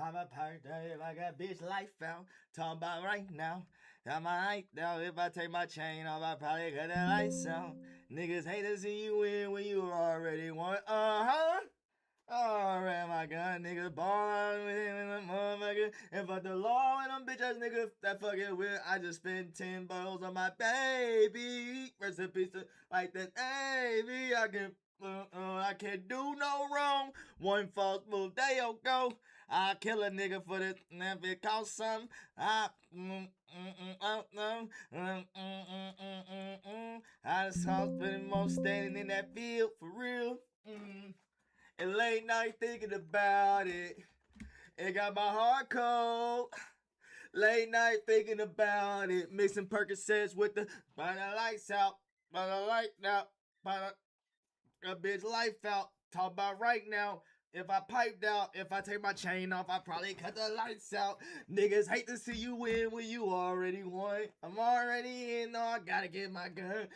Pop a birthday if I got bitch life out. Talking about right now. Got my light down. If I take my chain off, I probably cut the lights out. Niggas hate to see you win when you already won. Alright, my gun, niggas ballin' with him in the motherfucker. And fuck the law and them bitch ass niggas that fucking with. I just spent 10 balls on my baby. Rest in peace to like that, baby. I can't do no wrong. One false move, there you go. I kill a nigga for this, and if it costs something, I just saw spending more standing in that field for real. And late night thinking about it. It got my heart cold. Late night thinking about it. Mixing Percocets with the by the lights out. By the light out. By the bitch life out. Talk about right now. If I piped out, if I take my chain off, I probably cut the lights out. Niggas hate to see you win when you already won. I'm already in, no, I gotta get my gun.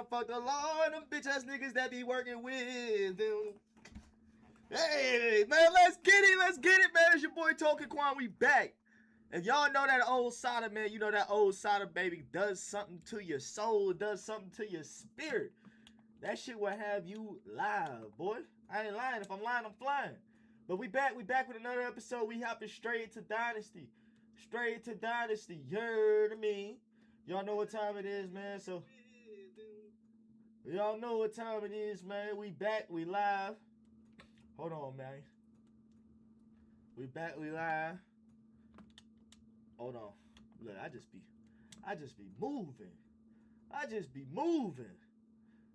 Fuck the law and them bitch ass niggas that be working with them. Hey, man, let's get it, man. It's your boy Token Quan, we back. If y'all know that old Sada, man, you know that old Sada, baby, does something to your soul, does something to your spirit. That shit will have you live, boy. I ain't lying. If I'm lying, I'm flying. But we back with another episode. We hopping straight to Dynasty. Straight to Dynasty. You heard me. Y'all know what time it is, man. So y'all know what time it is, man. We back, we live. Hold on, man. We back, we live. Hold on. Look, I just be moving. I just be moving.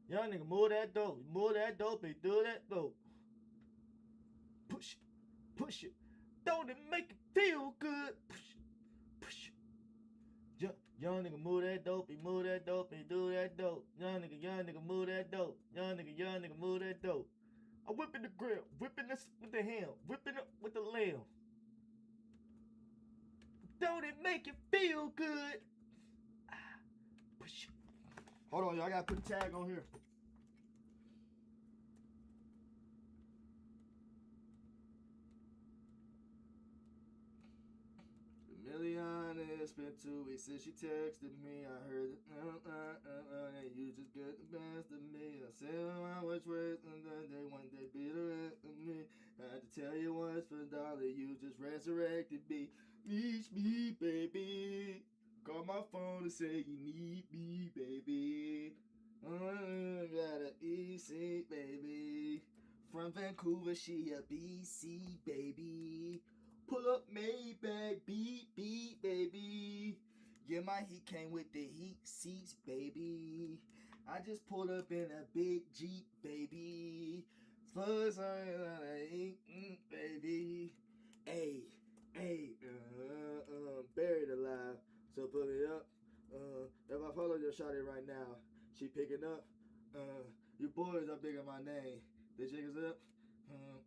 Young nigga, move that dope, and do that dope. Push it. Don't it make it feel good? Push it. Young nigga, move that dope, and do that dope. Young nigga, move that dope. Young nigga, move that dope. I'm whipping the grill, whipping this with the ham, whipping it with the lamb. Don't it make it feel good? Push it. Hold on, y'all. I gotta put a tag on here. Million it's been 2 weeks since she texted me. I heard it, and you just get the best of me. I said I was worth, and then they one day beat the rest of me. I had to tell you once for dollar, you just resurrected me. Reach me, baby. Call my phone and say you need me, baby. Got an EC, baby. From Vancouver, she a BC, baby. Pull up Maybach, beep, baby. Yeah, my heat came with the heat seats, baby. I just pulled up in a big Jeep, baby. First I baby. Hey, buried alive. So put me up. If I follow your shawty right now, she picking up. Your boys are big on my name. The chickens up.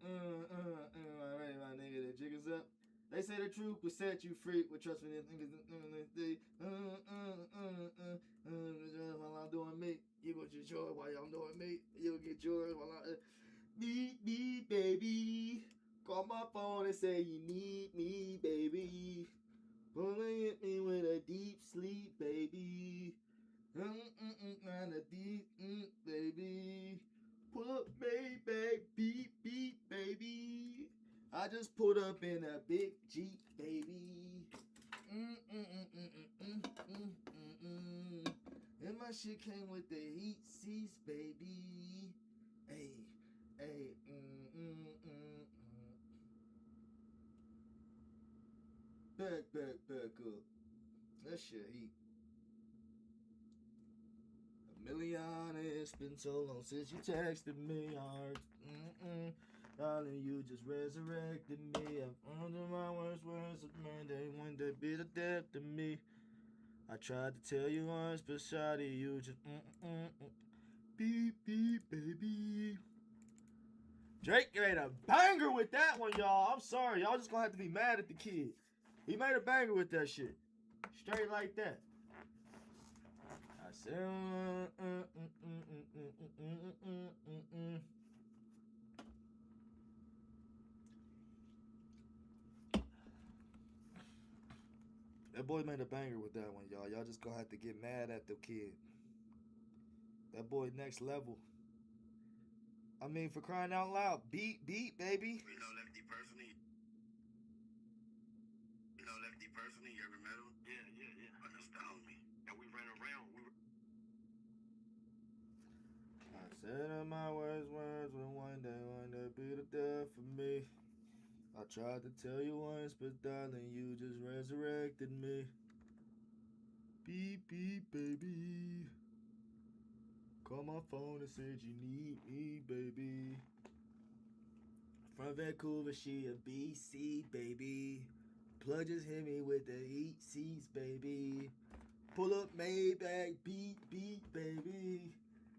Alright, my nigga, the chickens up. They say the truth will set you free. With trust me, niggas. While I'm doing me, you go get yours. While I'm doing me, you'll get yours. While I beep, baby. Call my phone and say you need me, baby. Pulling at me with a deep sleep, baby. And a deep, baby. Pull up, baby, beep, baby. I just pulled up in a big Jeep, baby. And my shit came with the heat seats, baby. Hey. Back up. That shit heat. Million, it's been so long since you texted me. Darling, you just resurrected me. I'm under my worst of man. They one day be the death to me. I tried to tell you once, but shawty, you just beep, baby. Drake made a banger with that one, y'all. I'm sorry, y'all just gonna have to be mad at the kid. He made a banger with that shit, straight like that. I said, That boy made a banger with that one, y'all. Y'all just gonna have to get mad at the kid. That boy next level. I mean, for crying out loud, beat, baby. You know Lefty personally? You ever met him? Yeah. Oh, that's the homie. And we ran around. I said my words, when one day be the death for me. I tried to tell you once, but darling, you just resurrected me. Beep, baby. Call my phone and said you need me, baby. From Vancouver, she a BC, baby. Plug just hit me with the heat seats, baby. Pull up Maybach, beat, baby.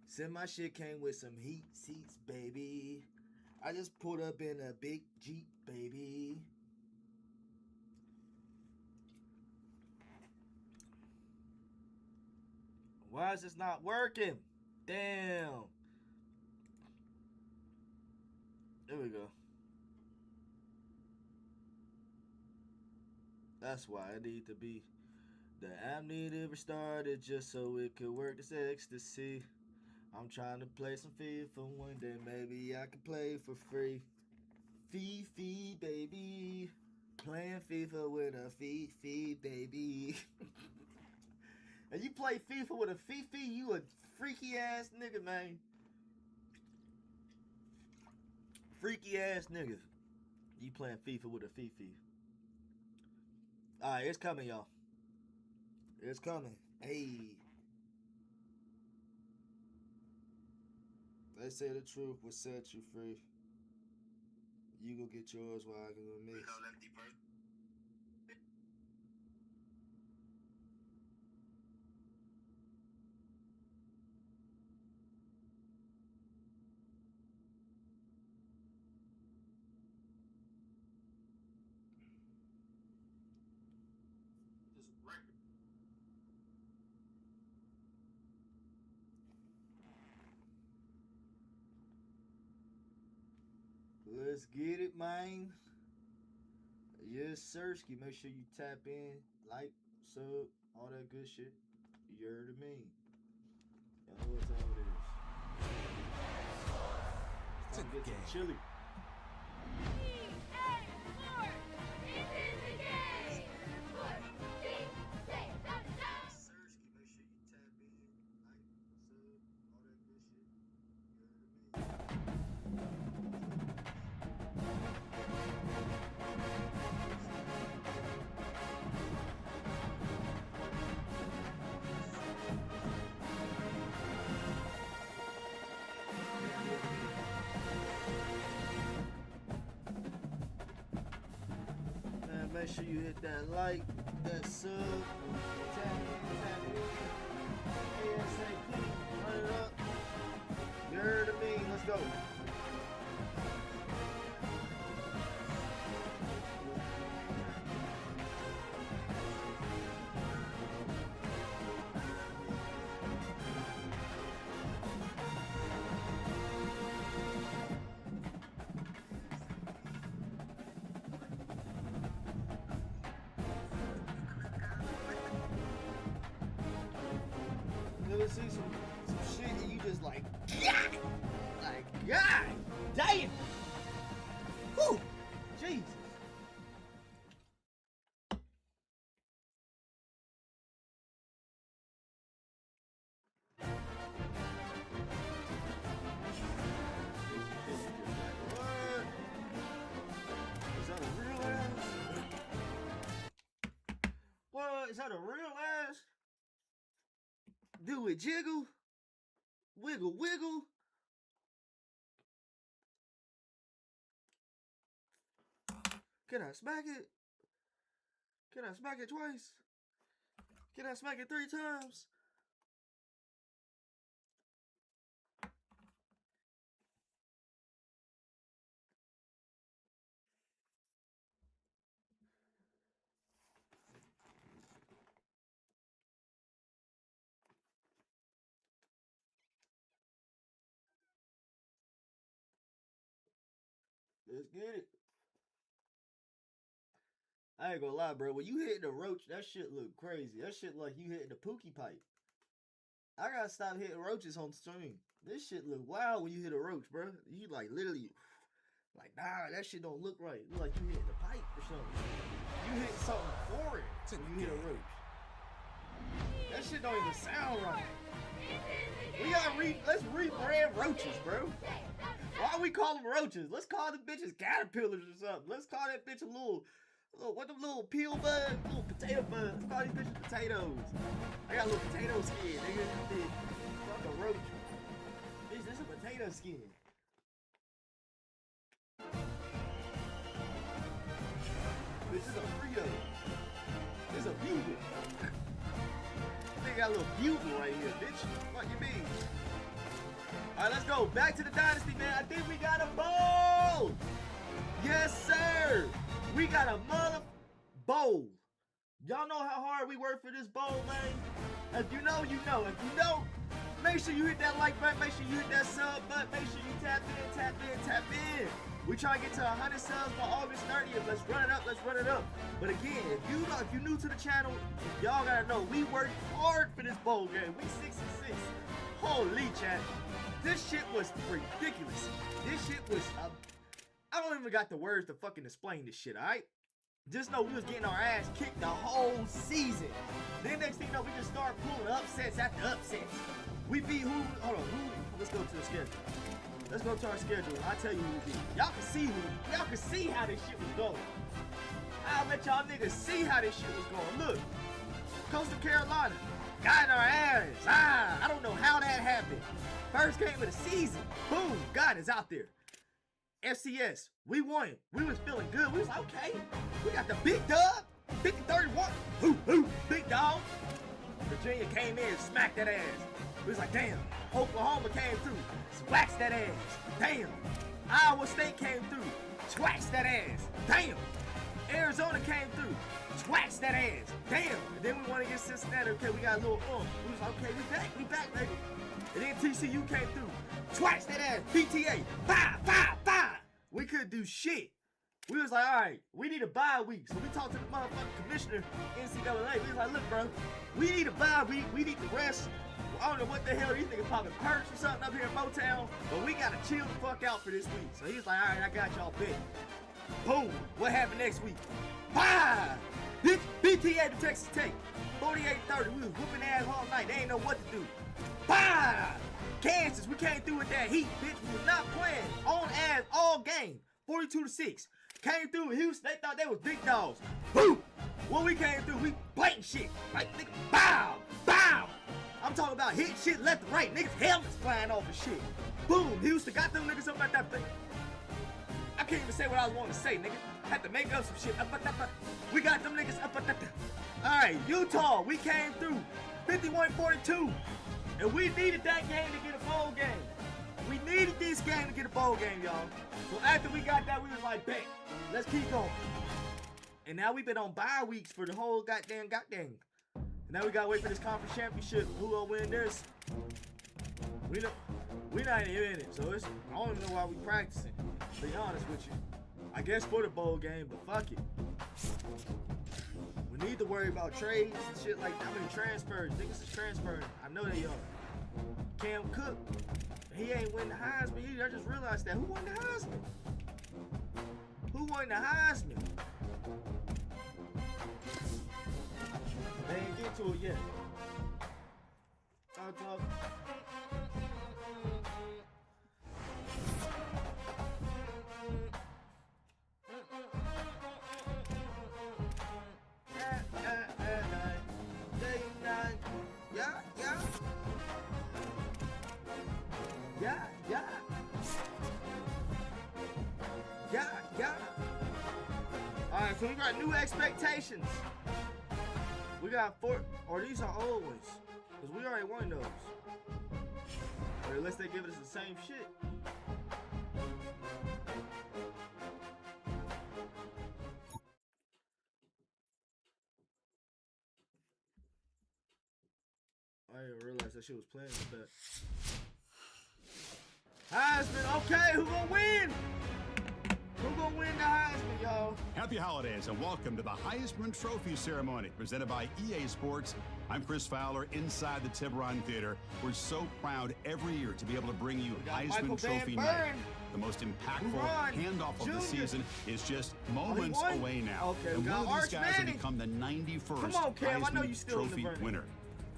Said my shit came with some heat seats, baby. I just pulled up in a big Jeep, baby. Why is this not working? Damn. There we go. That's why I need to be. The app needed restarted just so it could work this ecstasy. I'm trying to play some FIFA one day. Maybe I can play for free. Fifi, baby. Playing FIFA with a Fifi, baby. And you play FIFA with a Fifi, you a freaky ass nigga, man. Freaky ass nigga. You playing FIFA with a Fifi. Alright, it's coming, y'all. It's coming. Hey. They say the truth will set you free. You go get yours while I go with me. You know Lefty person. Let's get it, man. Yes, Sirski. Make sure you tap in, like, sub, all that good shit. You heard of me. Y'all know what time it is. It's time to get some chili. Make sure you hit that like, that sub, tap in, ASAP, run it up. You heard of me, let's go. See some shit and you just like God damn. Whew, Jesus. What? Is that a real ass? What? Is that a real ass? Do it jiggle, wiggle. Can I smack it? Can I smack it twice? Can I smack it 3 times? Let's get it. I ain't gonna lie, bro. When you hitting a roach, that shit look crazy. That shit like you hitting a pookie pipe. I gotta stop hitting roaches on stream. This shit look wild when you hit a roach, bro. You like literally, like, nah, that shit don't look right. Look like you hitting a pipe or something. You hit something foreign when you hit a roach. That shit don't even sound right. We gotta let's rebrand roaches, bro. Why we call them roaches? Let's call them bitches caterpillars or something. Let's call that bitch a little what them little peel bugs, little potato bugs. Let's call these bitches potatoes. I got a little potato skin, nigga. Fuck a roach. Bitch, this is a potato skin. Bitch, this is a Frito. This is a bugle. Nigga got a little bugle right here, bitch. What you mean? Alright, let's go. Back to the dynasty, man. I think we got a bowl. Yes, sir. We got a mother bowl. Y'all know how hard we work for this bowl, man. If you know, you know. If you don't, make sure you hit that like button. Make sure you hit that sub button. Make sure you tap in, tap in, tap in. We trying to get to 100 subs by August 30th. Let's run it up. Let's run it up. But again, if you new to the channel, y'all gotta know we worked hard for this bowl game. We 6-6. Holy chat. This shit was ridiculous. This shit was, I don't even got the words to fucking explain this shit, alright? Just know we was getting our ass kicked the whole season. Then next thing you know, we just start pulling upsets after upsets. We beat who? Hold on, who? Let's go to the schedule. Let's go to our schedule. I'll tell you who we beat. Y'all can see y'all can see how this shit was going. I'll let y'all niggas see how this shit was going. Look, Coastal Carolina got our ass. I don't know how that happened. First game of the season. Boom, God is out there. FCS, we won. We was feeling good. We was like, okay, we got the big dub. 50-31. Hoo, big dog. Virginia came in and smacked that ass. We was like, damn. Oklahoma came through, waxed that ass. Damn. Iowa State came through, waxed that ass. Damn. Arizona came through, waxed that ass. Damn. And then we want to get Cincinnati. Okay, we got a little We was like, okay, we back, baby. And then TCU came through, waxed that ass. PTA, bye. We couldn't do shit. We was like, all right, we need a bye week. So we talked to the motherfucking commissioner, NCAA. We was like, look, bro, we need a bye week. We need to rest. I don't know what the hell these niggas popping perks or something up here in Motown, but we gotta chill the fuck out for this week. So he's like, all right, I got y'all bet. Boom. What happened next week? Bye. BTA to Texas Tech. 48-30. We was whooping ass all night. They ain't know what to do. Bye. Kansas, we came through with that heat, bitch. We was not playing on ass all game. 42-6. Came through with Houston. They thought they was big dogs. Boom. When we came through, we blatant shit. Like, nigga, bow. I'm talking about hitting shit left and right. Niggas helmets flying off and shit. Boom. Houston got them niggas up at that thing. I can't even say what I was wanting to say, nigga. Had to make up some shit. We got them niggas up at that thing. Alright, Utah, we came through. 51-42. And we needed that game to get a bowl game. We needed this game to get a bowl game, y'all. So after we got that, we was like, bet. Let's keep going. And now we've been on bye weeks for the whole goddamn. And now we gotta wait for this conference championship. Who gonna win this? We not even in it, so I don't even know why we practicing. To be honest with you, I guess for the bowl game, but fuck it. We need to worry about trades and shit like that. I mean transfers. Niggas is transferring. I know they are. Cam Cook, he ain't win the Heisman either. I just realized that. Who won the Heisman? They ain't get to it yet. Talk. Alright, so we got new expectations. We got 4, or these are old ones. Because we already won those. Or unless they give us the same shit. I didn't realize that shit was playing with that. Heisman, okay, who gonna win? Who gonna win the Heisman, y'all? y'all. Happy holidays and welcome to the Heisman Trophy Ceremony presented by EA Sports. I'm Chris Fowler inside the Tiburon Theater. We're so proud every year to be able to bring you Heisman Trophy night. The most impactful handoff of the season is just moments away now. Okay, and one of these guys will become the 91st Heisman Trophy winner.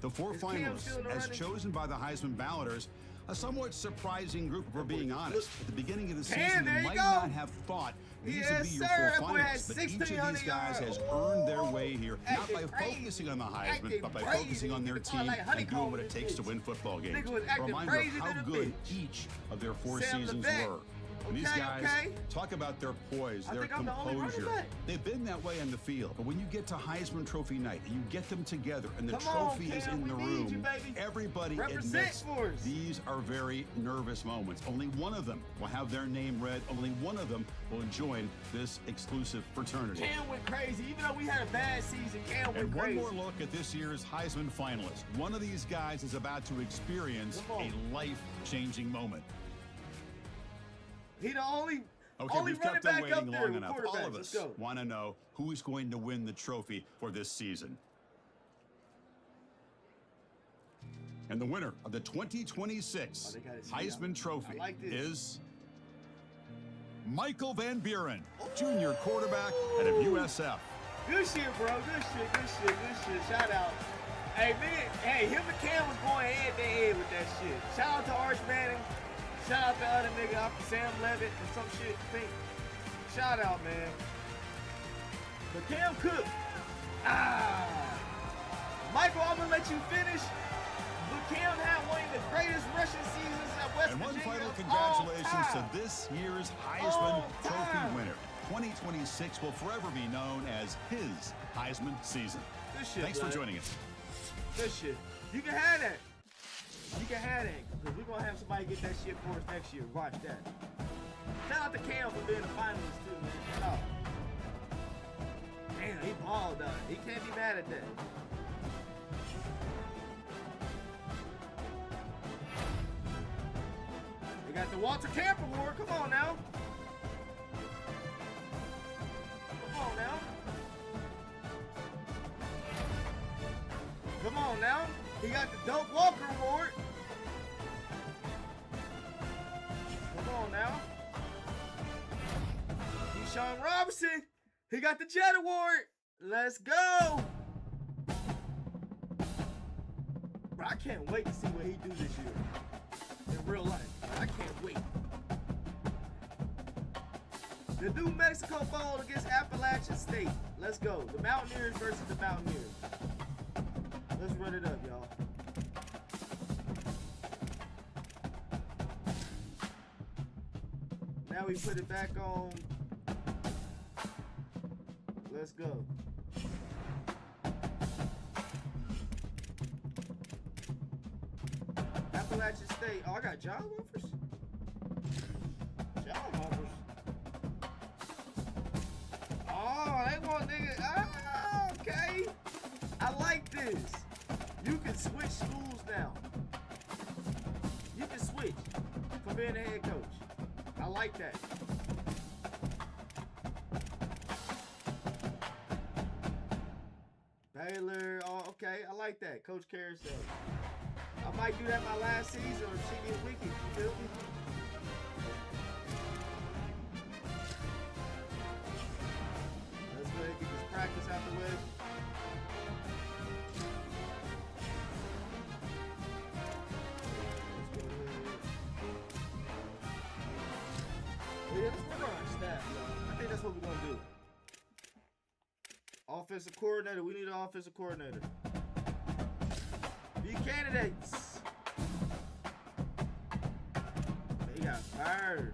The four finalists, as chosen by the Heisman balloters, a somewhat surprising group, if we're being honest. At the beginning of the season, you might not have thought these would be your four finalists, but each of these guys has earned their way here, not by focusing on the Heisman, but by focusing on their team and doing what it takes to win football games. A reminder of how good each of their four seasons were. And these guys, talk about their poise, their composure. They've been that way on the field. But when you get to Heisman Trophy night and you get them together and the trophy is in the room, everybody admits these are very nervous moments. Only one of them will have their name read. Only one of them will join this exclusive fraternity. Cam went crazy. Even though we had a bad season, Cam went crazy. And one more look at this year's Heisman finalists. One of these guys is about to experience a life-changing moment. He the only we've kept them waiting long enough. All of us want to know who is going to win the trophy for this season. And the winner of the 2026 Heisman Trophy is Michael Van Buren, junior quarterback out of USF. Good shit, bro. Good shit. Shout out. Hey, man. Hey, him and Cam was going head to head with that shit. Shout out to Arch Manning. Shout out to the other nigga off Sam Levitt and some shit. Shout out, man. But Cam Cook. Michael, I'm gonna let you finish. But Cam had one of the greatest rushing seasons at West Virginia. And one final congratulations to this year's Heisman Trophy winner. 2026 will forever be known as his Heisman season. Good shit, Thanks for joining us. Good shit. You can have that. You can have that, because we're going to have somebody get that shit for us next year. Watch that. Shout out to Cam for being a finalist, too, man. Shout out. Damn, he balled out. He can't be mad at that. They got the Walter Camp Award. Come on now. Come on now. Come on now. He got the Dope Walker Award. Come on now. Deshaun Robinson. He got the Jet Award. Let's go. Bro, I can't wait to see what he do this year. In real life. I can't wait. The New Mexico Bowl against Appalachian State. Let's go. The Mountaineers versus the Mountaineers. Let's run it up, y'all. Now we put it back on. Let's go. Appalachian State. Oh, I got job offers? Job offers? Oh, they want niggas. Ah, okay. I like this. You can switch schools now. You can switch from being a head coach. I like that. Baylor, oh, okay, I like that. Coach Carousel. I might do that my last season or she get wicked. You feel me? Let's go ahead and get this practice out the way. Yeah, let's work on our staff, yo. I think that's what we're gonna do. Offensive coordinator. We need an offensive coordinator. Be candidates. They got fired.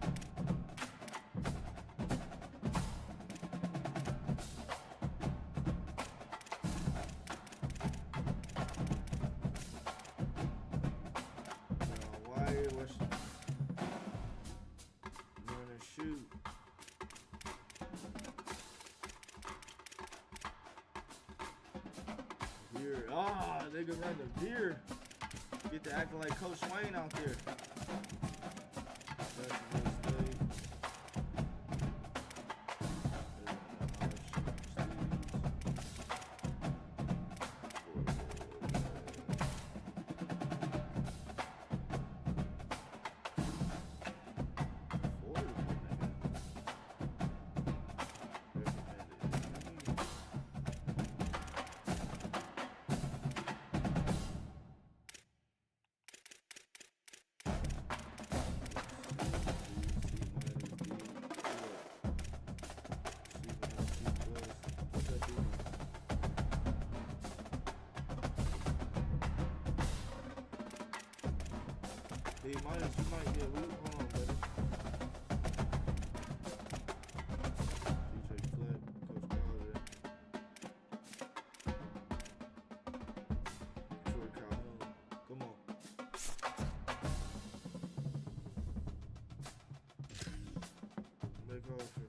They can run the veer. Get to acting like Coach Swain out there. you might get loot. Hold on, buddy. DJ Flat, Coach Collins. Troy Calhoun. Come on. Make offer.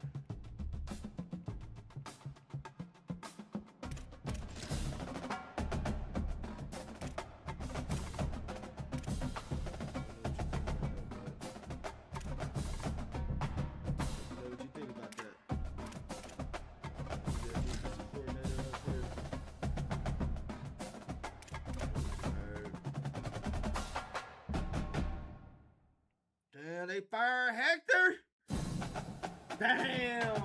Damn, they fire Hector? Damn.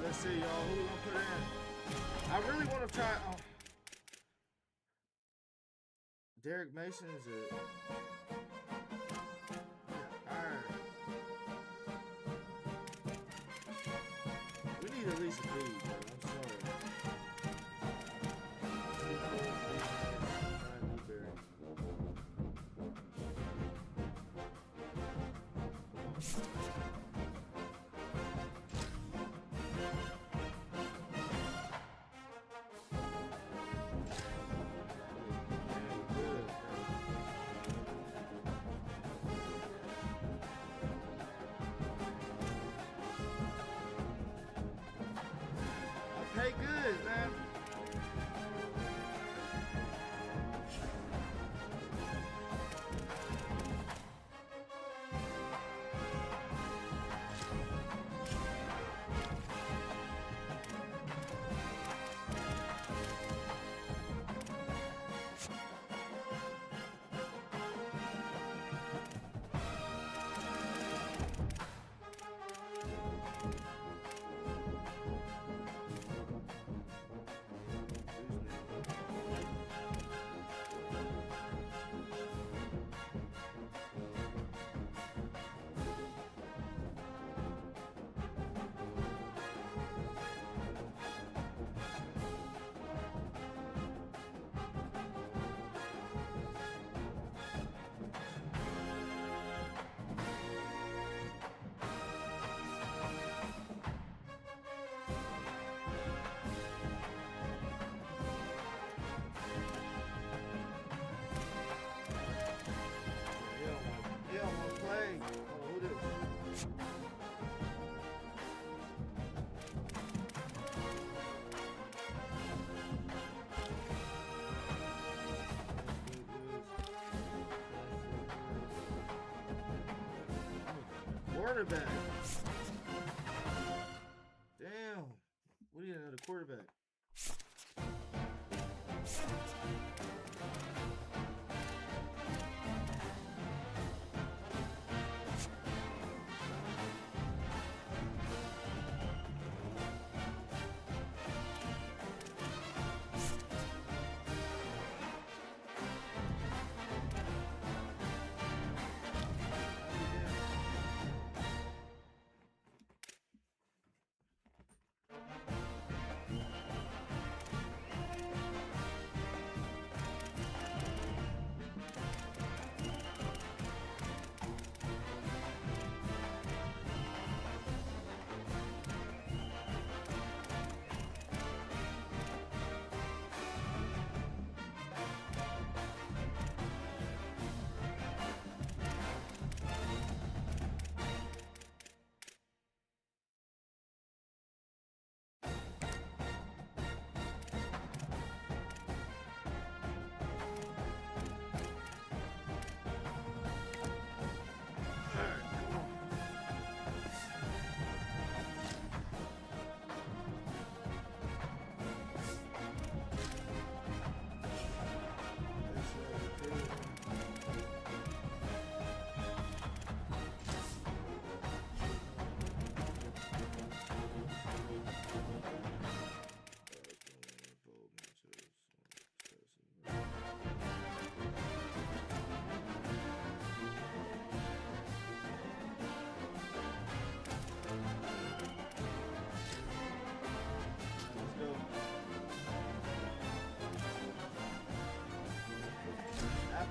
Let's see, y'all. Who we gonna put in? I really want to try. Derek Mason is it? We need at least a dude, bro. I'm sorry. Pay good, man. Quarterback. Damn. We need another quarterback.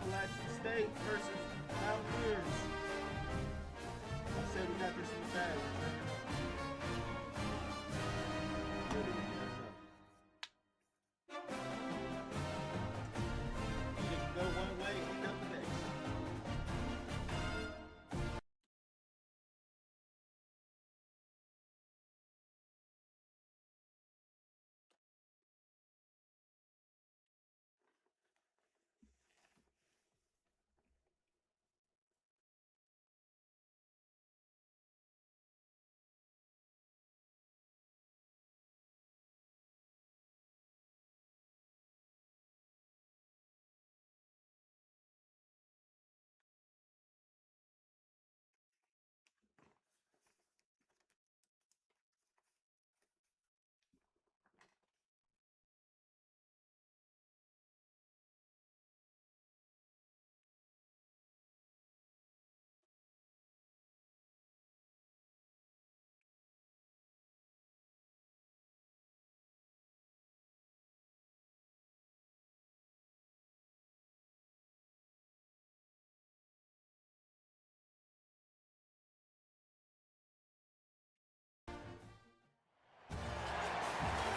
Appalachian State versus Mountaineers. I said we got this in the bag. You can go one way and end up the next.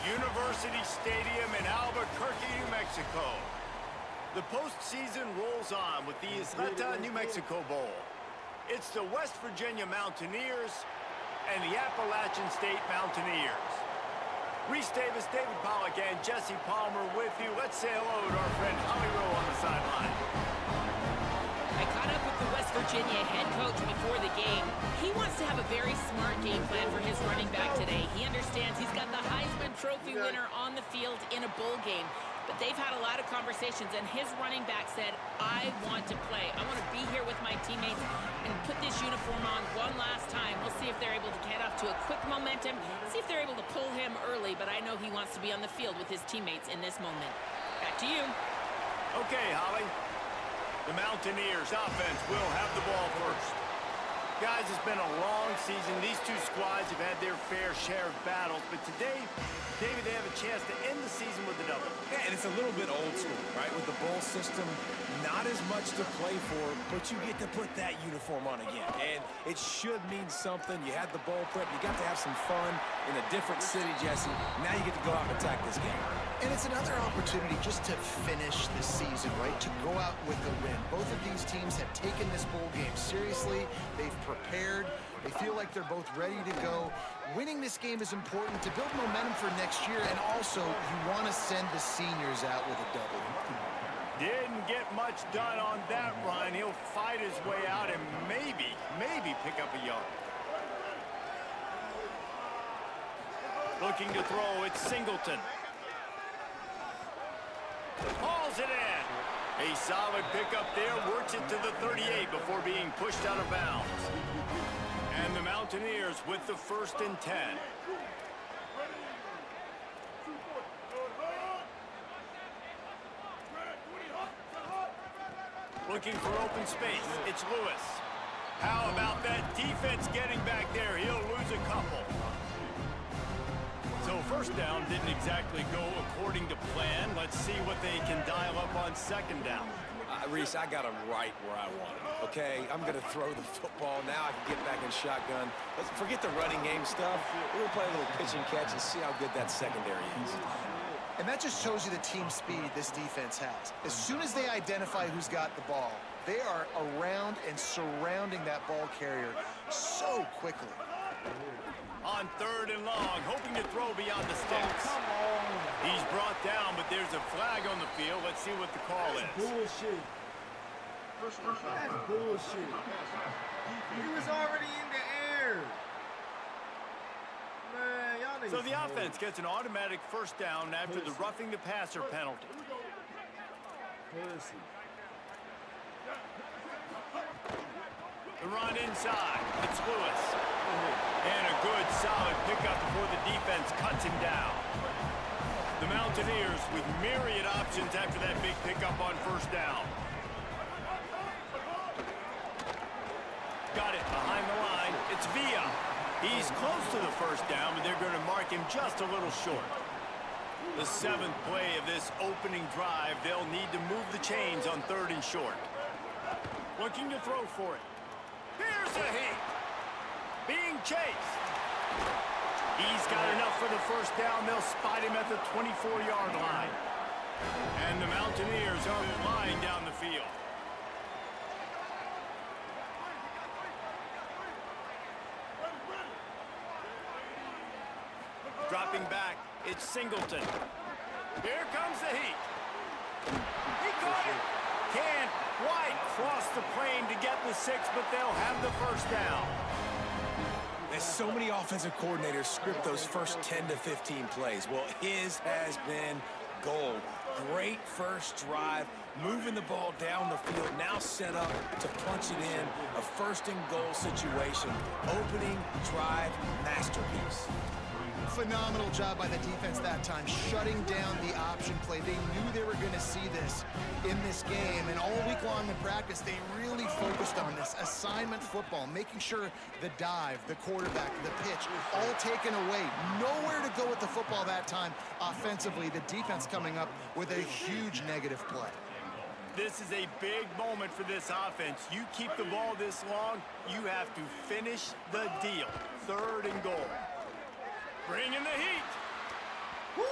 University Stadium in Albuquerque, New Mexico. The postseason rolls on with the Isleta, New Mexico Bowl. It's the West Virginia Mountaineers and the Appalachian State Mountaineers. Reese Davis, David Pollack, and Jesse Palmer with you. Let's say hello to our friend Holly Rowe on the sideline. I caught up with the West Virginia head coach before the game. He wants to have a very smart game plan for his running back today. He understands he's got the Heisman Trophy winner on the field in a bowl game. But they've had a lot of conversations, and his running back said, I want to play. I want to be here with my teammates and put this uniform on one last time. We'll see if they're able to get off to a quick momentum, see if they're able to pull him early, but I know he wants to be on the field with his teammates in this moment. Back to you. Okay, Holly. The Mountaineers offense will have the ball first. Guys, it's been a long season. These two squads have had their fair share of battles, but today, David, they have a chance to end the season with a double. Yeah, and it's a little bit old school, right? With the bowl system, not as much to play for, but you get to put that uniform on again. And it should mean something. You had the bowl prep. You got to have some fun in a different city, Jesse. Now you get to go out and attack this game. And it's another opportunity just to finish the season, right? To go out with a win. Both of these teams have taken this bowl game seriously. They've prepared. They feel like they're both ready to go. Winning this game is important to build momentum for next year, and also you want to send the seniors out with a W. Didn't get much done on that run. He'll fight his way out and maybe pick up a yard. Looking to throw, it's Singleton. Hauls it in. A solid pickup there, works it to the 38 before being pushed out of bounds. And the Mountaineers with the 1st and 10. Looking for open space, it's Lewis. How about that defense getting back there? He'll lose a couple. So 1st down didn't exactly go according to plan. Let's see what they can dial up on 2nd down. Reese, I got him right where I want him, okay? I'm going to throw the football. Now I can get back in shotgun. Let's forget the running game stuff. We'll play a little pitch and catch and see how good that secondary is. And that just shows you the team speed this defense has. As soon as they identify who's got the ball, they are around and surrounding that ball carrier so quickly. On 3rd and long, hoping to throw beyond the sticks. Come on. He's brought down, but there's a flag on the field. Let's see what the call is. Bullshit. That's bullshit. He was already in the air. Man, y'all niggas. So the offense gets an automatic 1st down after the roughing the passer penalty. Pussy. The run inside. It's Lewis. And a good, solid pickup before the defense cuts him down. The Mountaineers with myriad options after that big pickup on 1st down. Got it behind the line. It's Villa. He's close to the 1st down, but they're going to mark him just a little short. The 7th play of this opening drive, they'll need to move the chains on 3rd and short. Looking to throw for it. Here's a heat. Being chased. He's got enough for the first down. They'll spot him at the 24-yard line. And the Mountaineers are flying down the field. Dropping back, it's Singleton. Here comes the heat. He caught it. Can't quite cross the plane to get the 6, but they'll have the first down. There's so many offensive coordinators script those first 10 to 15 plays. Well, his has been gold. Great first drive, moving the ball down the field, now set up to punch it in. A 1st and goal situation. Opening drive masterpiece. Phenomenal job by the defense that time, shutting down the option play. They knew they were going to see this in this game, and all week long in practice, they really focused on this assignment football, making sure the dive, the quarterback, the pitch, all taken away. Nowhere to go with the football that time offensively. The defense coming up with a huge negative play. This is a big moment for this offense. You keep the ball this long, you have to finish the deal. 3rd and goal. Bringing the heat. Woo,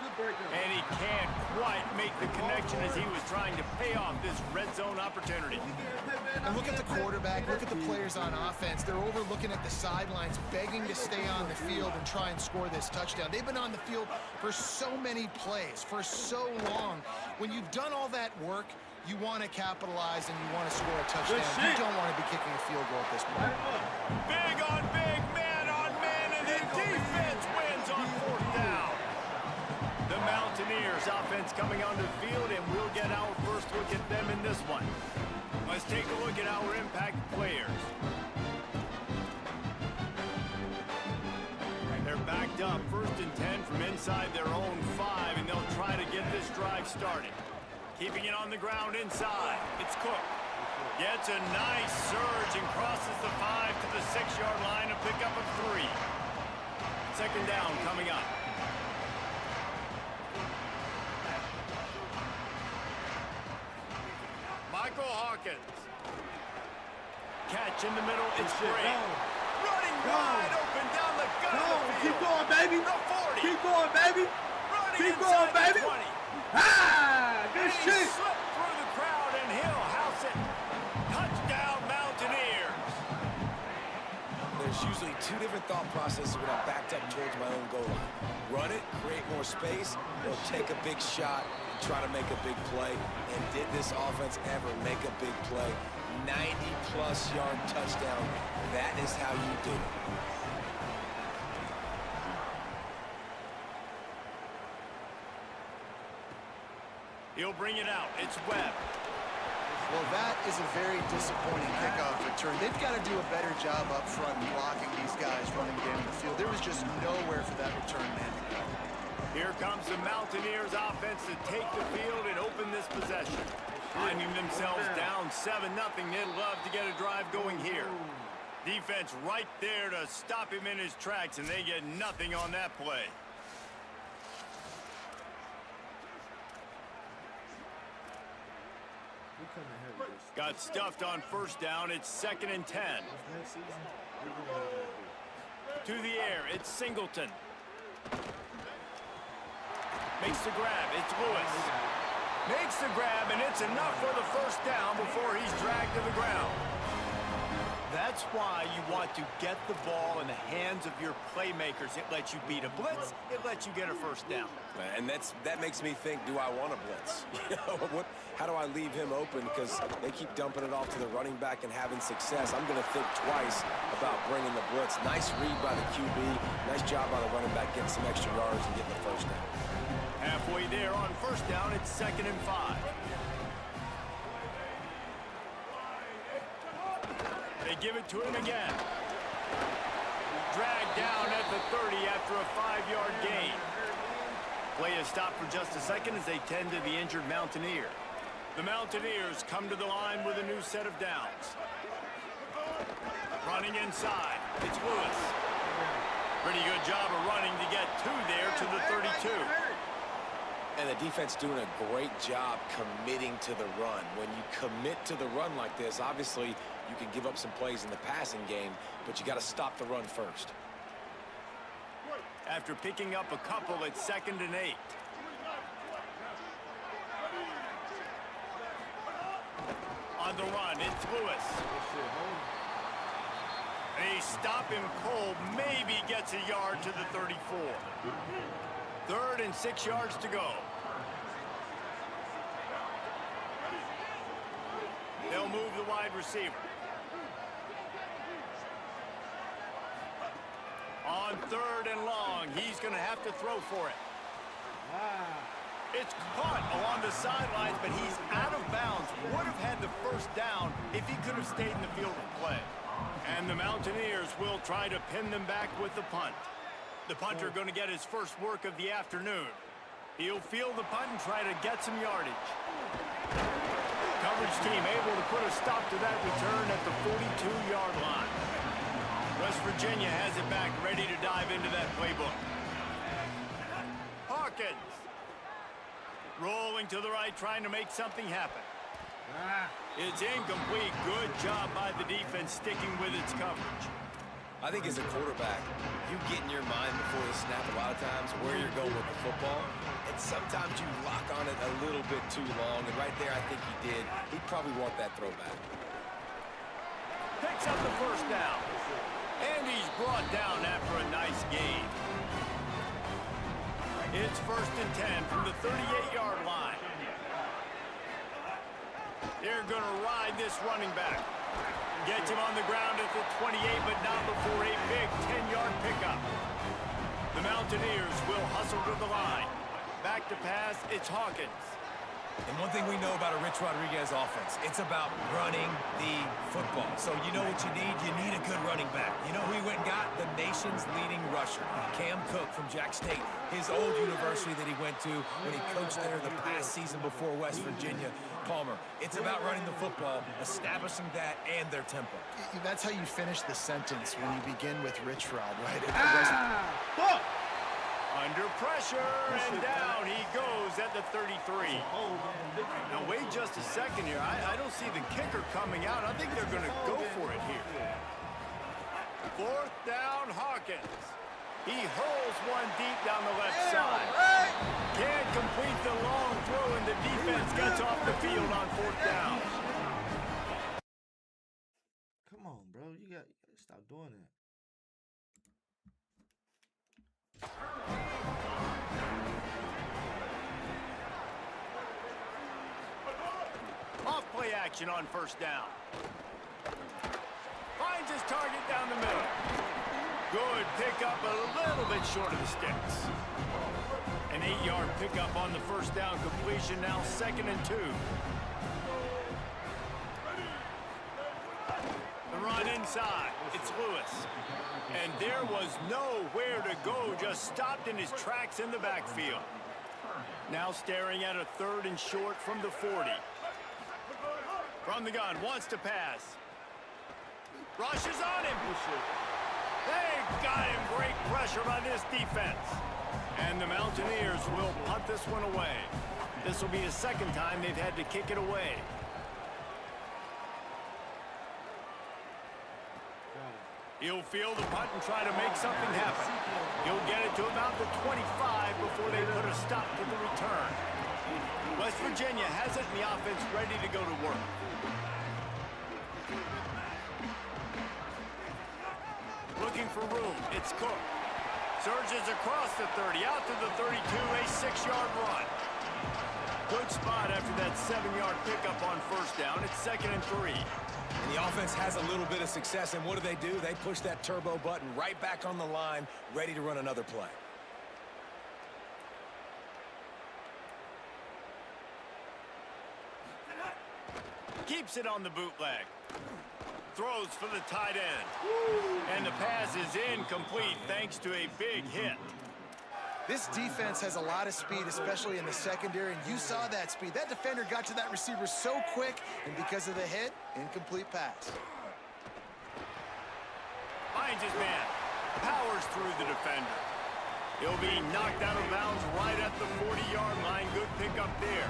good breakup. And he can't quite make the connection as he was trying to pay off this red zone opportunity. And look at the quarterback, look at the players on offense. They're overlooking at the sidelines, begging to stay on the field and try and score this touchdown. They've been on the field for so many plays, for so long. When you've done all that work, you want to capitalize and you want to score a touchdown. You don't want to be kicking a field goal at this point. Big on big, man on man, and the defense wins on 4th down. The Mountaineers offense coming onto the field, and we'll get our first look at them in this one. Let's take a look at our impact players. They're backed up 1st and 10 from inside their own 5, and they'll try to get this drive started. Keeping it on the ground inside. It's Cook. Gets a nice surge and crosses the 5 to the 6-yard line to pick up a 3. 2nd down coming up. Michael Hawkins. Catch in the middle. It's great. Running wide open down the gut of the field. Keep going, baby. The 40. Keep going, baby. Running Keep going, inside baby. the 20. Ah, good And he shit. slipped through the crowd, and he'll house it. Touchdown, Mountaineers. There's usually 2 different thought processes when I'm backed up towards my own goal line. Run it, create more space, or take a big shot and try to make a big play. And did this offense ever make a big play? 90-plus yard touchdown. That is how you do it. He'll bring it out. It's Webb. Well, that is a very disappointing kickoff return. They've got to do a better job up front blocking these guys running down the field. There was just nowhere for that return man to go. Here comes the Mountaineers offense to take the field and open this possession. Finding themselves down 7-0, they'd love to get a drive going here. Defense right there to stop him in his tracks, and they get nothing on that play. Got stuffed on 1st down. It's 2nd and 10. To the air, it's Singleton. Makes the grab, it's Lewis. Makes the grab, and it's enough for the 1st down before he's dragged to the ground. That's why you want to get the ball in the hands of your playmakers. It lets you beat a blitz. It lets you get a 1st down. And that makes me think, do I want a blitz? How do I leave him open? Because they keep dumping it off to the running back and having success. I'm going to think twice about bringing the blitz. Nice read by the QB. Nice job by the running back getting some extra yards and getting the 1st down. Halfway there on 1st down, it's 2nd and 5. They give it to him again. Dragged down at the 30 after a 5-yard gain. Play is stopped for just a second as they tend to the injured Mountaineer. The Mountaineers come to the line with a new set of downs. Running inside, it's Lewis. Pretty good job of running to get 2 there to the 32. And the defense doing a great job committing to the run. When you commit to the run like this, obviously you can give up some plays in the passing game, but you got to stop the run first. After picking up a couple, it's 2nd and 8. On the run, it's Lewis. They stop him cold, maybe gets a yard to the 34. 3rd and 6 yards to go. They'll move the wide receiver. On 3rd and long, he's going to have to throw for it. It's caught along the sidelines, but he's out of bounds. Would have had the first down if he could have stayed in the field of play. And the Mountaineers will try to pin them back with the punt. The punter going to get his first work of the afternoon. He'll field the punt and try to get some yardage. Coverage team able to put a stop to that return at the 42-yard line. West Virginia has it back, ready to dive into that playbook. Hawkins. Rolling to the right, trying to make something happen. It's incomplete. Good job by the defense sticking with its coverage. I think as a quarterback, you get in your mind before the snap a lot of times where you're going with the football, and sometimes you lock on it a little bit too long, and right there I think he did. He'd probably want that throwback. Picks up the first down, and he's brought down after a nice gain. It's 1st and 10 from the 38-yard line. They're going to ride this running back. Gets him on the ground at the 28, but not before a big 10-yard pickup. The Mountaineers will hustle to the line. Back to pass, it's Hawkins. And one thing we know about a Rich Rodriguez offense, it's about running the football. So you know what you need? You need a good running back. You know who he went and got? The nation's leading rusher, Cam Cook from Jack State, his old university that he went to when he coached there the past season before West Virginia. Palmer, it's about running the football, establishing that and their tempo. That's how you finish the sentence when you begin with Rich Rod, right? Under pressure, and down he goes at the 33. Now, wait just a second here. I don't see the kicker coming out. I think they're going to go for it here. 4th down, Hawkins. He hurls one deep down the left side. Can't complete the long throw, and the defense gets off the field on 4th down. Come on, bro. You got to stop doing that. Off play action on 1st down. Finds his target down the middle. Good pickup, a little bit short of the sticks. An 8-yard pickup on the 1st down completion, now 2nd and 2. The run inside, it's Lewis. And there was nowhere to go, just stopped in his tracks in the backfield. Now staring at a 3rd and short from the 40. From the gun, wants to pass. Rushes on him. They got him. Great pressure by this defense. And the Mountaineers will punt this one away. This will be the 2nd time they've had to kick it away. He'll field the punt and try to make something happen. He'll get it to about the 25 before they put a stop to the return. West Virginia has it in the offense ready to go to work. Looking for room, it's Cook. Surges across the 30, out to the 32, a 6-yard run. Good spot after that 7-yard pickup on 1st down. It's 2nd and 3. And the offense has a little bit of success, and what do? They push that turbo button right back on the line, ready to run another play. Keeps it on the bootleg. Throws for the tight end. And the pass is incomplete thanks to a big hit. This defense has a lot of speed, especially in the secondary, and you saw that speed. That defender got to that receiver so quick, and because of the hit, incomplete pass. Finds his man. Powers through the defender. He'll be knocked out of bounds right at the 40-yard line. Good pickup there.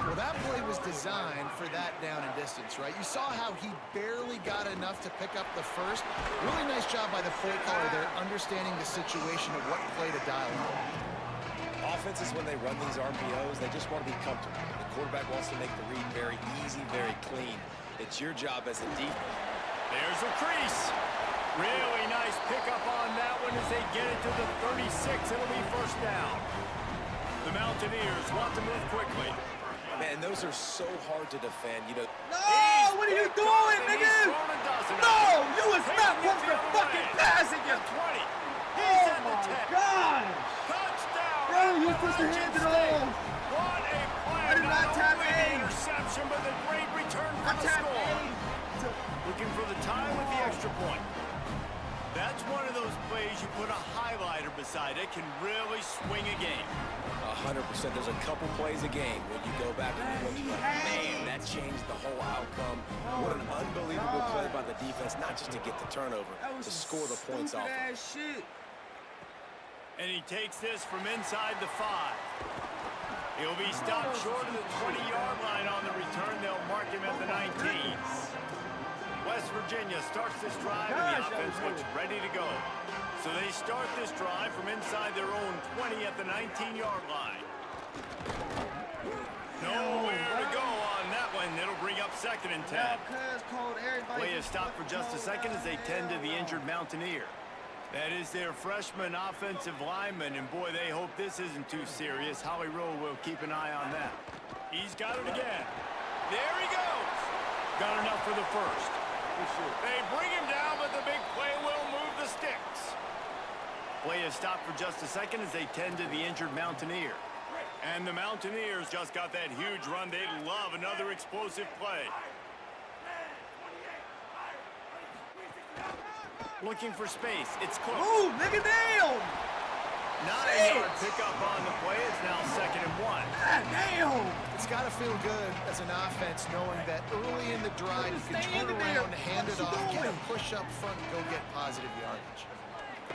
Well, that play was designed for that down and distance, right? You saw how he barely got enough to pick up the first. Really nice job by the play caller there, understanding the situation of what play to dial on. Offenses, when they run these RPOs, they just want to be comfortable. The quarterback wants to make the read very easy, very clean. It's your job as a deep. There's a crease. Really nice pickup on that one as they get it to the 36. It'll be first down. The Mountaineers want to move quickly. Man, those are so hard to defend. You know. No, what are you doing, nigga? No, you was not supposed to fucking pass it, you 20. Oh my God! Touchdown! Bro, you supposed to hand it off. What a play! I did not tap only A. the interception, but the great return for the score. Looking for the tie with the extra point. That's one of those plays you put a highlighter beside it, can really swing a game. 100%. There's a couple plays a game when you go back and you look like, man, that changed the whole outcome. What an unbelievable play by the defense, not just to get the turnover, to score the points off of. Shit. And he takes this from inside the 5. He'll be stopped short of the 20-yard line on the return. They'll mark him at the 19. West Virginia starts this drive, and the offense looks ready to go. So they start this drive from inside their own 20 at the 19-yard line. Nowhere to go on that one. It'll bring up 2nd and 10. Play is stopped for just a second as they tend to the injured Mountaineer. That is their freshman offensive lineman, and boy, they hope this isn't too serious. Holly Rowe will keep an eye on that. He's got it again. There he goes. Got enough for the first. They bring him down, but the big play will move the sticks. Play is stopped for just a second as they tend to the injured Mountaineer. And the Mountaineers just got that huge run. They love another explosive play. Looking for space. It's close. Ooh, nigga, down! 9-yard pickup on the play. It's now 2nd and 1. God damn! It's got to feel good as an offense knowing that early in the drive you can turn around, hand it off, get a push up front, and go get positive yardage.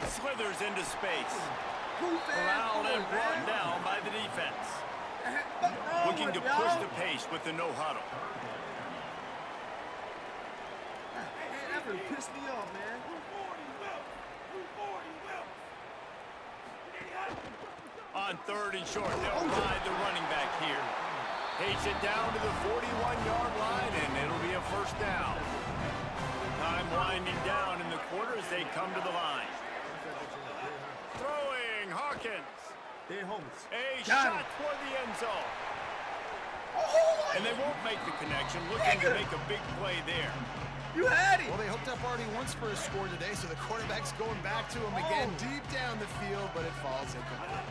Slithers into space. Corralled and brought down by the defense. Looking to push the pace with the no huddle. That really pissed me off, man. On 3rd and short, they'll ride the running back here. Takes it down to the 41-yard line, and it'll be a first down. Time winding down in the quarter as they come to the line. Throwing, Hawkins. A shot toward the end zone. And they won't make the connection. Looking to make a big play there. You had it. Well, they hooked up already once for a score today, so the quarterback's going back to him again deep down the field, but it falls incomplete.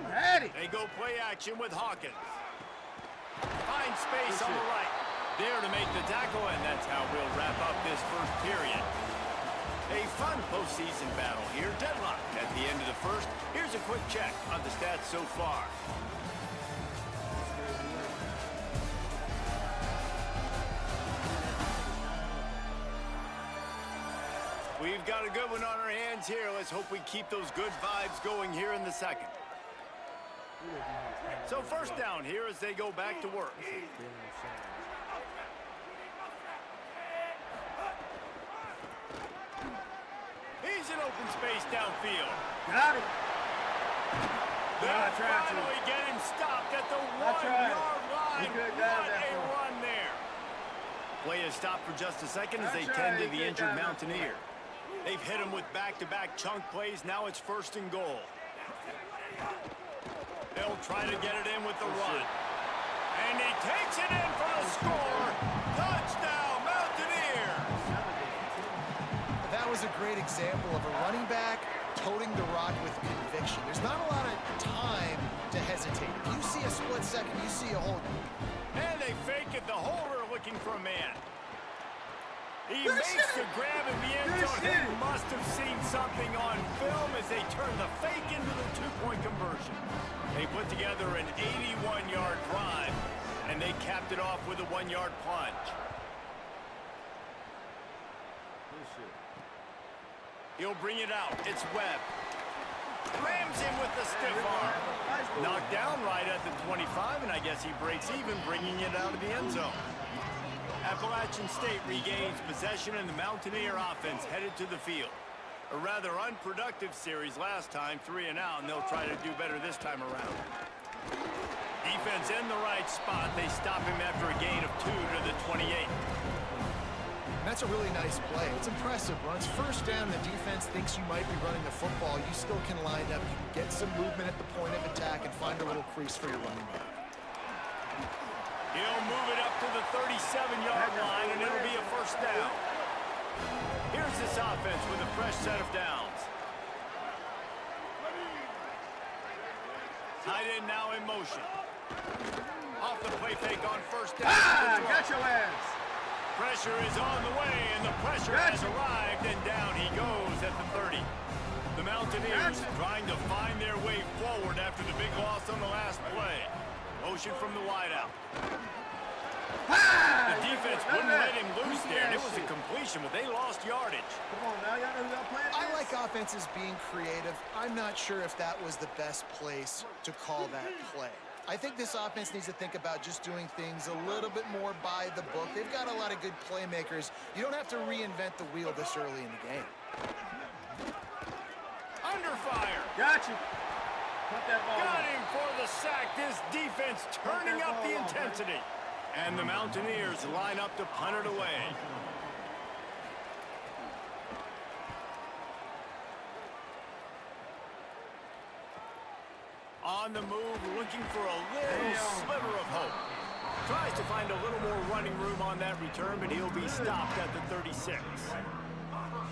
You had it. They go play action with Hawkins. Find space on the right. There to make the tackle, and that's how we'll wrap up this first period. A fun postseason battle here. Deadlock at the end of the first. Here's a quick check on the stats so far. We've got a good one on our hands here. Let's hope we keep those good vibes going here in the second. So first down here as they go back to work. He's in open space downfield. Got him. They'll finally get him stopped at the 1-yard line. What a run there. Play is stopped for just a second as they tend to the injured Mountaineer. They've hit him with back-to-back chunk plays. Now it's 1st and goal. They'll try to get it in with the run. And he takes it in for the score. Touchdown, Mountaineers. That was a great example of a running back toting the rock with conviction. There's not a lot of time to hesitate. If you see a split second, you see a hold. And they fake it. The holder looking for a man. He makes the grab in the end zone. He must have seen something on film as they turn the fake into the two-point conversion. They put together an 81-yard drive, and they capped it off with a 1-yard plunge. He'll bring it out. It's Webb. Rams him with the stiff arm. Knocked down right at the 25, and I guess he breaks even, bringing it out of the end zone. Appalachian State regains possession, and the Mountaineer offense headed to the field. A rather unproductive series last time, 3 and out, and they'll try to do better this time around. Defense in the right spot. They stop him after a gain of 2 to the 28. That's a really nice play. It's impressive. When it's first down, the defense thinks you might be running the football. You still can line up. You can get some movement at the point of attack and find a little crease for your running back. He'll move it up to the 37-yard line, and it'll be a first down. Here's this offense with a fresh set of downs. Tight end now in motion. Off the play fake on first down. Got your ass. Pressure is on the way, and the pressure has arrived, and down he goes at the 30. The Mountaineers trying to find their way forward after the big loss on the last play. Motion from the wideout. The defense wouldn't let him loose there, and it was a completion, but they lost yardage. Come on now, y'all know who y'all playing against? I like offenses being creative. I'm not sure if that was the best place to call that play. I think this offense needs to think about just doing things a little bit more by the book. They've got a lot of good playmakers. You don't have to reinvent the wheel this early in the game. Under fire. Got you. Put that ball Got him for the sack. This defense turning up the intensity. And the Mountaineers line up to punt it away. On the move, looking for a little sliver of hope. Tries to find a little more running room on that return, but he'll be stopped at the 36.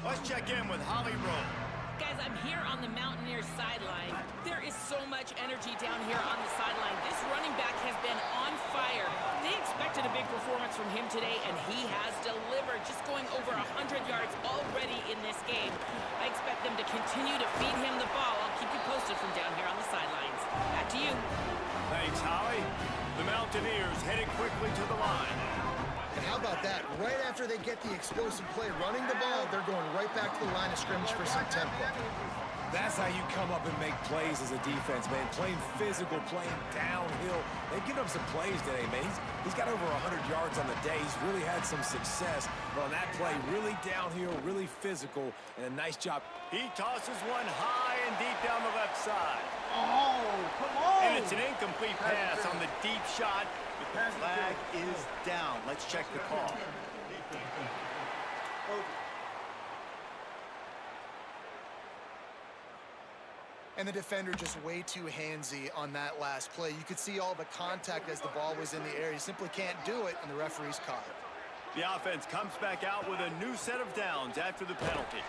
Let's check in with Holly Rowe. Guys, I'm here on the Mountaineers sideline. There is so much energy down here on the sideline. This running back has been on fire. They expected a big performance from him today, and he has delivered, just going over 100 yards already in this game. I expect them to continue to feed him the ball. I'll keep you posted from down here on the sidelines. Back to you. Thanks, Holly. The Mountaineers headed quickly to the line. And how about that? Right after they get the explosive play running the ball, they're going right back to the line of scrimmage for some tempo. That's how you come up and make plays as a defense, man. Playing physical, playing downhill. They've given up some plays today, man. He's got over 100 yards on the day. He's really had some success. But on that play, really downhill, really physical, and a nice job. He tosses one high and deep down the left side. Oh, come on. And it's an incomplete pass on the deep shot, but the flag is down. Let's check the call. And the defender just way too handsy on that last play. You could see all the contact as the ball was in the air. He simply can't do it, and the referee's caught it. The offense comes back out with a new set of downs after the penalty.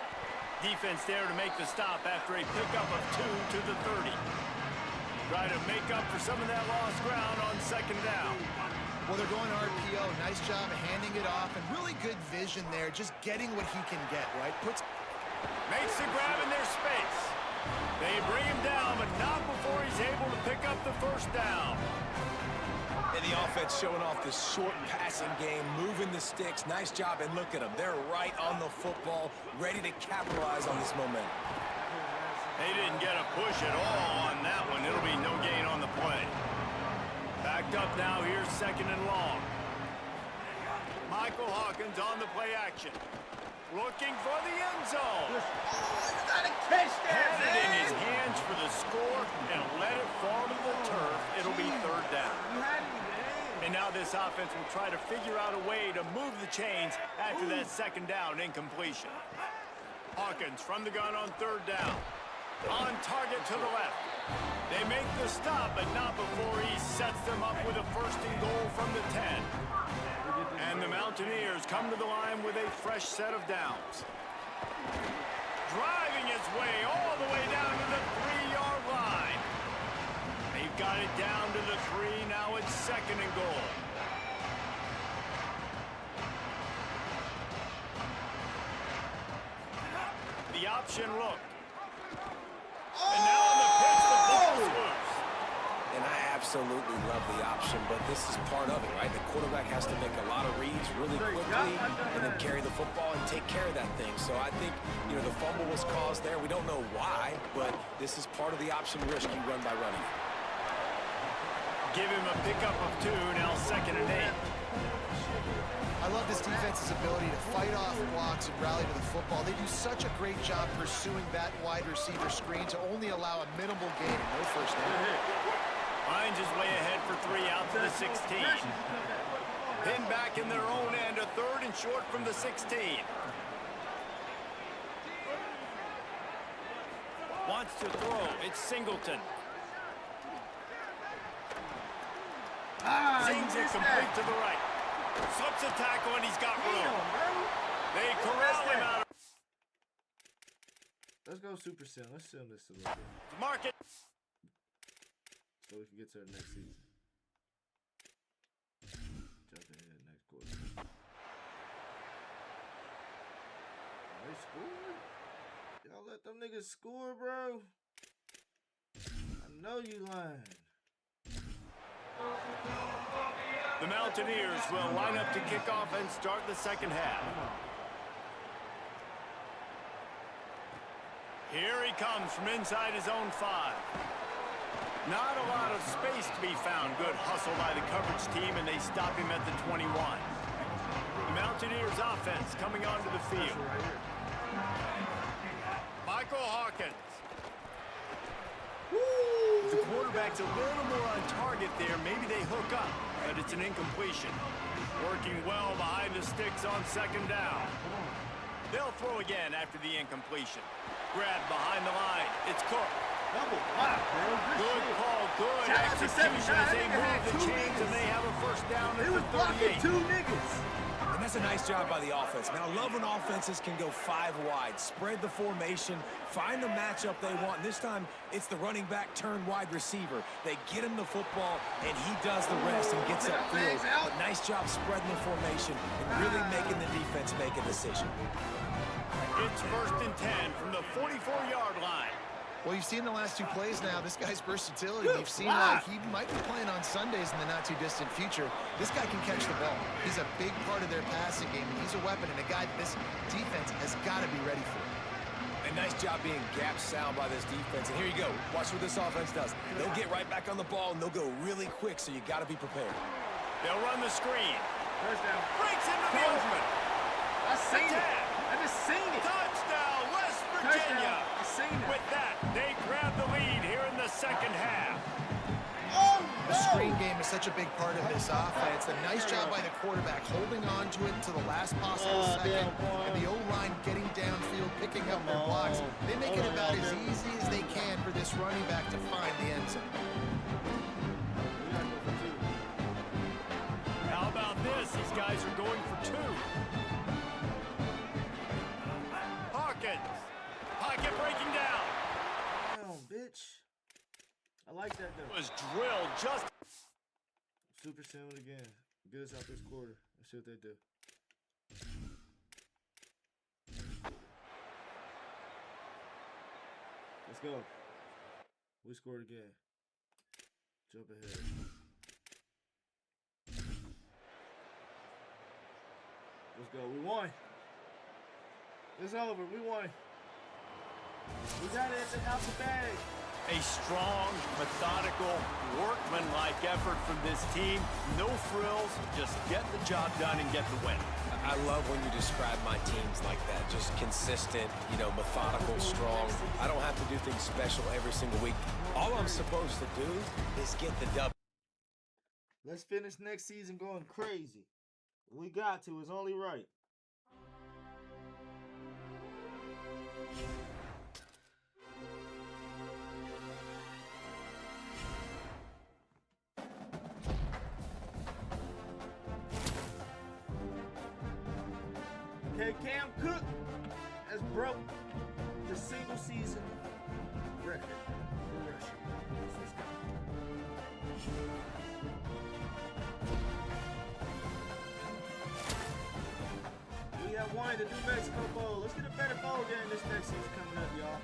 Defense there to make the stop after a pickup of 2 to the 30. Try to make up for some of that lost ground on second down. Well, they're going RPO. Nice job of handing it off, and really good vision there, just getting what he can get, right? Makes the grab in their space. They bring him down, but not before he's able to pick up the first down. And the offense showing off this short passing game, moving the sticks. Nice job, and look at them. They're right on the football, ready to capitalize on this momentum. They didn't get a push at all on that one. It'll be no gain on the play. Backed up now, here's second and long. Michael Hawkins on the play action. Looking for the end zone. You gotta catch that, Had it in his hands for the score and let it fall to the turf. It'll be third down. You had it in your hand. And now this offense will try to figure out a way to move the chains after that second down incompletion. Hawkins from the gun on third down. On target to the left. They make the stop, but not before he sets them up with a first and goal from the 10. And the Mountaineers come to the line with a fresh set of downs. Driving his way all the way down to the 3-yard line. They've got it down to the 3. Now it's second and goal. The option look. And now on the pitch, the ball is loose. And I absolutely love the option, but this is part of it, right? The quarterback has to make a lot of reads really quickly and then carry the football and take care of that thing. So I think, you know, the fumble was caused there. We don't know why, but this is part of the option risk you run by running it. Give him a pickup of 2, now 2nd and 8. I love this defense's ability to fight off blocks and rally to the football. They do such a great job pursuing that wide receiver screen to only allow a minimal gain and no first down. Lions is way ahead for 3 out to the 16. Pinned back in their own end, a 3rd and short from the 16. Wants to throw. It's Singleton. Zings it complete to the right. Slips a tackle and he's got room. They corral him out. Let's go Super Sim. Let's sim this a little bit. Mark it. So we can get to the next season. Jump ahead next quarter. They scored? Y'all let them niggas score, bro? I know you lying. The Mountaineers will line up to kick off and start the 2nd half. Here he comes from inside his own 5. Not a lot of space to be found. Good hustle by the coverage team, and they stop him at the 21. The Mountaineers offense coming onto the field. Michael Hawkins. If the quarterback's a little more on target there, maybe they hook up, but it's an incompletion. Working well behind the sticks on 2nd down. They'll throw again after the incompletion. Grab behind the line. It's Cook. Double block, bro. Good call, good execution as they move the chains and they have a first down at the 38. Blocking 2 niggas. And that's a nice job by the offense. Man, I love when offenses can go 5 wide, spread the formation, find the matchup they want. And this time, it's the running back turned wide receiver. They get him the football, and he does the rest and gets upfield. But nice job spreading the formation and really making the defense make a decision. It's 1st and 10 from the 44-yard line. Well, you've seen the last 2 plays now. This guy's versatility. You've seen like he might be playing on Sundays in the not-too-distant future. This guy can catch the ball. He's a big part of their passing game, and he's a weapon and a guy that this defense has got to be ready for. A nice job being gap sound by this defense. And here you go. Watch what this offense does. They'll get right back on the ball, and they'll go really quick, so you got to be prepared. They'll run the screen. First down. Breaks into the open. I seen it. I just seen it. Touchdown, West Virginia. I seen it. With that, they grab the lead here in the 2nd half. Oh, The screen game is such a big part of this offense. A nice job by the quarterback holding on to it to the last possible second. And the O-line getting downfield, picking up their blocks. They make it about as easy as they can for this running back to find the end zone. How about this? These guys are going for 2. Hawkins. Pocket breaking down. Damn, bitch. I like that, though. Was drilled just... Super Sim it again. Get us out this quarter. Let's see what they do. Let's go. We scored again. Jump ahead. Let's go. We won. It's over. We won. We got it out the bag. A strong, methodical, workmanlike effort from this team. No frills, just get the job done and get the win. I love when you describe my teams like that. Just consistent, you know, methodical, strong. I don't have to do things special every single week. All I'm supposed to do is get the W. Let's finish next season going crazy. We got to. It's only right. Okay, Cam Cook has broke the single season record for rushing. Let's go. We have won the New Mexico Bowl. Let's get a better bowl game this next season coming up, y'all.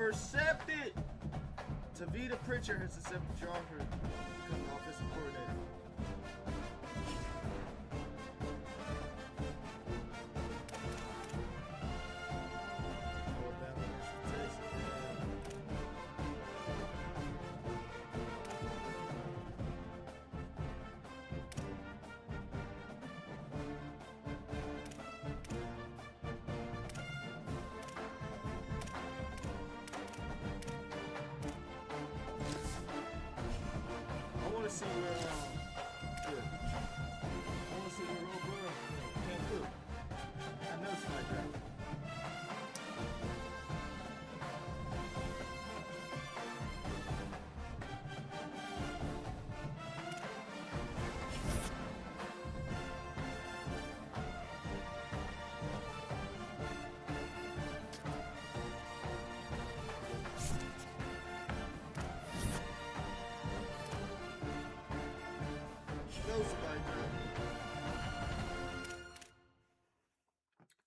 intercepted. Tavita Pritchard has accepted your offer to become the offensive coordinator. I want to see where Roll Burrow can't cook. I know somebody drafted him.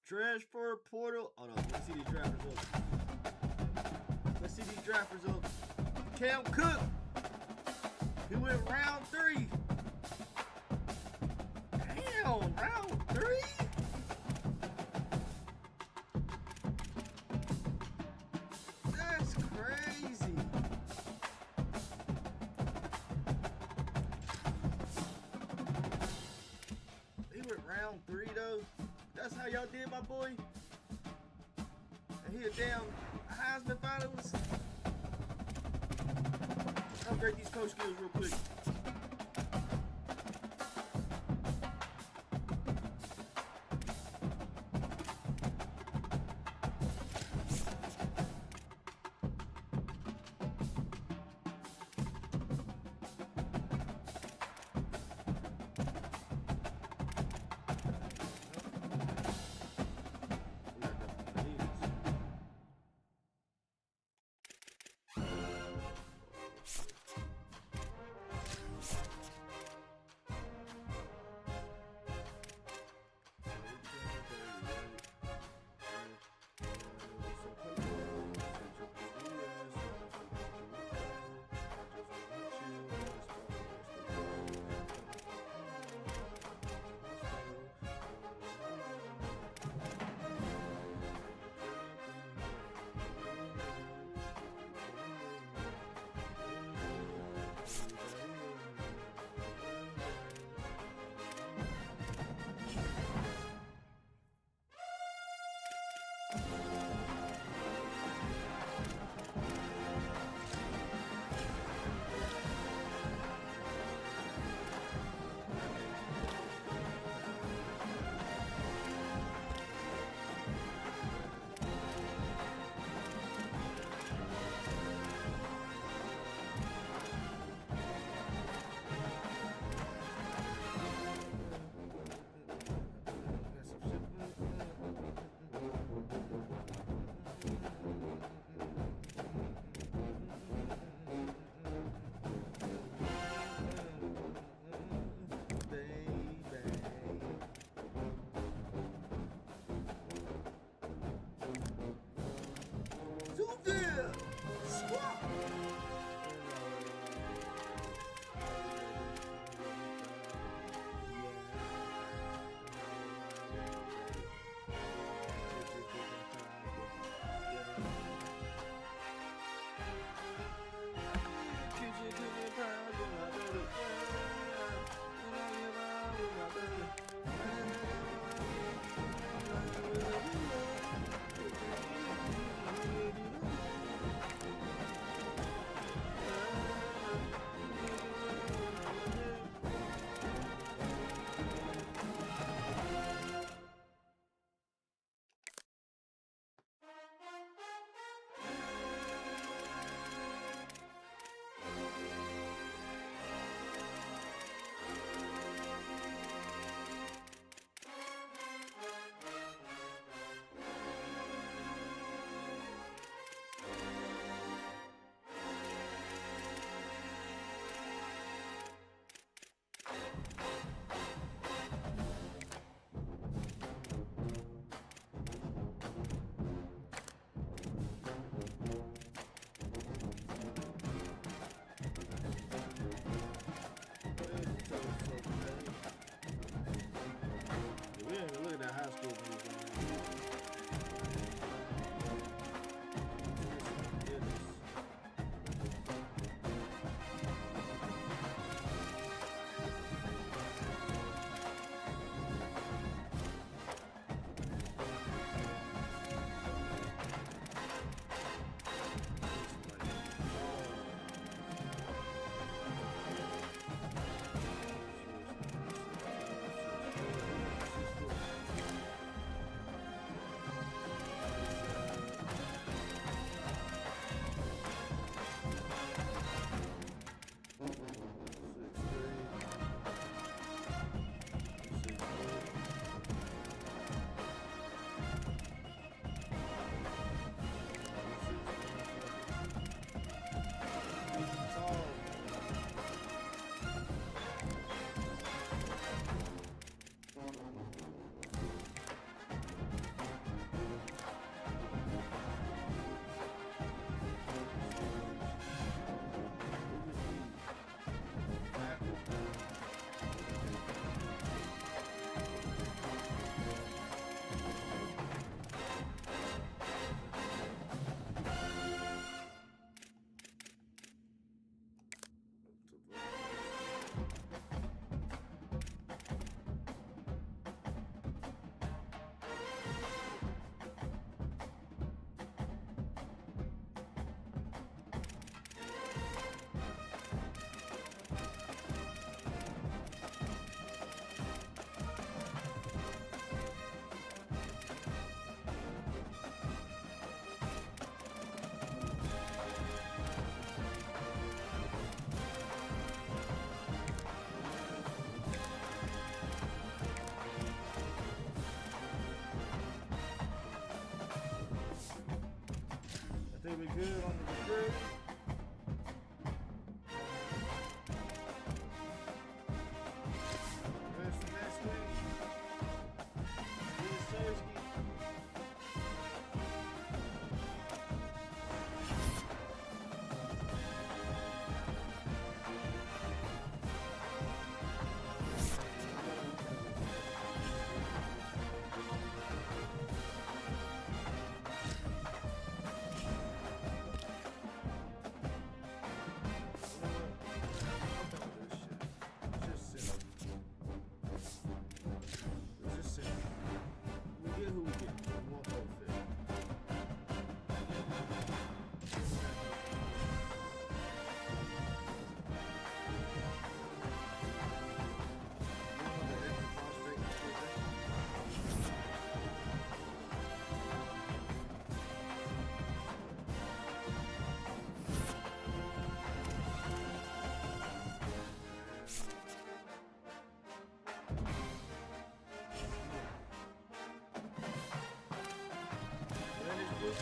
Transfer portal. Hold on. Let's see these draft results. Cam Cook. He went round 3. Damn, round 3? That's crazy. He went round 3 though. That's how y'all did, my boy. And he a damn Heisman finalist. Upgrade these coach skills real quick.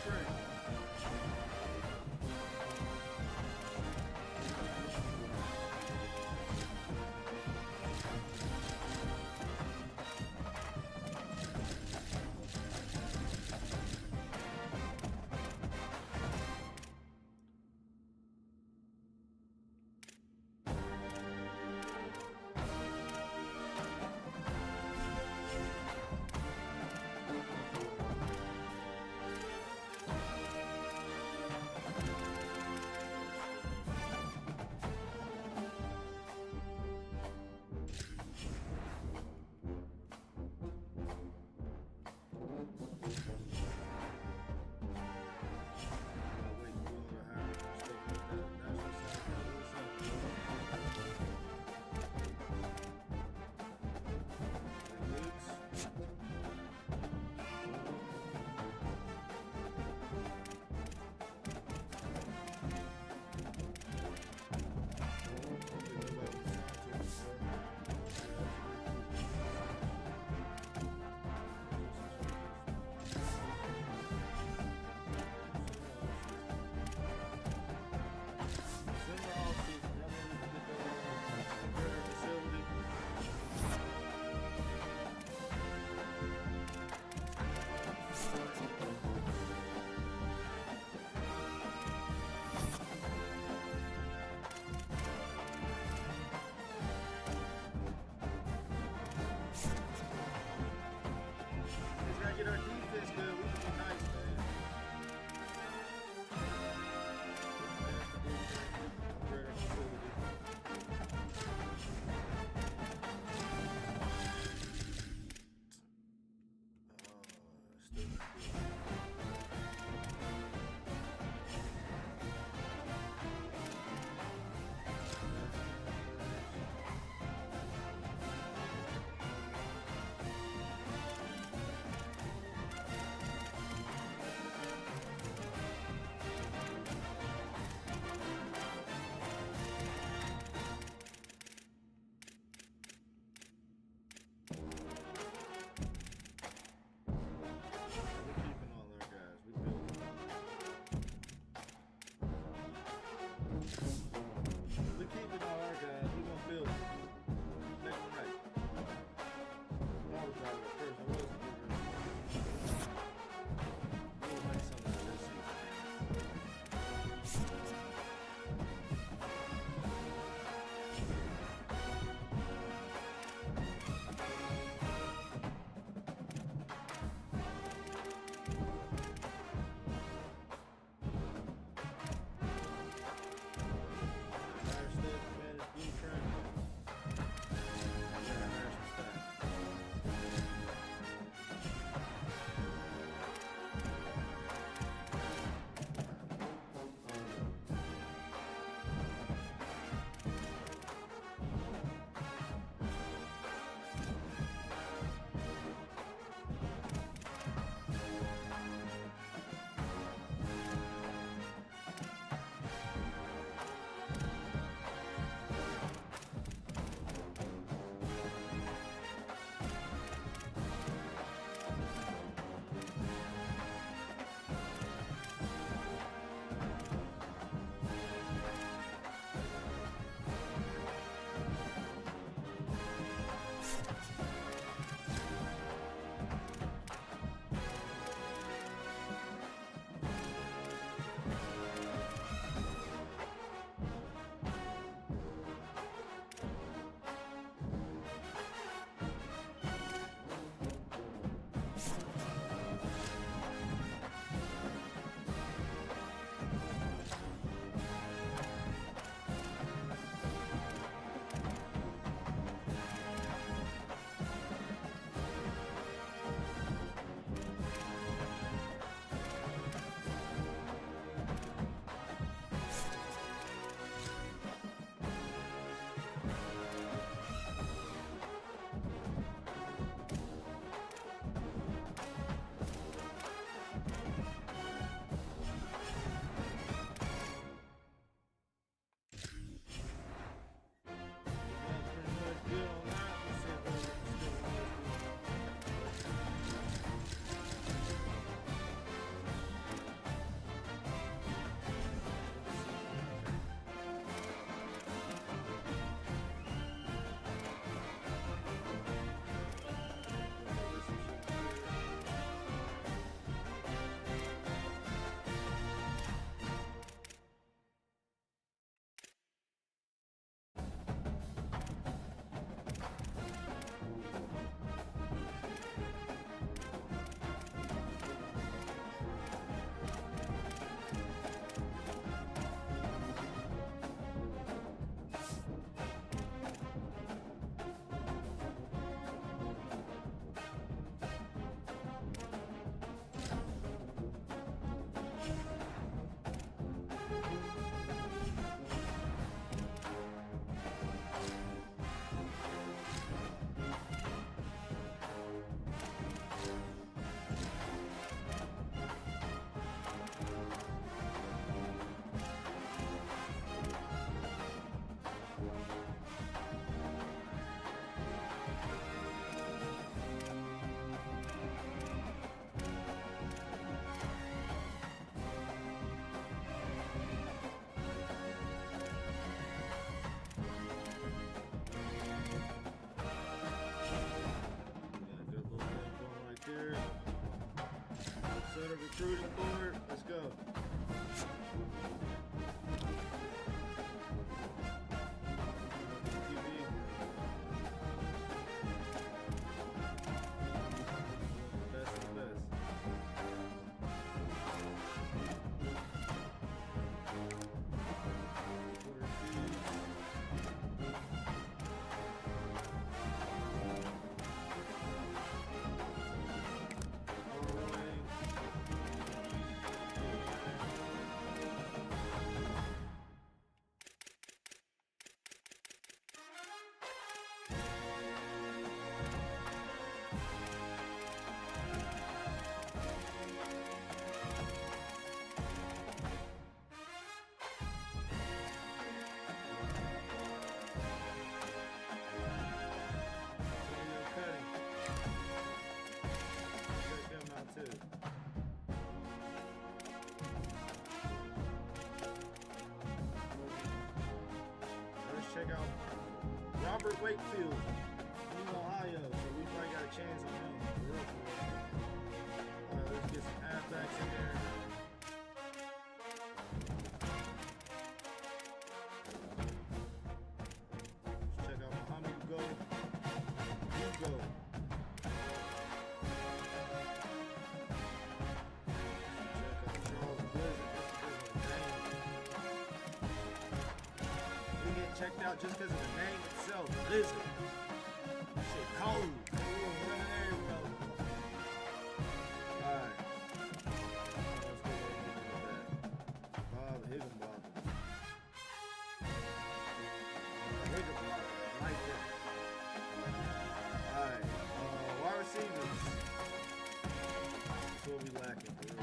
crazy. Alfred Wakefield in Ohio, so we probably got a chance on him. All right, let's get some halfbacks in there. Let's check out Muhammad Ugo. Ugo. Checked out just because of the name itself. Blizzard. Shit cold. Running everywhere. Alright. Let's go ahead and get into that. Bob Higginbotham. Higginbotham. I like that. Alright. Wide receivers. That's what we lacking for real.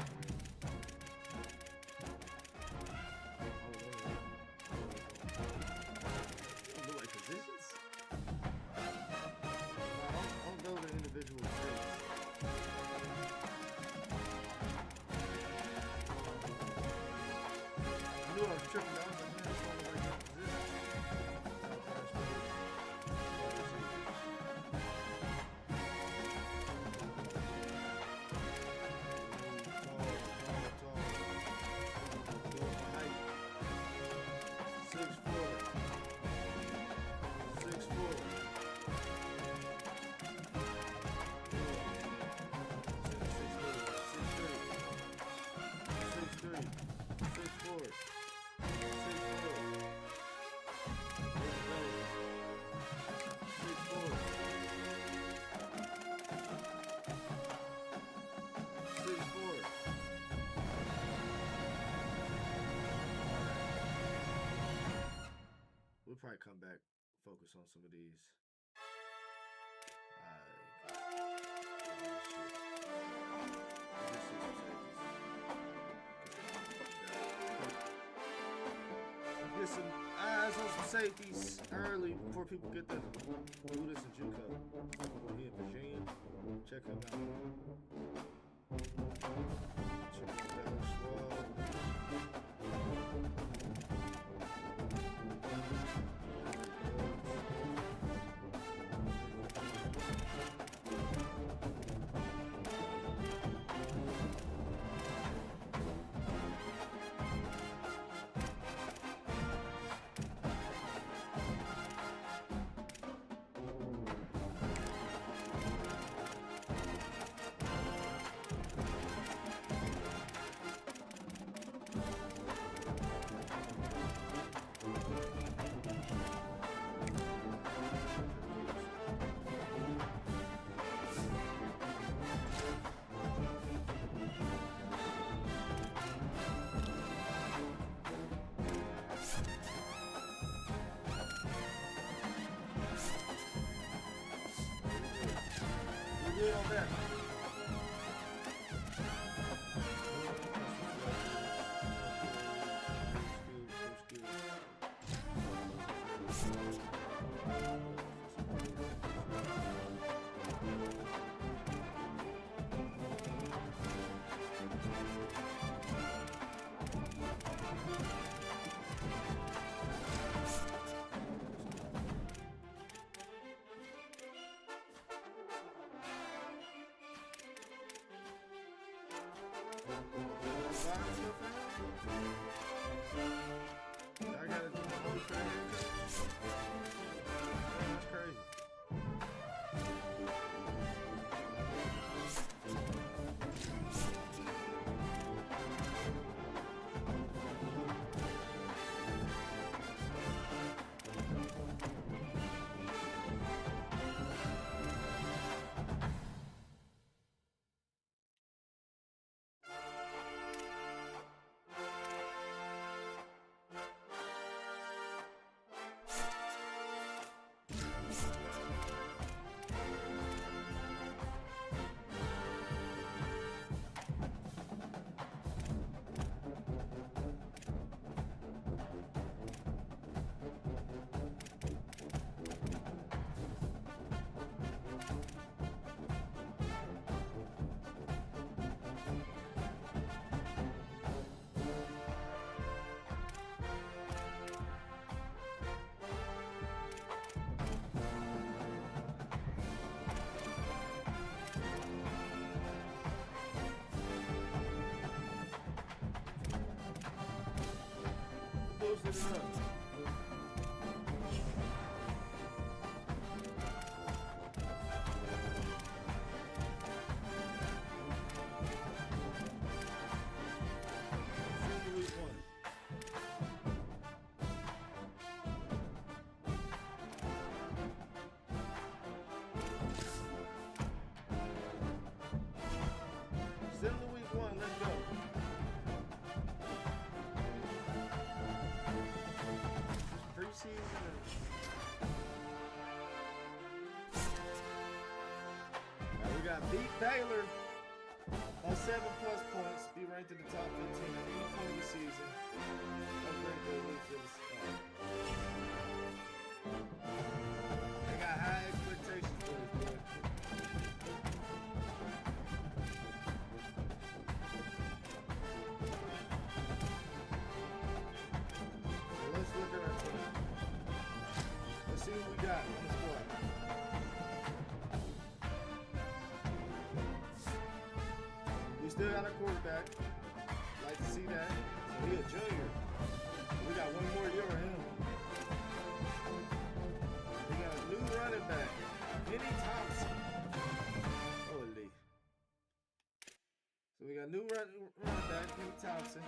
We'll probably come back, focus on some of these. Get some eyes on some safeties early before people get the do this in JUCO. He in Virginia. Check him out. Check him out. Good on that. Beat Baylor by 7+ points. Be ranked in the top 15 at any point of the season. Upgrade their league for the They got high expectations for this boy. So let's look at our team. Let's see what we got on the squad. We still got a quarterback. Like to see that. So he a junior. We got one more year on him. We got a new running back, Kenny Thompson. Holy. So we got a new running back, Kenny Thompson.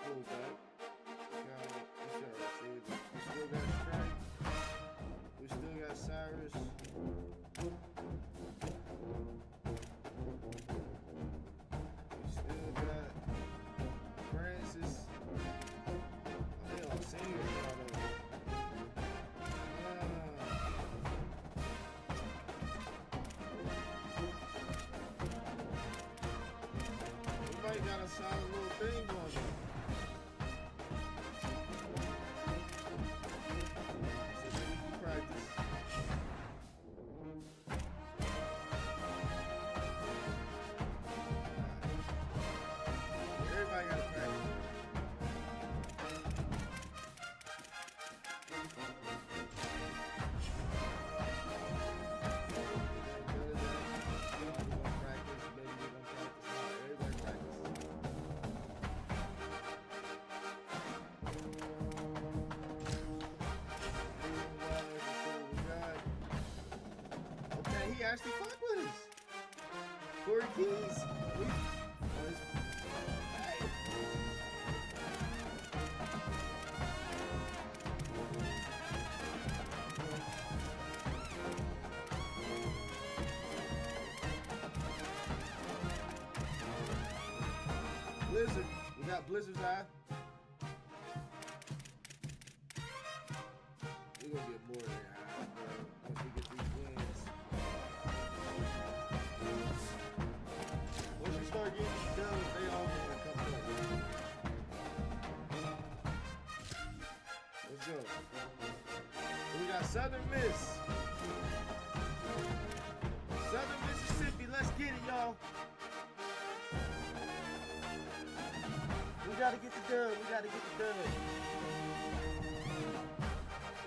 Fullback. We still got Strike. We still got Cyrus. Got a solid little thing going on. So we can practice. Everybody got to practice. He actually fuck with us. Corey Keys. Blizzard. We got Blizzard's eye. We're gonna get more than that, bro. Once we get these wins. Once you start getting these dubs, they all gonna come back. Let's go. We got Southern Miss. Southern Mississippi, let's get it, y'all. We gotta get the dub. We gotta get the dub.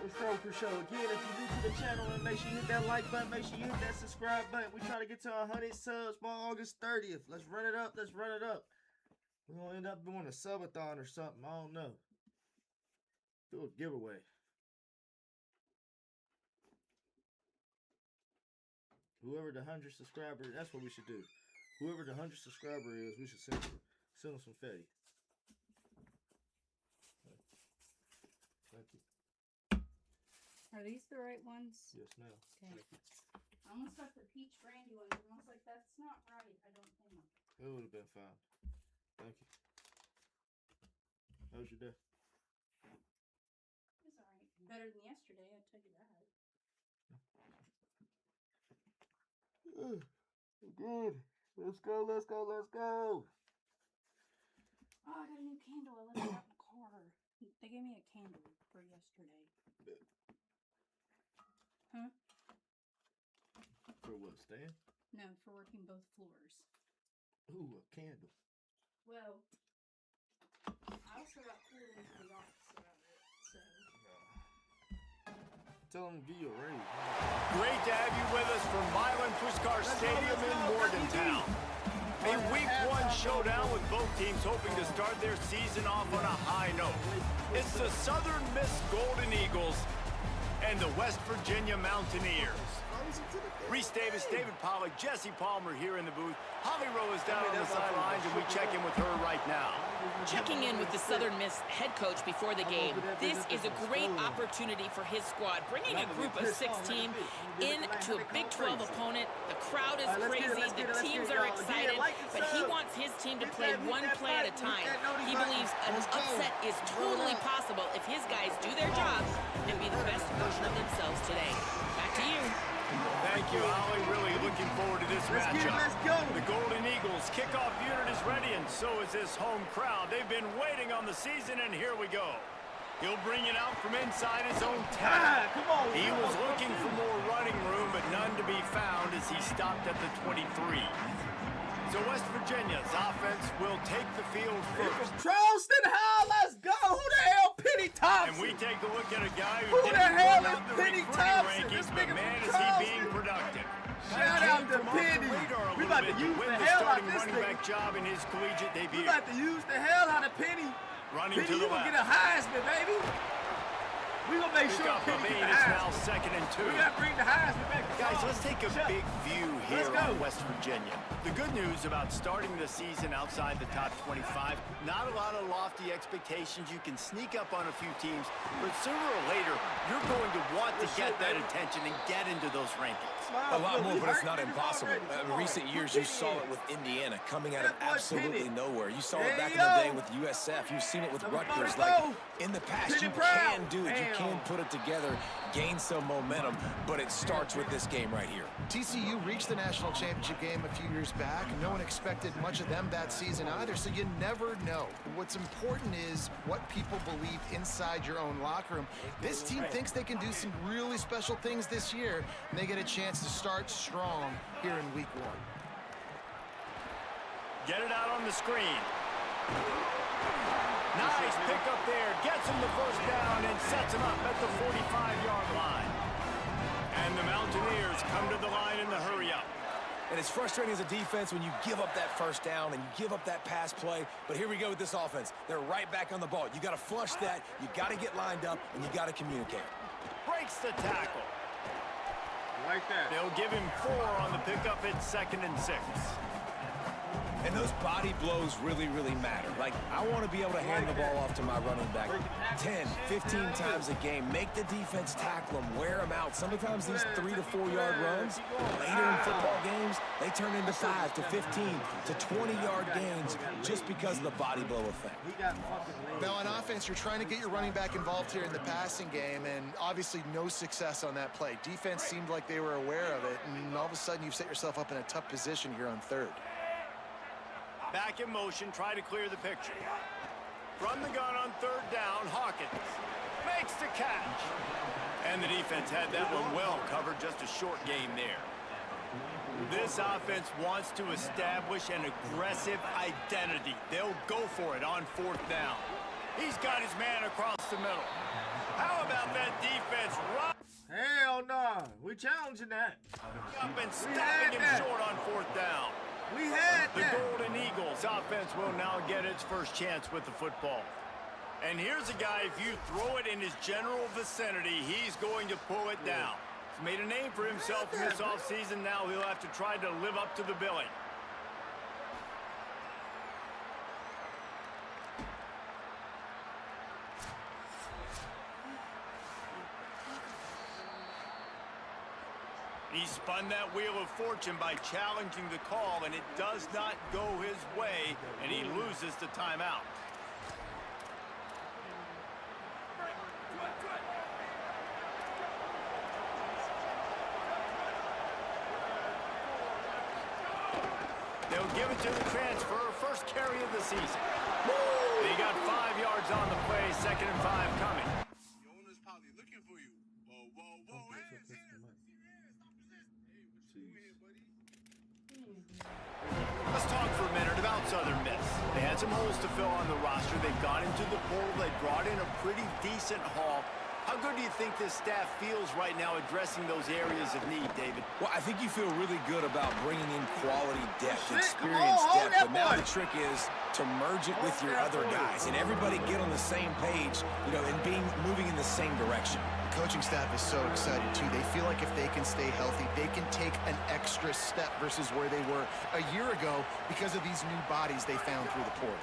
It's for show. Again, if you're new to the channel, and make sure you hit that like button, make sure you hit that subscribe button. We're trying to get to 100 subs by August 30th. Let's run it up. Let's run it up. We're gonna end up doing a subathon or something. I don't know. Do a giveaway. Whoever the 100 subscriber, that's what we should do. Whoever the 100 subscriber is, we should send them some fatty. Thank you. Are these the right ones? Yes, ma'am. Okay. I almost got the peach brandy ones, and I was like, that's not right, I don't think. It would have been fine. Thank you. How was your day? It's alright. Better than yesterday, I'll tell you that. Good. Let's go, let's go, let's go. Oh, I got a new candle. I left it out in the car. They gave me a candle for yesterday. Huh? For what, Stan? No, for working both floors. Ooh, a candle. Well, I also got pulled into the office about it, so. Tell them to give you a raise. Great to have you with us from Milan Puskar Stadium in Morgantown. A Week 1 showdown with both teams hoping to start their season off on a high note. It's the Southern Miss Golden Eagles and the West Virginia Mountaineers. Reese Davis, David Pollack, Jesse Palmer here in the booth. Holly Rowe is down on the sidelines, and we check in with her right now. Checking in with the Southern Miss head coach before the game. This is a great opportunity for his squad. Bringing a group of 16 into a Big 12 opponent. The crowd is crazy. The teams are excited. But he wants his team to play one play at a time. He believes an upset is totally possible if his guys do their jobs and be the best version of themselves today. Back to you. Thank you, Holly. Really looking forward to this matchup. Let's go. The Golden Eagles kickoff unit is ready, and so is this home crowd. They've been waiting on the season, and here we go. He'll bring it out from inside his own 10. Come on. He was looking for more running room, but none to be found as he stopped at the 23. So West Virginia's offense will take the field first. Charleston High, let's go. Who the hell, Penny Thompson? And we take a look at a guy Who who the didn't hell run is out the Penny recruiting Thompson? rankings, This but nigga man, from is he Charleston. being productive. Shout out to Penny. We about to use the hell out of this running back nigga. job in his collegiate We debut. about to use the hell out of Penny. Running Penny, to you the gonna left. get a Heisman, baby. We gonna make sure Pickup of Penny 8 get the is now Heisman. 2nd and 2. We gotta bring the Heisman back. Guys, let's take a Shut. big view here Let's go. on West Virginia. The good news about starting the season outside the top 25, not a lot of lofty expectations. You can sneak up on a few teams, but sooner or later, you're going to want to get that attention and get into those rankings. A lot more, but it's not impossible. In recent years, you saw it with Indiana coming out of absolutely nowhere. You saw it back in the day with USF. You've seen it with Rutgers. Like, in the past, you can do it. You can put it together, gain some momentum, but it starts with this game right here. TCU reached the national championship game a few years back. No one expected much of them that season either, so you never know. What's important is what people believe inside your own locker room. This team thinks they can do some really special things this year, and they get a chance to start strong here in week 1. Get it out on the screen. Nice pick up there. Gets him the first down and sets him up at the 45-yard line. And the Mountaineers come to the line in the hurry-up. And it's frustrating as a defense when you give up that first down and you give up that pass play. But here we go with this offense. They're right back on the ball. You got to flush that. You got to get lined up, and you got to communicate. Breaks the tackle. Like that. They'll give him 4 on the pickup at 2nd and 6. And those body blows really, really matter. Like, I want to be able to hand the ball off to my running back 10, 15 times a game. Make the defense tackle them, wear them out. Sometimes these 3 to 4 yard runs, later in football games, they turn into 5 to 15 to 20-yard gains just because of the body blow effect. Now, on offense, you're trying to get your running back involved here in the passing game, and obviously no success on that play. Defense seemed like they were aware of it, and all of a sudden you've set yourself up in a tough position here on 3rd. Back in motion, try to clear the picture. From the gun on 3rd down, Hawkins makes the catch. And the defense had that one well covered, just a short gain there. This offense wants to establish an aggressive identity. They'll go for it on 4th down. He's got his man across the middle. How about that defense? Hell no. We challenging that. Up and stopping him short on 4th down. We had The that. Golden Eagles offense will now get its first chance with the football. And here's a guy, if you throw it in his general vicinity, he's going to pull it down. He's made a name for himself in this offseason. Now he'll have to try to live up to the billing. He spun that wheel of fortune by challenging the call, and it does not go his way, and he loses the timeout. They'll give it to the transfer, first carry of the season. They got 5 yards on the play, 2nd and 5 coming. Your owner's probably looking for you. Whoa, whoa, whoa. Hands, hands. Let's talk for a minute about Southern Miss. They had some holes to fill on the roster. They've gone into the portal. They brought in a pretty decent haul. How good do you think this staff feels right now addressing those areas of need, David? Well, I think you feel really good about bringing in quality depth, experience depth, but now the trick is to merge it with your other guys and everybody get on the same page, you know, and moving in the same direction. The coaching staff is so excited, too. They feel like if they can stay healthy, they can take an extra step versus where they were a year ago because of these new bodies they found through the portal.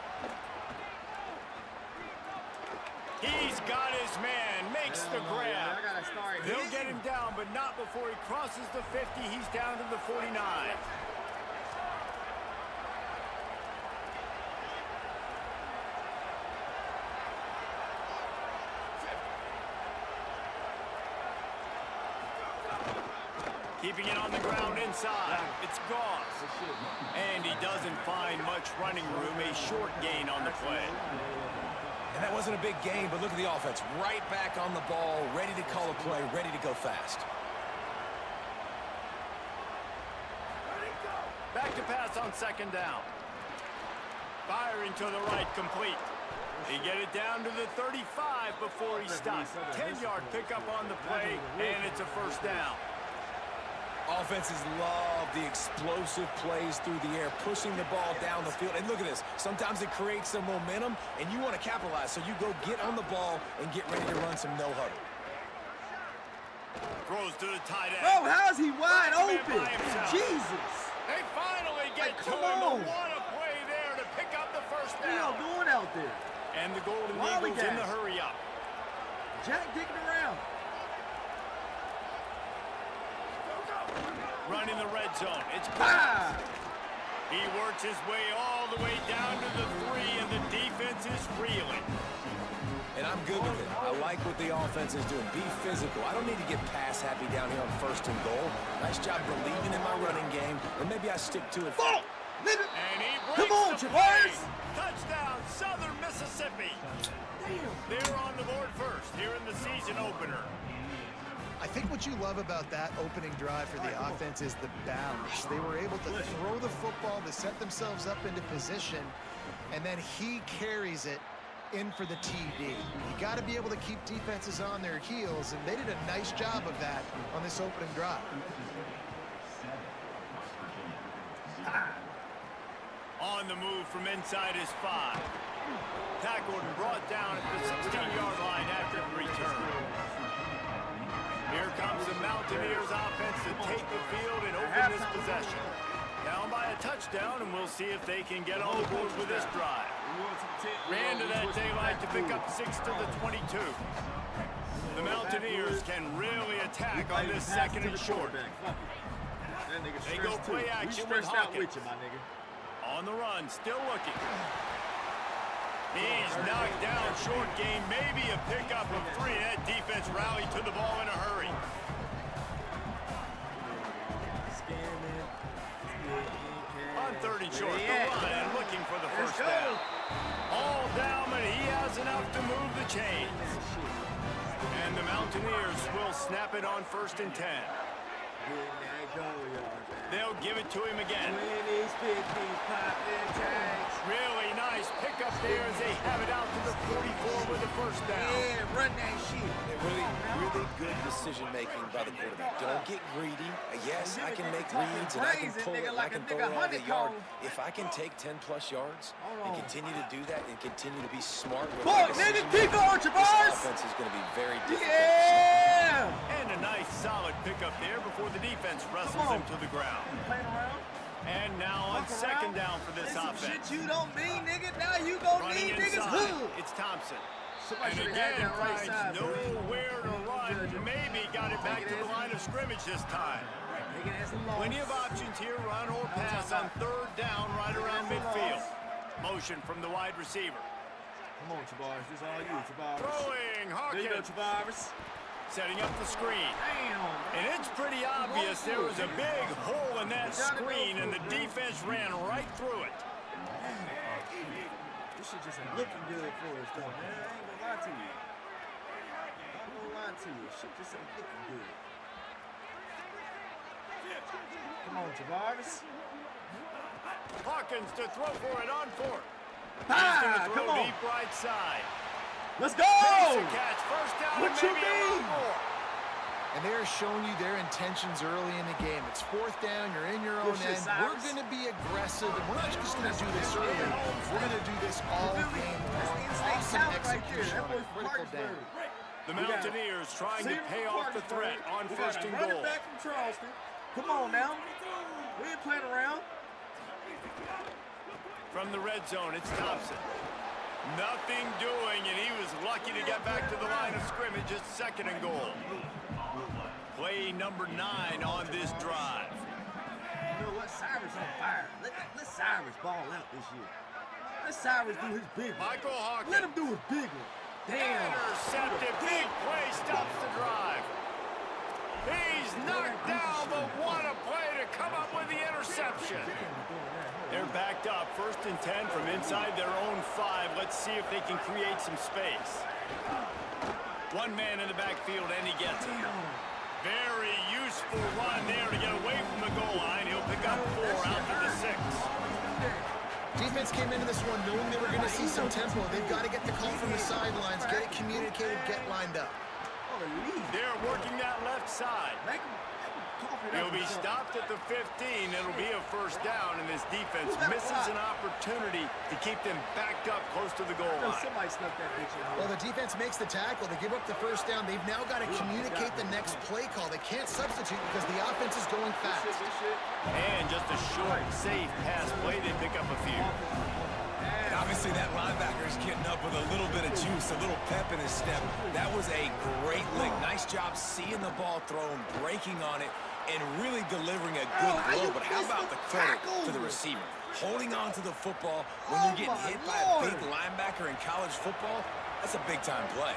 He's got his man, makes the grab. They'll get him down, but not before he crosses the 50. He's down to the 49. Keeping it on the ground inside. It's gone. And he doesn't find much running room. A short gain on the play. And that wasn't a big gain, but look at the offense. Right back on the ball, ready to call a play, ready to go fast. Back to pass on second down. Firing to the right, complete. He get it down to the 35 before he stops. 10-yard pickup on the play, and it's a first down. Offenses love the explosive plays through the air, pushing the ball down the field. And look at this. Sometimes it creates some momentum, and you want to capitalize. So you go get on the ball and get ready to run some no-huddle. Throws to the tight end. Bro, how's he wide open? Jesus. They finally get to him. What a play there to pick up the first down. What are y'all doing out there? And the Golden Eagles in the hurry-up. Jack digging around. Running the red zone. It's He works his way all the way down to the 3, and the defense is reeling. And I'm good with it. I like what the offense is doing. Be physical. I don't need to get pass happy down here on first and goal. Nice job believing in my running game, and maybe I stick to it. And he breaks Come on, the Jabars! Touchdown, Southern Mississippi. They're on the board first here in the season opener. I think what you love about that opening drive for the offense is the balance. They were able to throw the football to set themselves up into position, and then he carries it in for the TD. You got to be able to keep defenses on their heels, and they did a nice job of that on this opening drive. On the move from inside his 5. Tackled and brought down at the 16-yard line after the return. Here comes the Mountaineers offense to take the field and open this possession. Down by a touchdown, and we'll see if they can get on the board with this drive. Ran to that daylight to pick up 6 to the 22. The Mountaineers can really attack on this second and short. They go play action with Hawkins. On the run, still looking. He's knocked down, short game, maybe a pickup of 3. That defense rallied to the ball in a hurry. On 3rd and short, the run and looking for the first down. All down, but he has enough to move the chains. And the Mountaineers will snap it on 1st and 10. They'll give it to him again. 20s, 50s, popping tags. Really nice pickup there as they have it out to the 44 with the first down. Yeah, run that shit. Really good decision-making by the quarterback. Don't get greedy. Yes, I can make reads, and I can pull it, and I can throw it out of the yard. If I can take 10-plus yards and continue to do that and continue to be smart with my decision-making, this offense is going to be very difficult. Yeah! And a nice solid pickup there before the defense wrestles him to the ground. And now on second down for this offense. Shit you don't mean, nigga. Now you gon' need niggas hood. It's Thompson. Somebody and again, finds nowhere to run. Maybe got it back to the line of scrimmage this time. Plenty of options here, run or pass on 3rd down right around midfield. Motion from the wide receiver. Come on, Tavares. This is all you, Tavares. Throwing, Hawkins. There you go, Tavares. Setting up the screen. Damn. And it's pretty obvious there was a big hole in that screen, and the defense ran right through it. This shit just ain't looking good for us, though, man. I ain't gonna lie to you. Shit just ain't looking good. Come on, Tavares. Hawkins to throw for it on 4th. Ah, He's going to throw deep right side. Let's go! Catch, first down, what you mean? And they're showing you their intentions early in the game. It's 4th down, you're in your own end. We're going to be aggressive, and we're not just going to do this early. We're going to do this all game long. Awesome execution on a critical down. The Mountaineers trying to pay off the threat on 1st and goal. Running back from Charleston. Come on now. We ain't playing around. From the red zone, it's Thompson. Nothing doing, and he was lucky to get back to the line of scrimmage at 2nd and goal. Play number 9 on this drive. You know what? Cyrus on fire. Let Cyrus ball out this year. Let Cyrus do his big one. Michael Hawkins. Let him do his big one. Damn. Intercepted. Big play stops the drive. He's knocked down, but what a play to come up with the interception. They're backed up. 1st and 10 from inside their own 5. Let's see if they can create some space. One man in the backfield, and he gets it. Very useful run there to get away from the goal line. He'll pick up 4 out to the 6. Defense came into this one knowing they were going to see some tempo. They've got to get the call from the sidelines, get it communicated, get lined up. They're working that left side. He'll be stopped at the 15. It'll be a 1st down, and this defense misses an opportunity to keep them backed up close to the goal line. Somebody snuck that bitch in. Well, the defense makes the tackle. They give up the 1st down. They've now got to communicate the next play call. They can't substitute because the offense is going fast. And just a short, safe pass play. They pick up a few. And obviously that linebacker is getting up with a little bit of juice, a little pep in his step. That was a great lick. Nice job seeing the ball thrown, breaking on it, and really delivering a good blow. But how about the credit to the receiver? Holding on to the football when you're getting hit by a big linebacker in college football, that's a big-time play.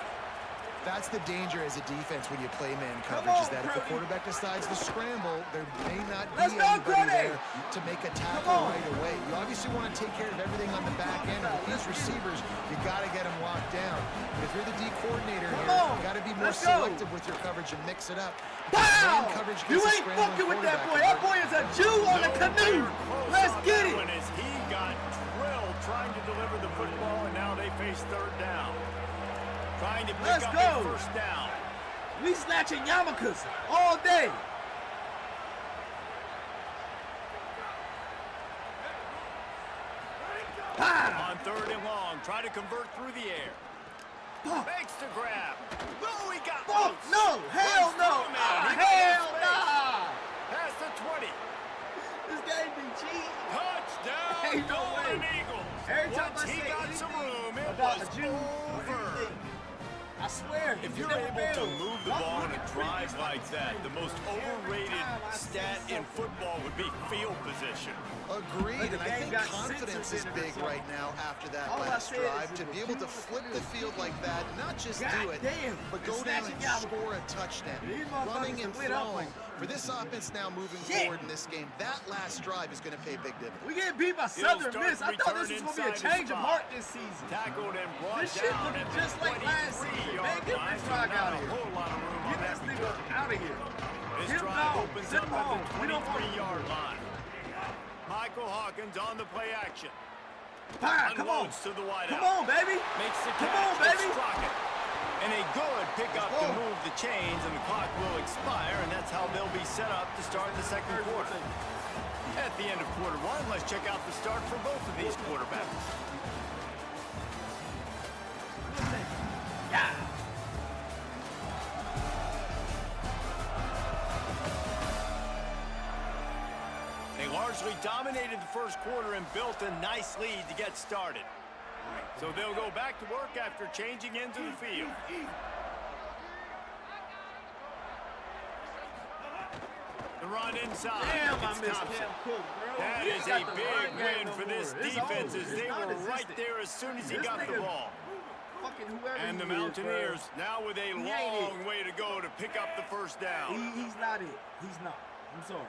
That's the danger as a defense when you play man coverage, is that if the quarterback decides to scramble, there may not be anybody there to make a tackle right away. You obviously want to take care of everything on the back end, and with these receivers, you got to get them locked down. But if you're the D coordinator here, you got to be more selective with your coverage and mix it up. Wow! You ain't fucking with that boy. That boy is a Jew on the canoe. Let's get it. As he got drilled trying to deliver the football, and now they face 3rd down. Trying to pick up a 1st down. We snatching yarmulkes all day. On 3rd and long, try to convert through the air. Makes the grab. Oh, he got loose. No, hell no. Hell no. Past the 20. This game be cheating. Touchdown, Ain't no Golden way. Eagles. Every time Once I he say got some room, it about was a Jew, over. I swear. If you're able to move the ball on a drive like that, the most overrated stat in football would be field position. Agreed, and I think confidence is big right now after that last drive. To be able to flip the field like that, not just do it, but go down and score a touchdown. Running and throwing. For this offense now moving forward in this game, that last drive is going to pay big dividends. We get beat by Southern Miss. I thought this was going to be a change of heart this season. Tackled and brought This shit down looking at just like last season. Man, get this rock out of here. Get this nigga out of here. This drive opens up at the 23-yard line. Michael Hawkins on the play action. Come on. To the wide Come on, baby. Makes the Come catch. on, baby. And a good pickup to move the chains, and the clock will expire, and that's how they'll be set up to start the 2nd quarter. At the end of quarter 1, let's check out the start for both of these quarterbacks. Yeah. They largely dominated the 1st quarter and built a nice lead to get started. So they'll go back to work after changing into the field. The run inside. Damn, I It's missed Thompson. Cam Cook, bro. That is a big win for this defense as they were right there as soon as he got the ball. And the Mountaineers now with a long way to go to pick up the 1st down. He's not it. He's not. I'm sorry.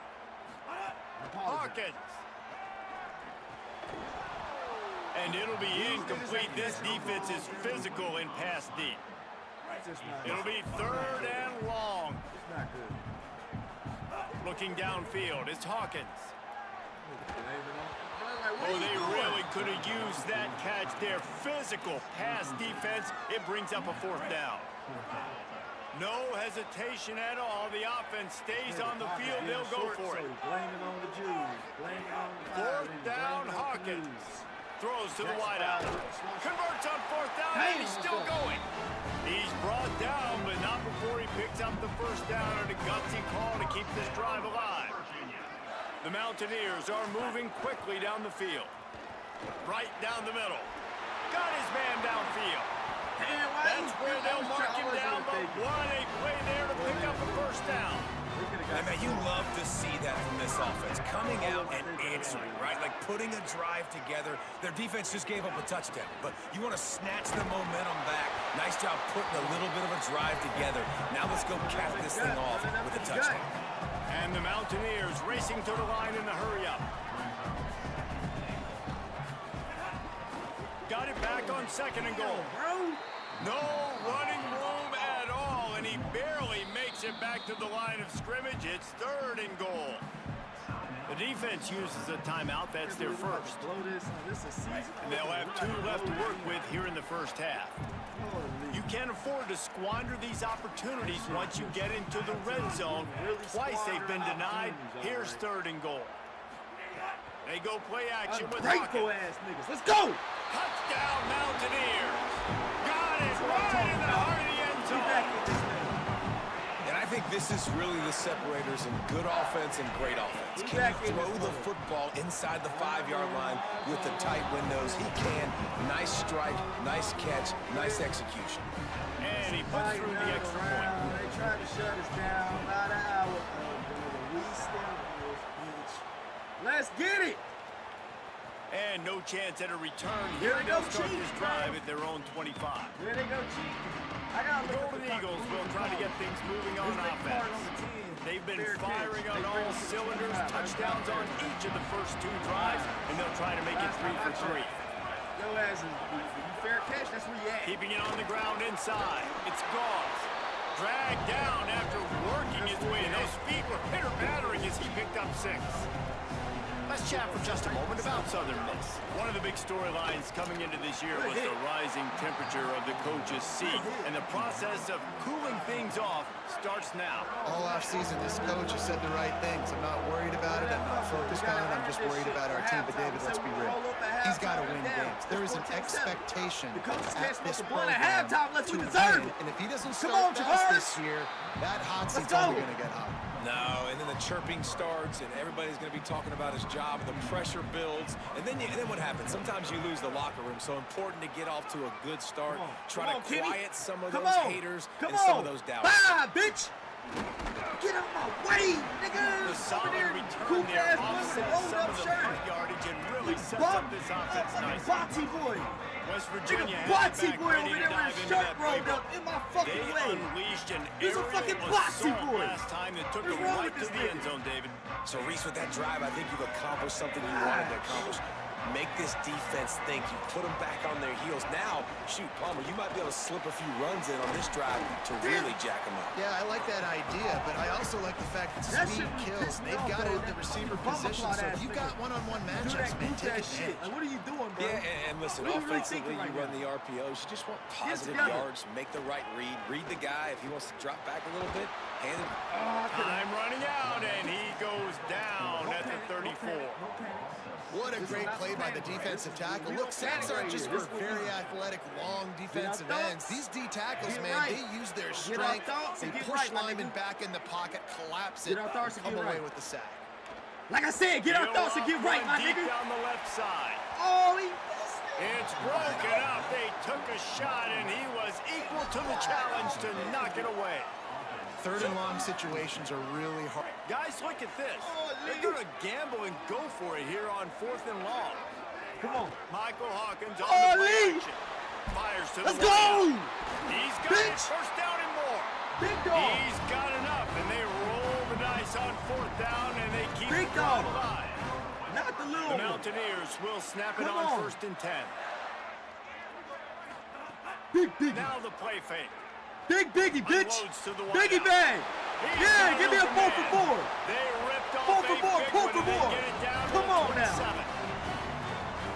Hawkins. And it'll be incomplete. This defense is physical in pass deep. It'll be 3rd and long. It's not good. Looking downfield, it's Hawkins. What Oh, they really could have used that catch there. Physical pass defense. It brings up a 4th down. No hesitation at all. The offense stays on the field. They'll go for it. Blame it on the Jews. Blame it on the 4th down, Hawkins. Throws to the wideout. Converts on 4th down, and he's still going. He's brought down, but not before he picks up the 1st down and a gutsy call to keep this drive alive. The Mountaineers are moving quickly down the field. Right down the middle. Got his man downfield. That's where they'll mark him down, but what a play there to pick up a 1st down. And man, you love to see that from this offense. Coming out and answering, right? Like putting a drive together. Their defense just gave up a touchdown, but you want to snatch the momentum back. Nice job putting a little bit of a drive together. Now let's go cap this thing off with a touchdown. And the Mountaineers racing to the line in the hurry-up. Got it back on 2nd and goal. No running room at all, and he barely makes it back to the line of scrimmage. It's 3rd and goal. The defense uses a timeout. That's their first. And they'll have 2 left to work with here in the 1st half. You can't afford to squander these opportunities once you get into the red zone. Twice they've been denied. Here's 3rd and goal. They go play action with Hawkins. Ass niggas. Let's go! Touchdown, Mountaineers. Got it right in the heart of the end zone. And I think this is really the separators in good offense and great offense. Can you throw the football inside the 5-yard line with the tight windows? He can. Nice strike, nice catch, nice execution. And he puts through the extra point. They tried to shut us down about an hour ago. We still bitch. Let's get it! And no chance at a return. Here they start this drive at their own 25. There they go cheating. The Golden Eagles will try to get things moving on offense. They've been firing on all cylinders, touchdowns on each of the first 2 drives, and they'll try to make it 3 for 3. Yo ass is fair catch, that's where you at. Keeping it on the ground inside. It's Gauze. Dragged down after working his way. Those feet were pitter-pattering as he picked up 6. Let's chat for just a moment about Southern Miss. One of the big storylines coming into this year was the rising temperature of the coach's seat, and the process of cooling things off starts now. All offseason, this coach has said the right things. I'm not worried about it. I'm not focused on it. I'm just worried about our team. But David, let's be real. He's got to win games. There is an expectation at this program to win. And if he doesn't start fast this year, that hot seat's only going to get hot. No, and then the chirping starts, and everybody's going to be talking about his job, and the pressure builds, and then what happens? Sometimes you lose the locker room, so important to get off to a good start, try to quiet some of those haters and some of those doubters. Bye, bitch! Get out my way, nigga! The solid return there offsets some of the front yardage and really sets up this offense nicely. Bocce boy! West Virginia Bocce boy over there with his shirt rolled up in my fucking way. They unleashed an He's a fucking Bocce boy. last time that took him right to the end zone, David. So, Reese, with that drive, I think you've accomplished something you wanted to accomplish. Make this defense think. You put them back on their heels. Now, shoot, Palmer, you might be able to slip a few runs in on this drive to really jack them up. Yeah, I like that idea, but I also like the fact that speed kills. They've got it in the receiver position, so if you got one-on-one matchups, man, take advantage. Like, what are you doing, bro? Yeah, and listen, offensively, you run the RPOs. You just want positive yards, make the right read the guy. If he wants to drop back a little bit, hand him. Time running out, and he goes down at the 34. What a great play by the defensive tackle. Look, sacks aren't just for very athletic, long defensive ends. These D tackles, man, they use their strength. They push linemen back in the pocket, collapse it, and come away with the sack. Like I said, get our thoughts and get right, my nigga. Down the left side. Oh, he missed it. It's broken up. They took a shot, and he was equal to the challenge to knock it away. 3rd and long situations are really hard. Guys, look at this. They're going to gamble and go for it here on 4th and long. Come on. Michael Hawkins on the play action. Fires to the Let's go! He's got it. 1st down and more. Big dog. He's got enough, and they roll the dice on 4th down, and they keep Big it dog. alive. Not the little The Mountaineers will snap it on 1st and 10. Big. Now the play fake. Big Biggie, bitch! Biggie bag! bag! Yeah, give me a 4 for 4! They ripped off 4 for 4, 4 for 4! Get it down Come on now!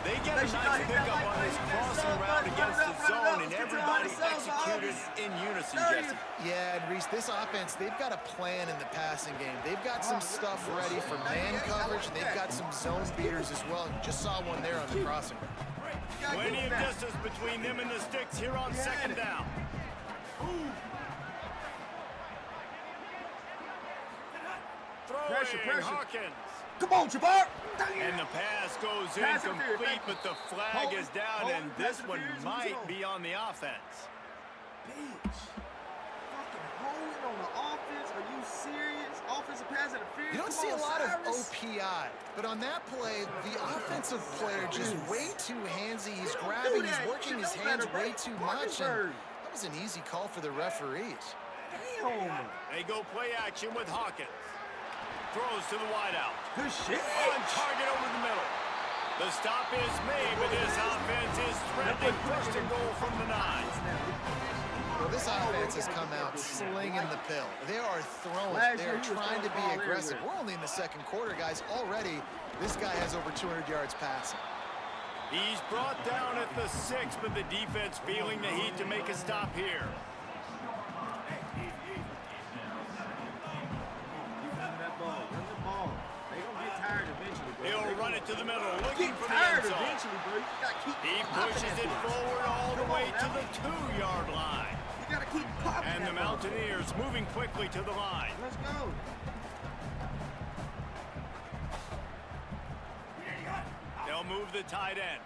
They get They nice pickup on this crossing route against the zone, and everybody executed in unison, Jesse. Yeah, and Reese, this offense, they've got a plan in the passing game. They've got some stuff ready for man coverage. They've got some zone beaters as well. You just saw one there on the crossing route. Plenty of distance between them and the sticks here on second down. Throwing Hawkins. Come on, Jabbar. And the pass goes incomplete, but the flag is down, and this one might be on the offense. Bitch. Fucking holding on the offense. Are you serious? Offensive pass interference. You don't see a lot of OPI, but on that play, the offensive player just way too handsy. He's grabbing, he's working his hands way too much, and that was an easy call for the referees. Damn. They go play action with Hawkins. Throws to the wideout. Good shit. On target over the middle. The stop is made, but this offense is threatening first and goal from the 9. Well, this offense has come out slinging the pill. They are throwing. They are trying to be aggressive. We're only in the second quarter, guys. Already, this guy has over 200 yards passing. He's brought down at the 6, but the defense feeling the heat to make a stop here. He'll run it to the middle, looking for the end zone. He pushes it forward all the way to the 2-yard line. And the Mountaineers moving quickly to the line. Let's go. They'll move the tight end.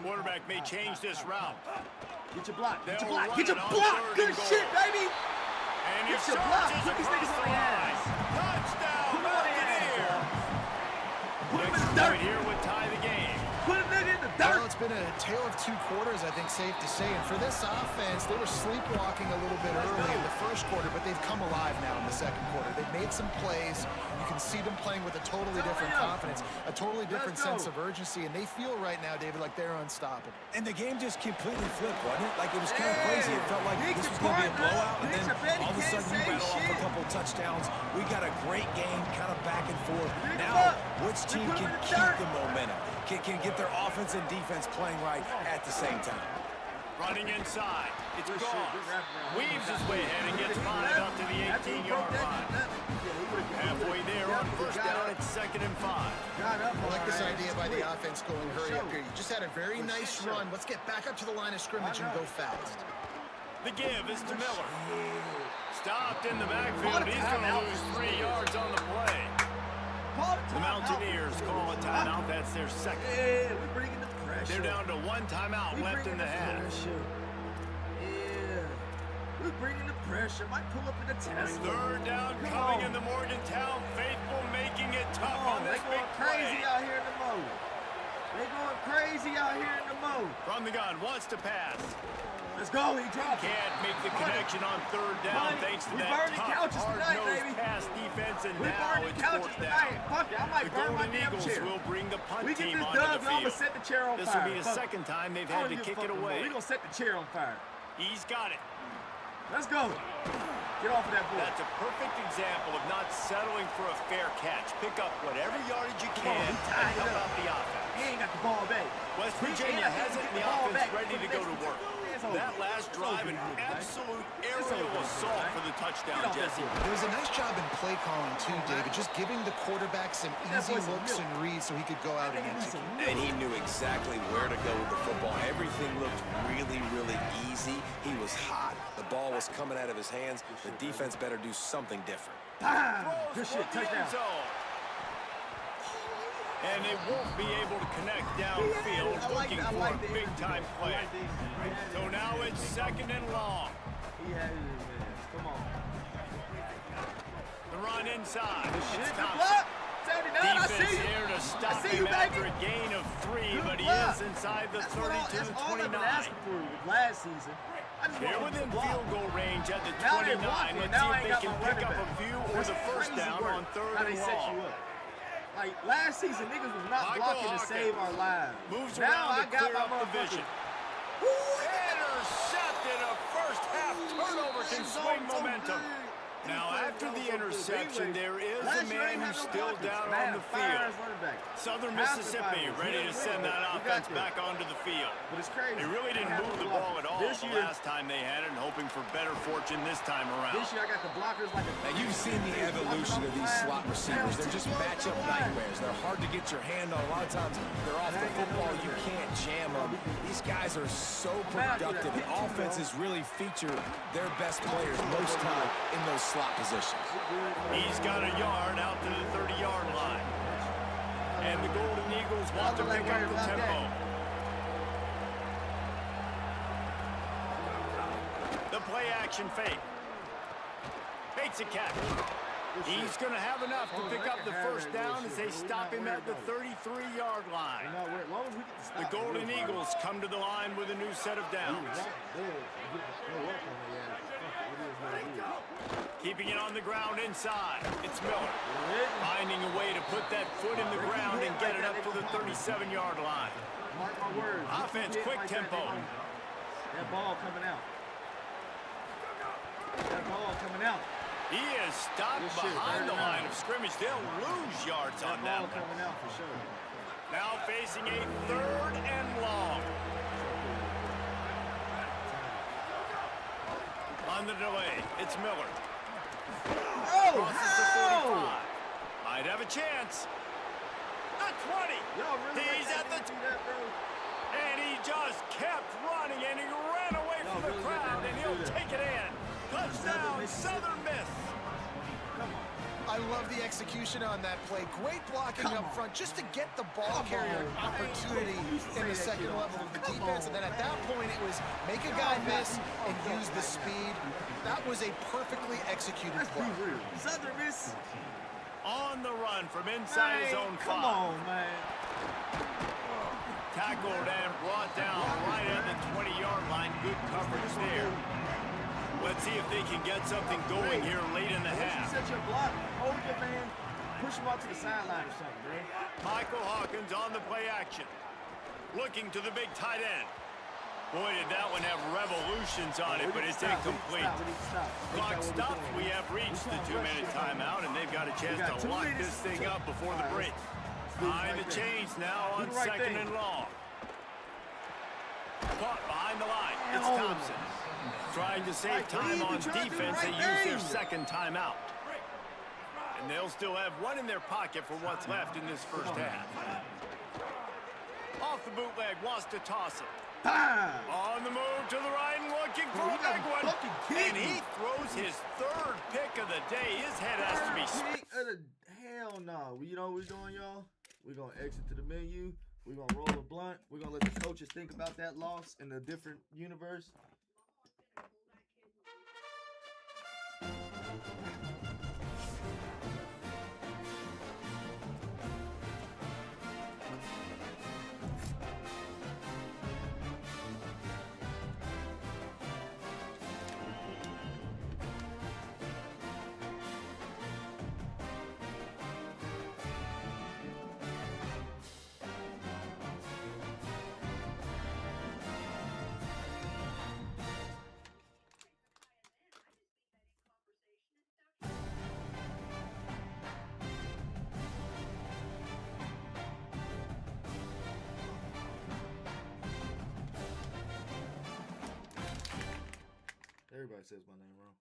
Quarterback may change this route. Get your block. Get your They'll block. Get your run it on block. third Good and goal. shit, baby. And he Get your block. surges Put these across niggas the on their line. ass. Touchdown, Put them on their Mountaineers. Put them in Next the dirt. point here would tie the game. Put a nigga in the Well, dirt. it's been a tale of 2 quarters, I think, safe to say. And for this offense, they were sleepwalking a little bit early in the first quarter, but they've come alive now in the second quarter. They've made some plays. You can see them playing with a totally different confidence, a totally different sense of urgency, and they feel right now, David, like they're unstoppable. And the game just completely flipped, wasn't it? Like, it was kind of crazy. It felt like this was going to be a blowout, and then all of a sudden you rattle off a couple touchdowns. We got a great game, kind of back and forth. Now, which team can keep the momentum? Can get their offense and defense playing right at the same time? Running inside. It's gone. Weaves his way ahead and gets fired up to the 18-yard line. Halfway there on first down, it's 2nd and 5. I like this idea by the offense going hurry up here. You just had a very nice run. Let's get back up to the line of scrimmage and go fast. The give is to Miller. Stopped in the backfield. He's going to lose 3 yards on the play. The Mountaineers call a timeout. That's their second. Yeah, we're bringing the pressure. They're down to 1 timeout left in the half. Yeah. We're bringing the pressure. Might pull up in the test. 3rd down coming in the Morgantown faithful, making it tough on this big crazy play. out here in the mode. They're going crazy out here in the mode. From the gun, wants to pass. Let's go. He dropped it. Can't make the connection on 3rd down thanks to that tough, hard-nosed pass defense, and now it's 4th down. Fuck it, I might The burn my Golden damn Eagles chair. will bring the punt We get team this onto dub, the and I'm field. gonna set the chair on This fire. will be the second time they've had to kick it away. We're gonna set the chair on fire. He's got it. Let's go. Get off of that board. That's a perfect example of not settling for a fair catch. Pick up whatever yardage you can and help out the offense. He ain't got the ball back. West Virginia has it, and the offense ready to go to work. That last drive, an absolute aerial assault for the touchdown, Jesse. There was a nice job in play calling, too, David, just giving the quarterback some easy looks and reads so he could go out and execute. And he knew exactly where to go with the football. Everything looked really, really easy. He was hot. The ball was coming out of his hands. The defense better do something different. Good shit, touchdown. And they won't be able to connect downfield, looking for a big-time play. So now it's 2nd and long. He had it in his hands. Come on. The run inside. Shit, It's good Thompson. block. 79, I Defense see you. here to stop see him you, after baby. a gain of 3, Good but he block. is inside the That's 30 to that's the all I've been 29. asking for last season. I just They're want within to block. field goal range at the Now they're 29. blocking. Let's Now see I if ain't they got can my pick running up a back. few or That's the first crazy down work. on 3rd How they and set long. you up. Like last season, niggas was not Michael blocking to Hawkins save our lives. moves now around I to got clear my up the vision. motherfucking. Intercepted. A first half turnover can swing momentum. Now, after the interception, there is a man who's still down on the field. Southern Mississippi ready to send that offense back onto the field. But it's crazy. They really didn't move the ball at all the last time they had it, and hoping for better fortune this time around. This year I got the blockers like a... Now, you've seen the evolution of these slot receivers. They're just matchup nightmares. They're hard to get your hand on. A lot of times, they're off the football. You can't jam them. These guys are so productive. The offenses really feature their best players most time in those slot positions. He's got a yard out to the 30-yard line. And the Golden Eagles want to pick up the tempo. The play action fake. Fakes a catch. He's going to have enough to pick up the first down as they stop him at the 33-yard line. The Golden Eagles come to the line with a new set of downs. Keeping it on the ground inside. It's Miller. Finding a way to put that foot in the ground and get it up to the 37-yard line. Mark my words. Offense, quick tempo. That ball coming out. That ball coming out. He is stopped behind the line of scrimmage. They'll lose yards on that one. Coming out for sure. Now facing a 3rd and long. On the delay, it's Miller. Crosses the 45. Might have a chance. The 20. He's at the... And he just kept running, and he ran away from the crowd, and he'll take it in. Touchdown, Southern Miss. I love the execution on that play. Great blocking up front just to get the ball carrier opportunity in the second level of the defense. And then at that point, it was make a guy miss and use the speed. That was a perfectly executed play. Southern Miss. On the run from inside his own 5. Come on, man. Tackled and brought down right at the 20-yard line. Good coverage there. Let's see if they can get something going here late in the half. Set your block, hold your man, push him out to the sideline or something, man. Michael Hawkins on the play action. Looking to the big tight end. Boy, did that one have revolutions on it, but it's incomplete. Clock stops. We have reached the 2-minute timeout, and they've got a chance to lock this thing up before the break. Behind the chains now on 2nd and long. Caught behind the line. It's Thompson. Trying to save time on defense, they use their 2nd timeout. And they'll still have one in their pocket for what's left in this first half. Off the bootleg, wants to toss it. On the move to the right and looking for a big one. And he throws his 3rd pick of the day. His head has to be split. Hell no. You know what we're doing, y'all? We're going to exit to the menu. We're going to roll a blunt. We're going to let the coaches think about that loss in a different universe. Everybody says my name wrong.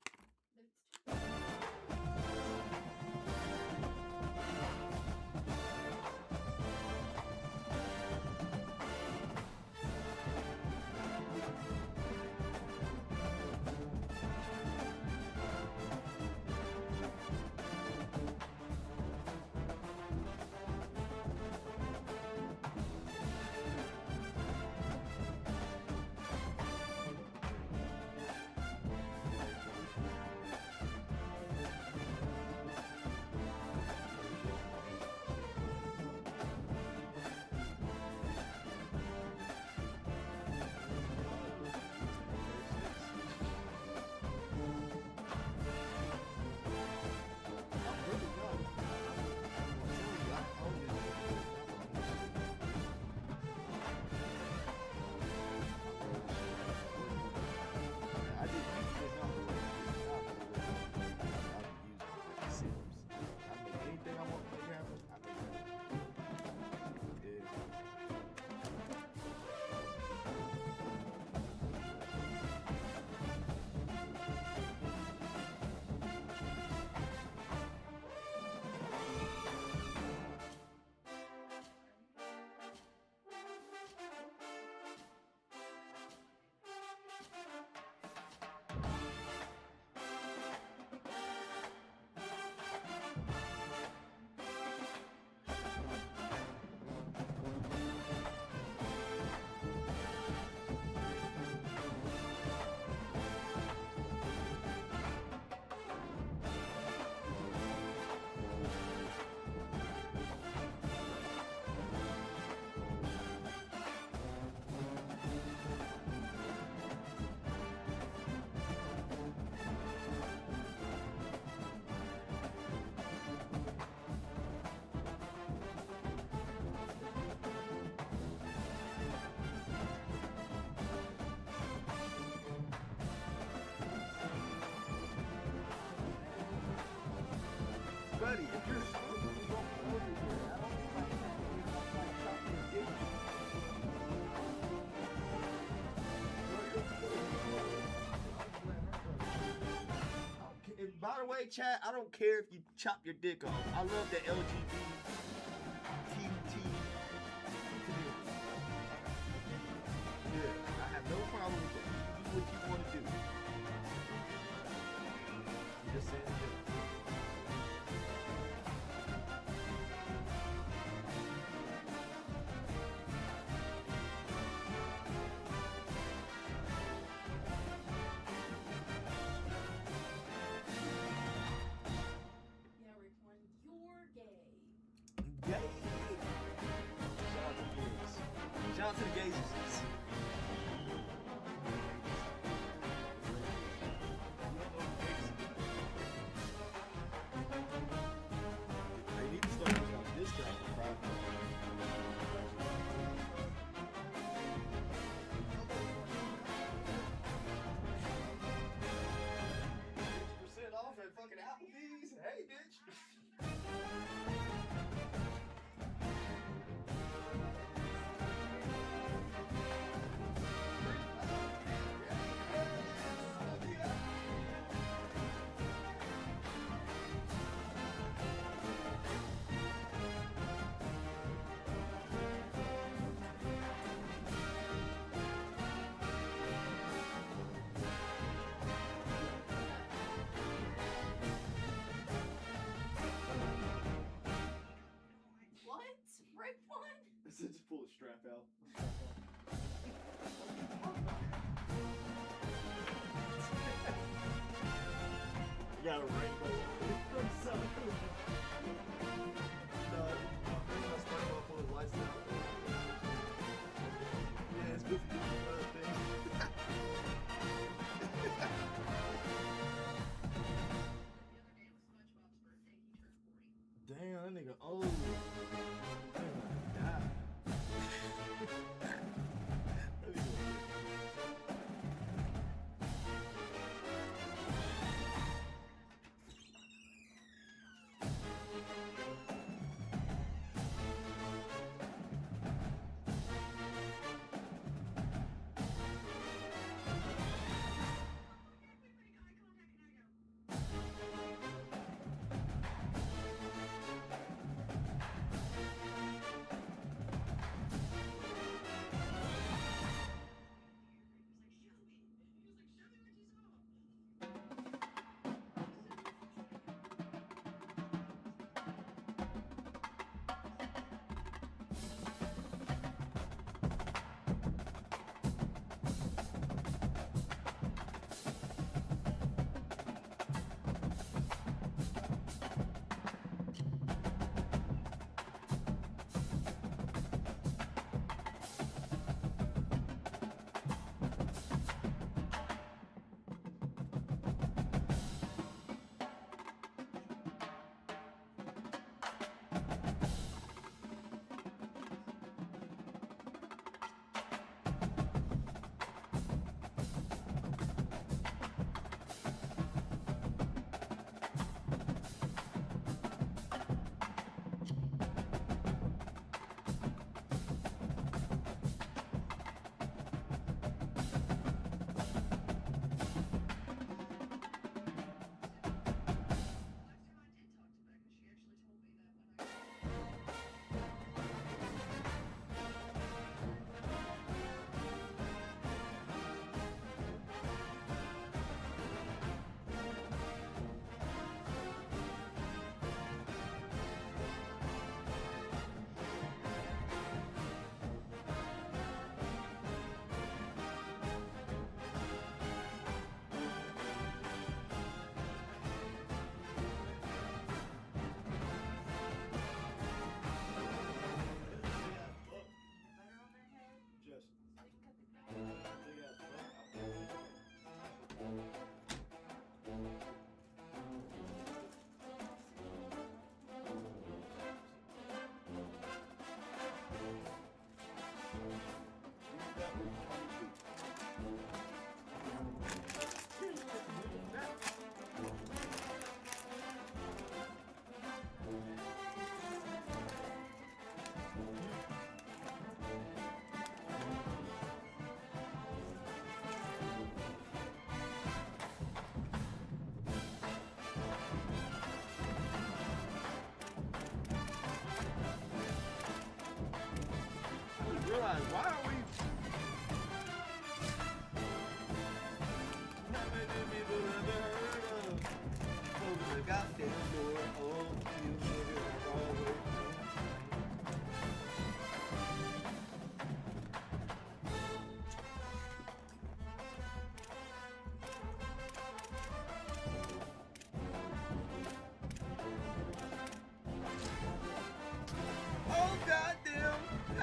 buddy, if you're and by the way, chat, I don't care if you chop your dick off. I love the LGBT community. Yeah, I have no problem with that. Do what you want to do. You just saying it. Yeah, Rick, when you're gay. Gay. Shout out to the gays. They need to start putting out discounts for private. 50% off at fucking Applebee's. Hey, bitch. What? Rick won? I said just pull the strap out. You got a rainbow. I'm sorry. No, my smart off on the lights now. Yeah, it's good for the thing. Damn, that nigga old. Oh my god. That nigga old.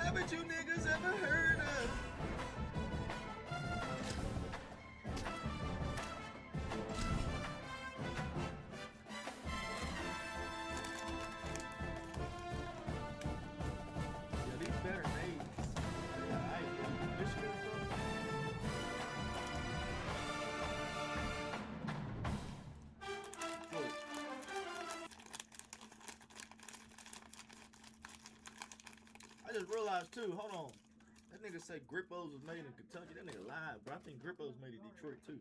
Haven't you niggas ever heard of? Yeah, these better made. Yeah, this shit is good. I just realized too, hold on. That nigga say Grippos was made in Kentucky. That nigga lied, but I think Grippos made in Detroit too.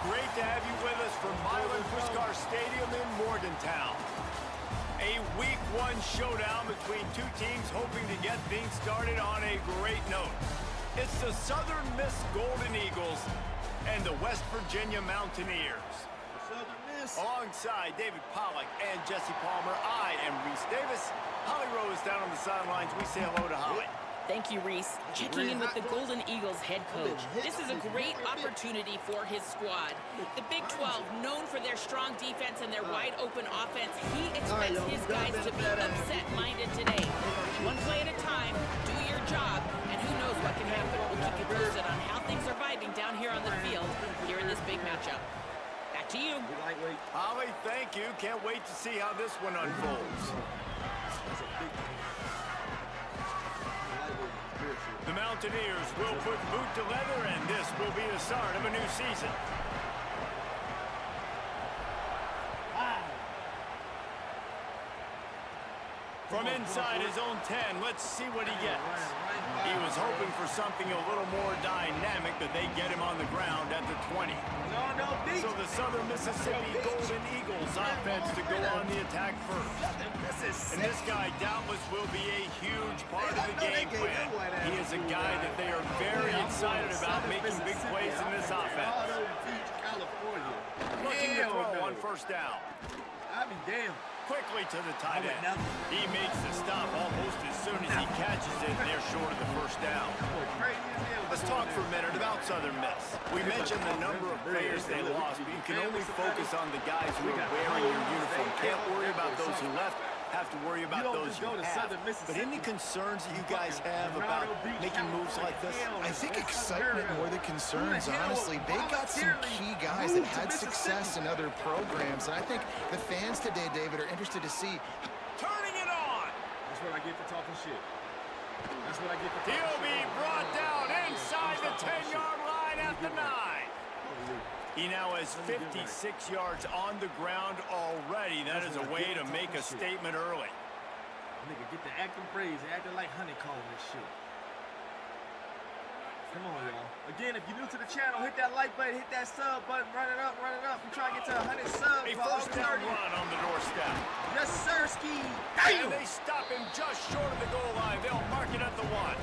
Great to have you with us from Milan Puskar Stadium in Morgantown. A Week 1 showdown between two teams hoping to get things started on a great note. It's the Southern Miss Golden Eagles and the West Virginia Mountaineers. Southern Miss. Alongside David Pollack and Jesse Palmer, I am Reese Davis. Holly Rowe is down on the sidelines. We say hello to Holly. Thank you, Reese. Checking in with the Golden Eagles head coach. This is a great opportunity for his squad. The Big 12, known for their strong defense and their wide-open offense, he expects his guys to be upset-minded today. One play at a time, do your job, and who knows what can happen. We'll keep you posted on how things are vibing down here on the field here in this big matchup. Back to you. Holly, thank you. Can't wait to see how this one unfolds. The Mountaineers will put boot to leather, and this will be the start of a new season. From inside his own 10, let's see what he gets. He was hoping for something a little more dynamic, but they get him on the ground at the 20. So the Southern Mississippi Golden Eagles offense to go on the attack first. And this guy doubtless will be a huge part of the game plan. He is a guy that they are very excited about making big plays in this offense. Looking to throw on first down. I'll be damned. Quickly to the tight end. He makes the stop almost as soon as he catches it. They're short of the first down. Let's talk for a minute about Southern Miss. We mentioned the number of players they lost, but you can only focus on the guys who are wearing your uniform. Can't worry about those who left. Have to worry about those you have. But any concerns that you guys have about making moves like this? I think excitement more than concerns, honestly. They got some key guys that had success in other programs, and I think the fans today, David, are interested to see. Turning it on! That's what I get for talking shit. That's what I get for talking shit. He'll be brought down inside the 10-yard line at the 9. He now has 56 yards on the ground already. That is a way to make a statement early. Nigga, get the acting praise. Acting like honeycomb and shit. Come on, y'all. Again, if you're new to the channel, hit that like button, hit that sub button, run it up, run it up. We're trying to get to 100 subs. A first down run on the doorstep. Yes, sir, Ski. And they stop him just short of the goal line. They'll mark it at the 1.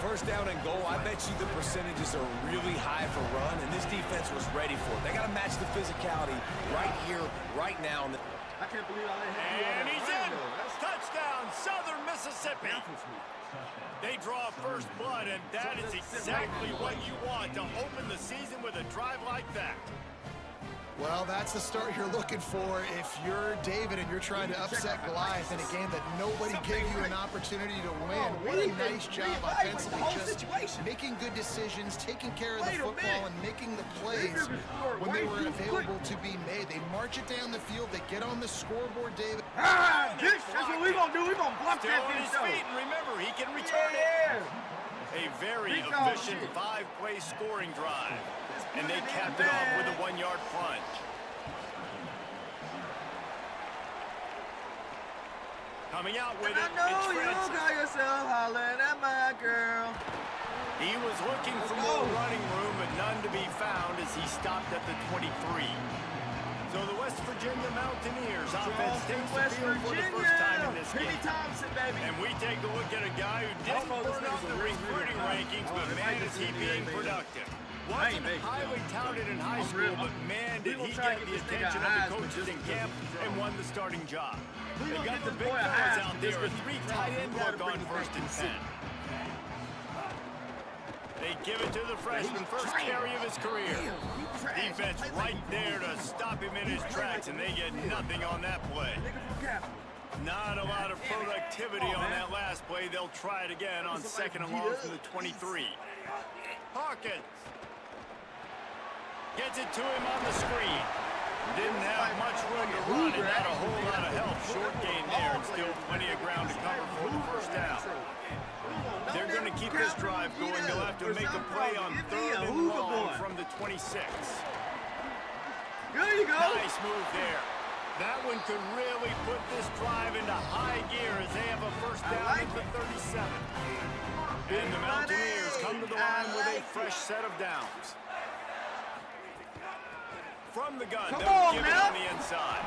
First down and goal, I bet you the percentages are really high for run, and this defense was ready for it. They got to match the physicality right here, right now. I can't believe I let him. And he's in. Touchdown, Southern Mississippi. They draw first blood, and that is exactly what you want to open the season with a drive like that. Well, that's the start you're looking for if you're David and you're trying to upset Goliath in a game that nobody gave you an opportunity to win. What a nice job offensively, just making good decisions, taking care of the football, and making the plays when they were available to be made. They march it down the field, they get on the scoreboard, David. That's what we're going to do. We're going to block Still that on his bitch, feet, and remember, he can return it. A very efficient 5-play scoring drive. And they capped it off with a 1-yard plunge. Coming out with it, I know you got yourself hollering at my girl. He was looking for more running room, but none to be found as he stopped at the 23. So the West Virginia Mountaineers offense takes the field for the first time in this game. Thompson, baby. And we take a look at a guy who didn't burn out the recruiting rankings, but man, is he being productive. Wasn't highly touted in high school, but man, did he get the attention of the coaches in camp and won the starting job. They got the big fellas out there, a 3 tight end look on 1st and 10. They give it to the freshman, first carry of his career. Defense right there to stop him in his tracks, and they get nothing on that play. Not a lot of productivity on that last play. They'll try it again on 2nd and long from the 23. Hawkins gets it to him on the screen. Didn't have much room to run and not a whole lot of help. Short gain there and still plenty of ground to cover for the first down. They're going to keep this drive going. They'll have to make a play on 3rd and long from the 26. There you go. Nice move there. That one could really put this drive into high gear as they have a first down at the 37. And the Mountaineers come to the line with a fresh set of downs. From the gun, they'll give it on the inside.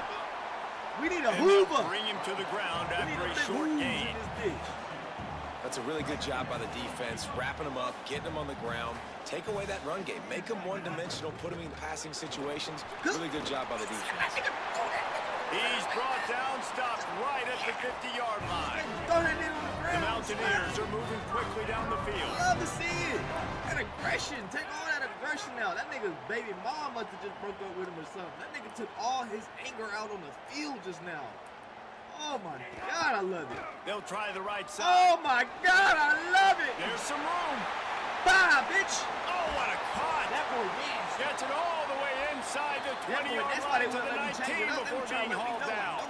We need a Hoover. Bring him to the ground after a short gain. That's a really good job by the defense, wrapping them up, getting them on the ground, take away that run game, make them one-dimensional, put them in passing situations. Really good job by the defense. He's brought down, stopped right at the 50-yard line. The Mountaineers are moving quickly down the field. Love to see it. That aggression. Take all that aggression now. That nigga's baby mom must have just broke up with him or something. That nigga took all his anger out on the field just now. Oh my God, I love it. They'll try the right side. Oh my God, I love it. There's some room. Bye, bitch. Oh, what a cut. That boy wins. Gets it all the way inside the 20-yard line to the 19 before being hauled down.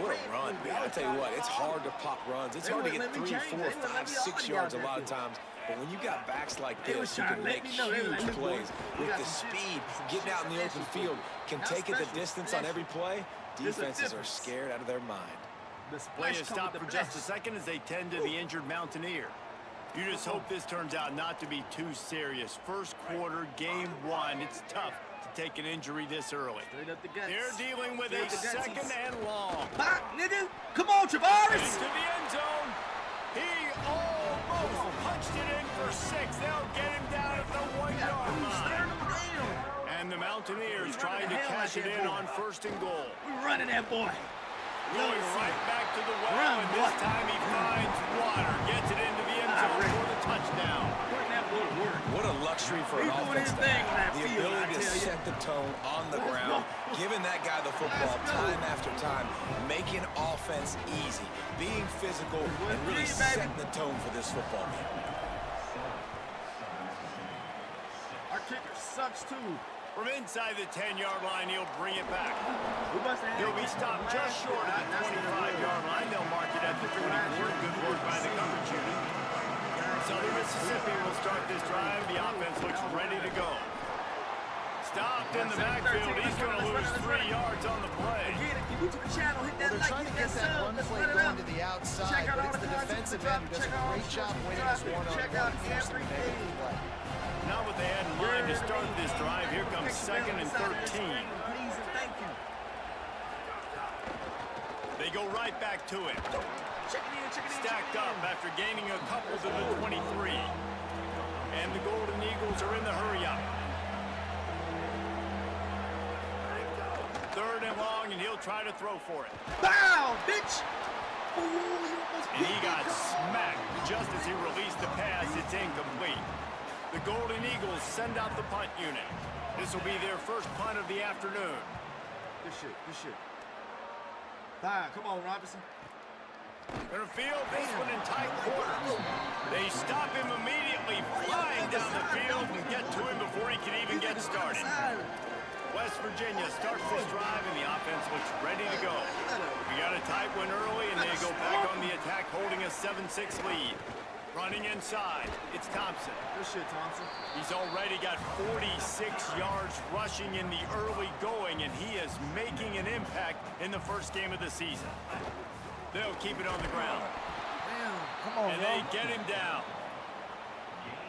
What a run. I'll tell you what, it's hard to pop runs. It's hard to get 3, 4, 5, 6 yards a lot of times. But when you got backs like this, you can make huge plays with the speed, getting out in the open field, can take it the distance on every play. Defenses are scared out of their mind. Play is stopped for just a second as they tend to the injured Mountaineer. You just hope this turns out not to be too serious. First quarter, game 1. It's tough to take an injury this early. They're dealing with a 2nd and long. Back, nigga. Come on, Travaris. Into the end zone. He almost punched it in for 6. They'll get him down at the 1-yard line. And the Mountaineers trying to cash it in on 1st and goal. We're running that boy. Going right back to the well, and this time he finds water. Gets it into the end zone for the touchdown. What a luxury for an offense to have. The ability to set the tone on the ground, giving that guy the football time after time, making offense easy, being physical, and really setting the tone for this football game. Our kicker sucks too. From inside the 10-yard line, he'll bring it back. He'll be stopped just short of the 25-yard line. They'll mark it at the 24. Good work by the coverage unit. Southern Mississippi will start this drive. The offense looks ready to go. Stopped in the backfield. He's going to lose 3 yards on the play. If you to the channel, hit that They're trying to get that run play going to the outside, but it's the defensive end who does a great job winning this one-on-one first and making the play. Not what they had in mind to start this drive. Here comes 2nd and 13. They go right back to it. Stacked up after gaining a couple to the 23. And the Golden Eagles are in the hurry-up. 3rd and long, and he'll try to throw for it. Bow, bitch! And he got smacked just as he released the pass. It's incomplete. The Golden Eagles send out the punt unit. This will be their first punt of the afternoon. Good shit. Bye, come on, Robinson. They're going to field this one in tight quarters. They stop him immediately, flying down the field and get to him before he can even get started. West Virginia starts this drive, and the offense looks ready to go. We got a tight one early, and they go back on the attack, holding a 7-6 lead. Running inside, it's Thompson. Good shit, Thompson. He's already got 46 yards rushing in the early going, and he is making an impact in the first game of the season. They'll keep it on the ground. Damn, come on, and they get him down.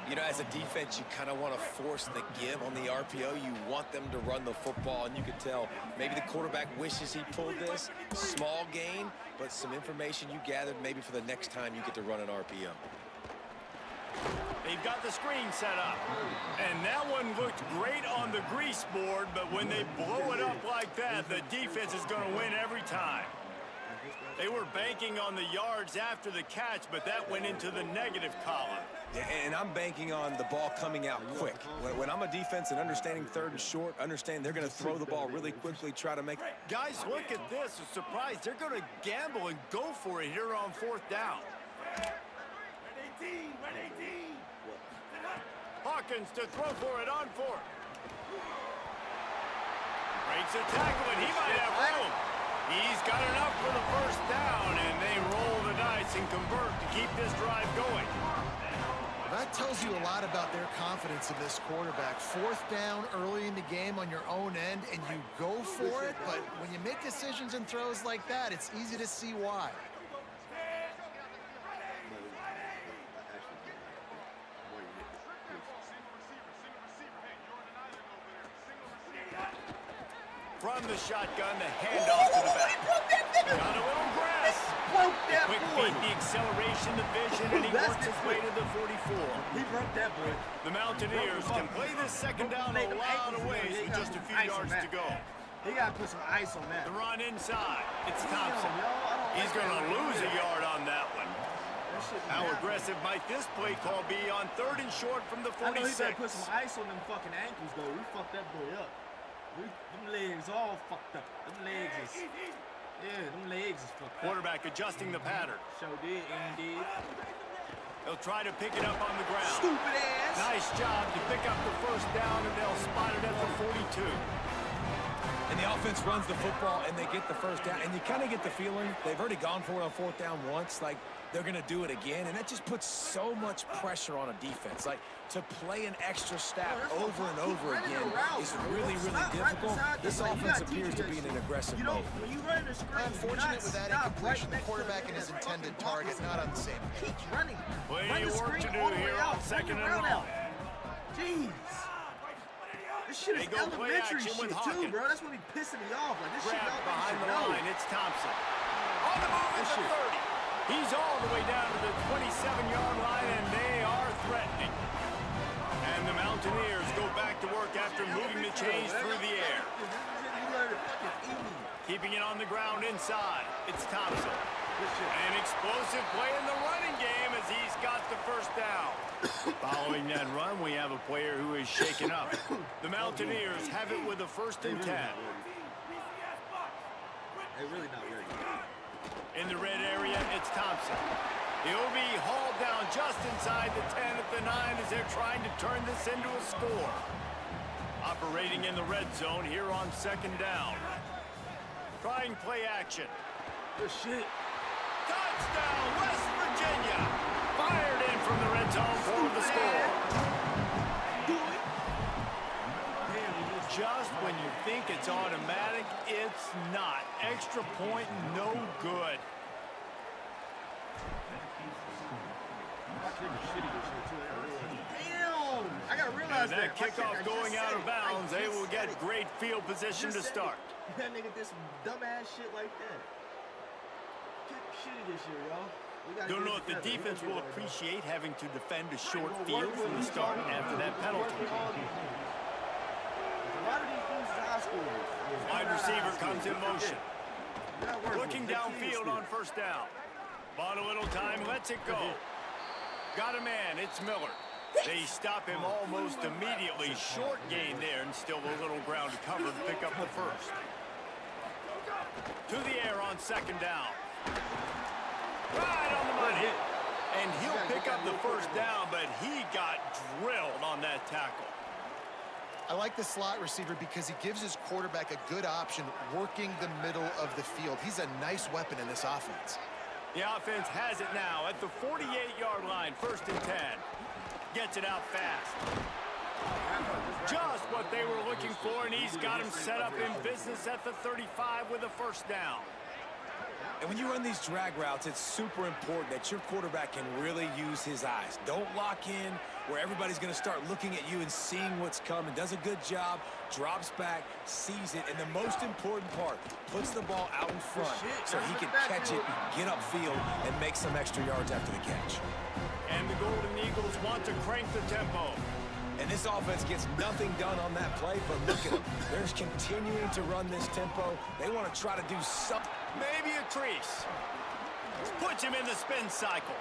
You know, as a defense, you kind of want to force the give on the RPO. You want them to run the football, and you can tell maybe the quarterback wishes he pulled this. Small gain, but some information you gathered maybe for the next time you get to run an RPO. They've got the screen set up. And that one looked great on the grease board, but when they blow it up like that, the defense is going to win every time. They were banking on the yards after the catch, but that went into the negative column. Yeah, and I'm banking on the ball coming out quick. When I'm a defense and understanding third and short, understand they're going to throw the ball really quickly, try to make... Guys, look at this. A surprise. They're going to gamble and go for it here on 4th down. Hawkins to throw for it on 4th. Breaks a tackle, and he might have room. He's got enough for the 1st down, and they roll the dice and convert to keep this drive going. That tells you a lot about their confidence in this quarterback. 4th down early in the game on your own end, and you go for it, but when you make decisions and throws like that, it's easy to see why. From the shotgun, the handoff to the back. Got a little grass. The quick feet, the acceleration, the vision, and he works his way to the 44. He broke that boy. The Mountaineers can play this 2nd down a lot of ways with just a few yards to go. He got to put some ice on that. The run inside. It's Thompson. He's going to lose a yard on that one. How aggressive might this play call be on 3rd and short from the 46? I know he better put some ice on them fucking ankles, though. We fucked that boy up. Them legs all fucked up. Them legs is... Yeah, them legs is fucked up. Quarterback adjusting the pattern. So did, indeed. They'll try to pick it up on the ground. Stupid ass. Nice job to pick up the 1st down, and they'll spot it at the 42. And the offense runs the football, and they get the 1st down. And you kind of get the feeling they've already gone for it on 4th down once. Like, they're going to do it again. And that just puts so much pressure on a defense. Like, to play an extra step over and over again is really, really difficult. This offense appears to be in an aggressive mode. When you run the screen, Unfortunate with that incompletion, the quarterback and his intended target not on the same page. keeps running. Plenty of work to do here on 2nd and long. Jeez. This shit is elementary shit too, bro. That's what be pissing me off. Like, this shit behind the line. It's Thompson. On the move at the 30. He's all the way down to the 27-yard line, and they are threatening. And the Mountaineers go back to work after moving the chains through the air. Keeping it on the ground inside. It's Thompson. An explosive play in the running game as he's got the 1st down. Following that run, we have a player who is shaken up. The Mountaineers have it with a 1st and 10. They're really not ready. In the red area, it's Thompson. He'll be hauled down just inside the 10 at the 9 as they're trying to turn this into a score. Operating in the red zone here on 2nd down. Trying play action. Good shit. Touchdown, West Virginia. Fired in from the red zone for the score. Just when you think it's automatic, it's not. Extra point, no good. Damn! I gotta realize that kickoff going out of bounds, they will get great field position to start. That nigga did some dumbass shit like that. Shitty this year, y'all. Don't know if the defense will appreciate having to defend a short field from the start after that penalty. Wide receiver comes in motion. Looking downfield on 1st down. Bought a little time, lets it go. Got a man, it's Miller. They stop him almost immediately. Short gain there, and still a little ground to cover to pick up the 1st. To the air on 2nd down. Right on the money. And he'll pick up the 1st down, but he got drilled on that tackle. I like the slot receiver because he gives his quarterback a good option working the middle of the field. He's a nice weapon in this offense. The offense has it now at the 48-yard line, 1st and 10. Gets it out fast. Just what they were looking for, and he's got him set up in business at the 35 with a 1st down. And when you run these drag routes, it's super important that your quarterback can really use his eyes. Don't lock in where everybody's going to start looking at you and seeing what's coming. Does a good job, drops back, sees it, and the most important part, puts the ball out in front so he can catch it, get upfield, and make some extra yards after the catch. And the Golden Eagles want to crank the tempo. And this offense gets nothing done on that play, but look at them. They're just continuing to run this tempo. They want to try to do something. Maybe a crease. Puts him in the spin cycle.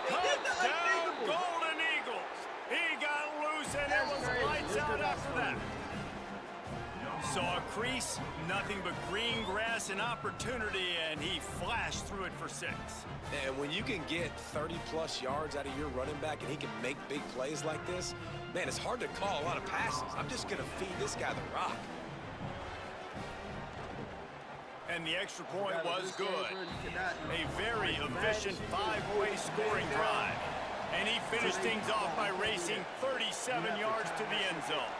Touchdown, Golden Eagles. He got loose, and it was lights out after that. Saw a crease, nothing but green grass and opportunity, and he flashed through it for 6. And when you can get 30-plus yards out of your running back and he can make big plays like this, man, it's hard to call a lot of passes. I'm just going to feed this guy the rock. And the extra point was good. A very efficient 5-way scoring drive. And he finished things off by racing 37 yards to the end zone.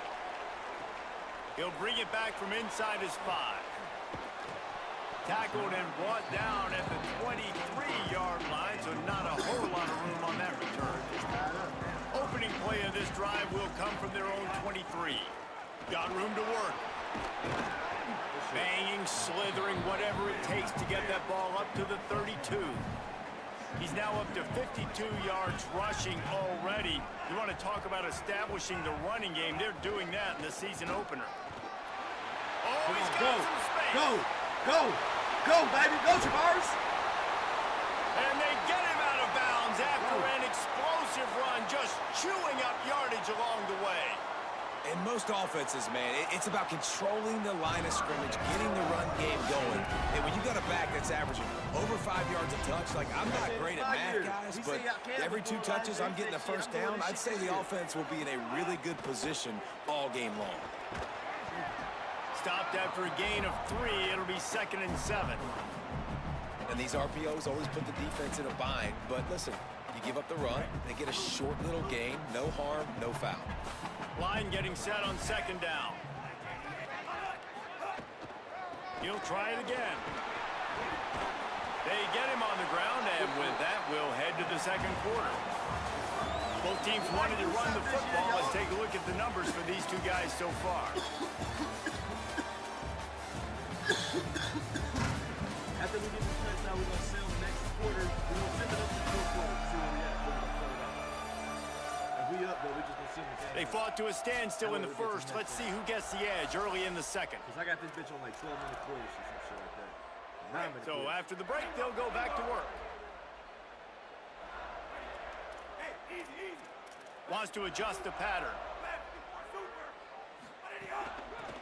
He'll bring it back from inside his 5. Tackled and brought down at the 23-yard line, so not a whole lot of room on that return. Opening play of this drive will come from their own 23. Got room to work. Banging, slithering, whatever it takes to get that ball up to the 32. He's now up to 52 yards rushing already. You want to talk about establishing the running game. They're doing that in the season opener. Oh, he's got some space. Go, baby. Go, Jabars. And they get him out of bounds after an explosive run, just chewing up yardage along the way. In most offenses, man, it's about controlling the line of scrimmage, getting the run game going. And when you got a back that's averaging over 5 yards a touch, like I'm not great at math, guys, but every 2 touches I'm getting the first down, I'd say the offense will be in a really good position all game long. Stopped after a gain of 3. It'll be 2nd and 7. And these RPOs always put the defense in a bind. But listen, you give up the run, they get a short little gain, no harm, no foul. Line getting set on 2nd down. He'll try it again. They get him on the ground, and with that, we'll head to the 2nd quarter. Both teams wanted to run the football. Let's take a look at the numbers for these 2 guys so far. After we get this touchdown, we're going to sell the next quarter. We're going to send it up to the 4th quarter. See where we at. If we up, though, we just going to send it. They fought to a standstill in the 1st. Let's see who gets the edge early in the 2nd. Because I got this bitch on like 12-minute quarters or some shit like that. 9-minute So quarters. after the break, they'll go back to work. Wants to adjust the pattern.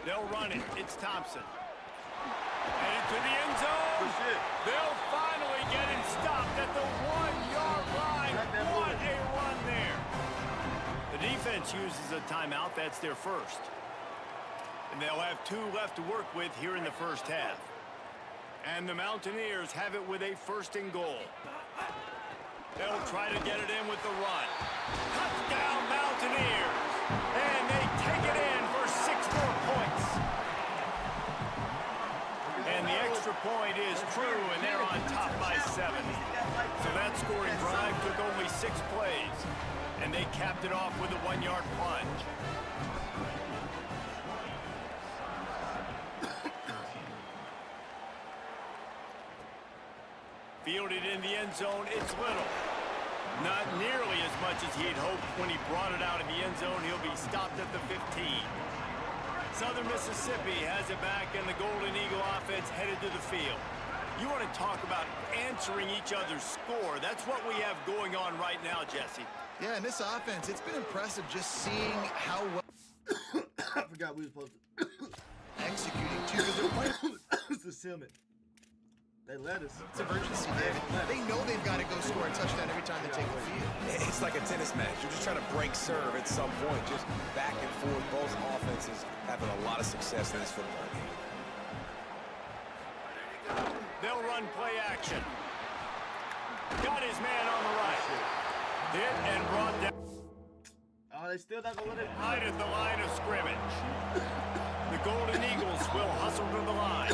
They'll run it. It's Thompson. Headed to the end zone. They'll finally get him stopped at the 1-yard line. What a run there. The defense uses a timeout. That's their first. And they'll have 2 left to work with here in the 1st half. And the Mountaineers have it with a 1st and goal. They'll try to get it in with the run. Touchdown, Mountaineers. And they take it in for 6 more points. And the extra point is true, and they're on top by 7. So that scoring drive took only 6 plays. And they capped it off with a 1-yard plunge. Fielded in the end zone, it's Little. Not nearly as much as he had hoped when he brought it out of the end zone. He'll be stopped at the 15. Southern Mississippi has it back, and the Golden Eagle offense headed to the field. You want to talk about answering each other's score. That's what we have going on right now, Jesse. Yeah, and this offense, it's been impressive just seeing how well I forgot we were supposed to executing too, because they're playing. It's the Silman. They let us. It's emergency, David. They know they've got to go score a touchdown every time they take the field. It's like a tennis match. You're just trying to break serve at some point. Just back and forth. Both offenses having a lot of success in this football game. They'll run play action. Got his man on the right. Hit and brought down. Oh, Oh, they still not gonna let it. Right at the line of scrimmage. The Golden Eagles will hustle to the line.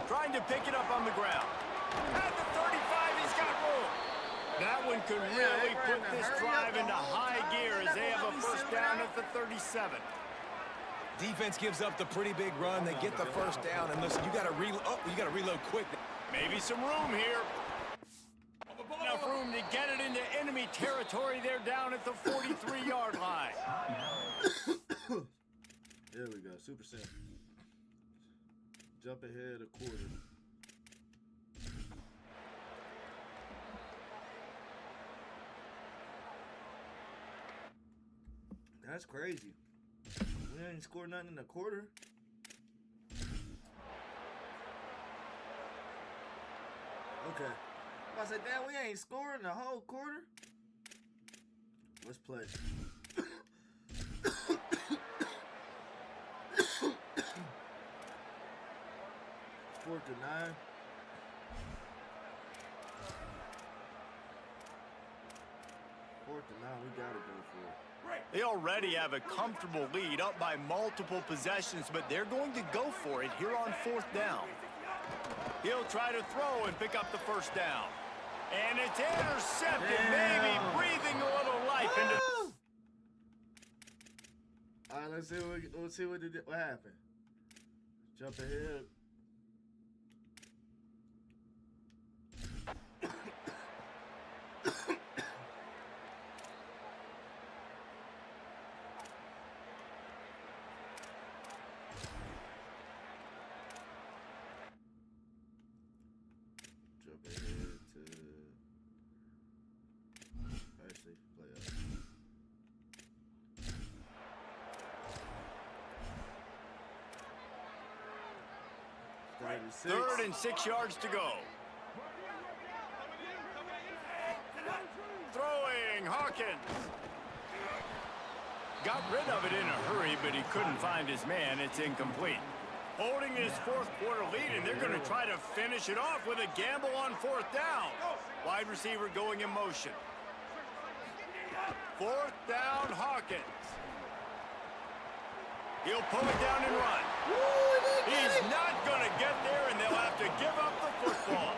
Trying to pick it up on the ground. At the 35, he's got room. That one could really put this drive into high gear as they have a first down at the 37. Defense gives up the pretty big run. They get the first down, and listen, you got to reload quick. Maybe some room here. Enough room to get it into enemy territory. They're down at the 43-yard line. There we go. Super simple. Jump ahead a quarter. That's crazy. We ain't scored nothing in a quarter. Okay. I said, damn, we ain't scoring the whole quarter. Let's play. 4th and 9. Fourth and 9, we gotta go for it. They already have a comfortable lead, up by multiple possessions, but they're going to go for it here on 4th down. He'll try to throw and pick up the first down. And it's intercepted, maybe breathing a little life into... All right, let's see what happened. Jump ahead. Third and 6 yards to go. Throwing, Hawkins. Got rid of it in a hurry, but he couldn't find his man. It's incomplete. Holding his 4th quarter lead, and they're going to try to finish it off with a gamble on 4th down. Wide receiver going in motion. 4th down, Hawkins. He'll pull it down and run. He's not going to get there, and they'll have to give up the football.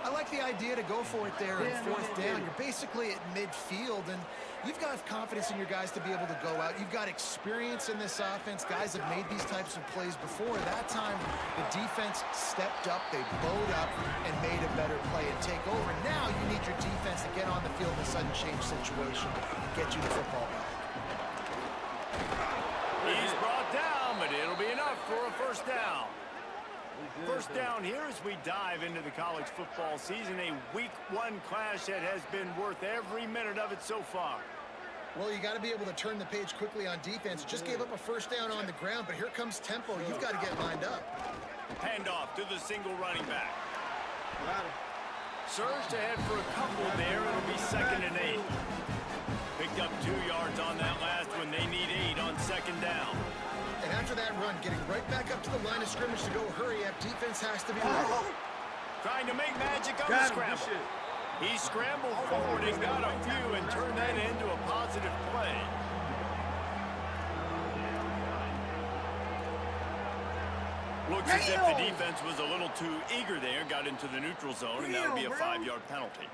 I like the idea to go for it there on 4th down. You're basically at midfield, and you've got confidence in your guys to be able to go out. You've got experience in this offense. Guys have made these types of plays before. That time, the defense stepped up. They bowed up and made a better play and take over. Now you need your defense to get on the field in a sudden change situation and get you the football back. He's brought down, but it'll be enough for a first down. First down here as we dive into the college football season, a week 1 clash that has been worth every minute of it so far. Well, you got to be able to turn the page quickly on defense. Just gave up a first down on the ground, but here comes tempo. You've got to get lined up. Handoff to the single running back. Surged ahead for a couple there. It'll be 2nd and 8. Picked up 2 yards on that last one. They need 8 on 2nd down. And after that run, getting right back up to the line of scrimmage to go hurry up, defense has to be ready. Trying to make magic on the scramble. He scrambled forward and got a few and turned that into a positive play. Looks as if the defense was a little too eager there, got into the neutral zone, and that'll be a 5-yard penalty.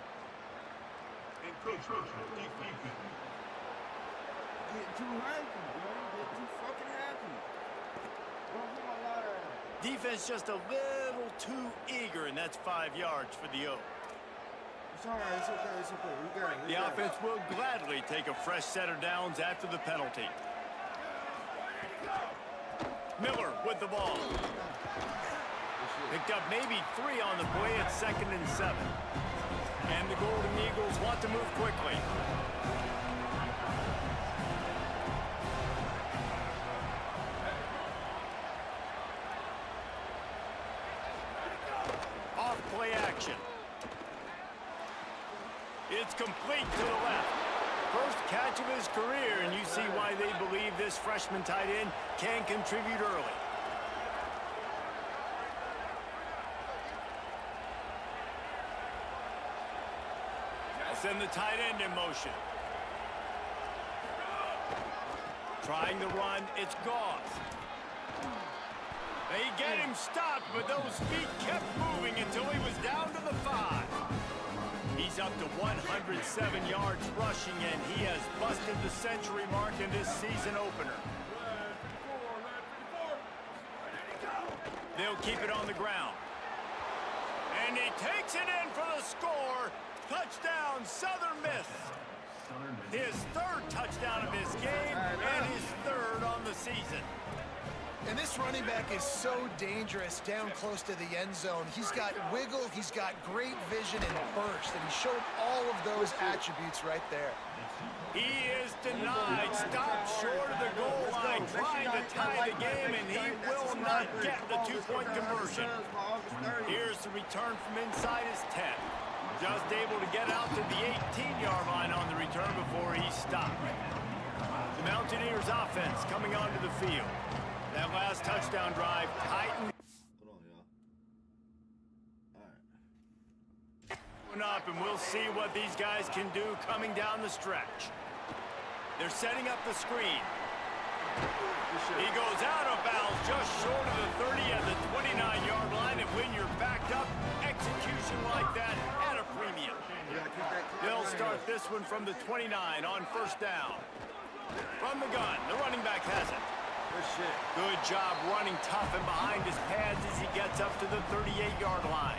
Get too happy, bro. Get too fucking happy. Defense just a little too eager, and that's 5 yards for the O. It's all right. It's okay. It's okay. We got it. The offense will gladly take a fresh set of downs after the penalty. Miller with the ball. Picked up maybe 3 on the play at 2nd and 7. And the Golden Eagles want to move quickly. Off play action. It's complete to the left. First catch of his career, and you see why they believe this freshman tight end can contribute early. Send the tight end in motion. Trying to run, it's Goss. They get him stopped, but those feet kept moving until he was down to the 5. He's up to 107 yards rushing, and he has busted the century mark in this season opener. They'll keep it on the ground. And he takes it in for the score. Touchdown, Southern Miss. His 3rd touchdown of his game and his 3rd on the season. And this running back is so dangerous down close to the end zone. He's got wiggle, he's got great vision and burst, and he showed all of those attributes right there. He is denied, stopped short of the goal line, trying to tie the game, and he will not get the 2-point conversion. Here's the return from inside his 10. Just able to get out to the 18-yard line on the return before he stopped. The Mountaineers offense coming onto the field. That last touchdown drive, tightened. Hold on, y'all. All right. Up, and we'll see what these guys can do coming down the stretch. They're setting up the screen. He goes out of bounds just short of the 30 at the 29-yard line, and when you're backed up, execution like that at a premium. They'll start this one from the 29 on 1st down. From the gun, the running back has it. Good job running tough and behind his pads as he gets up to the 38-yard line.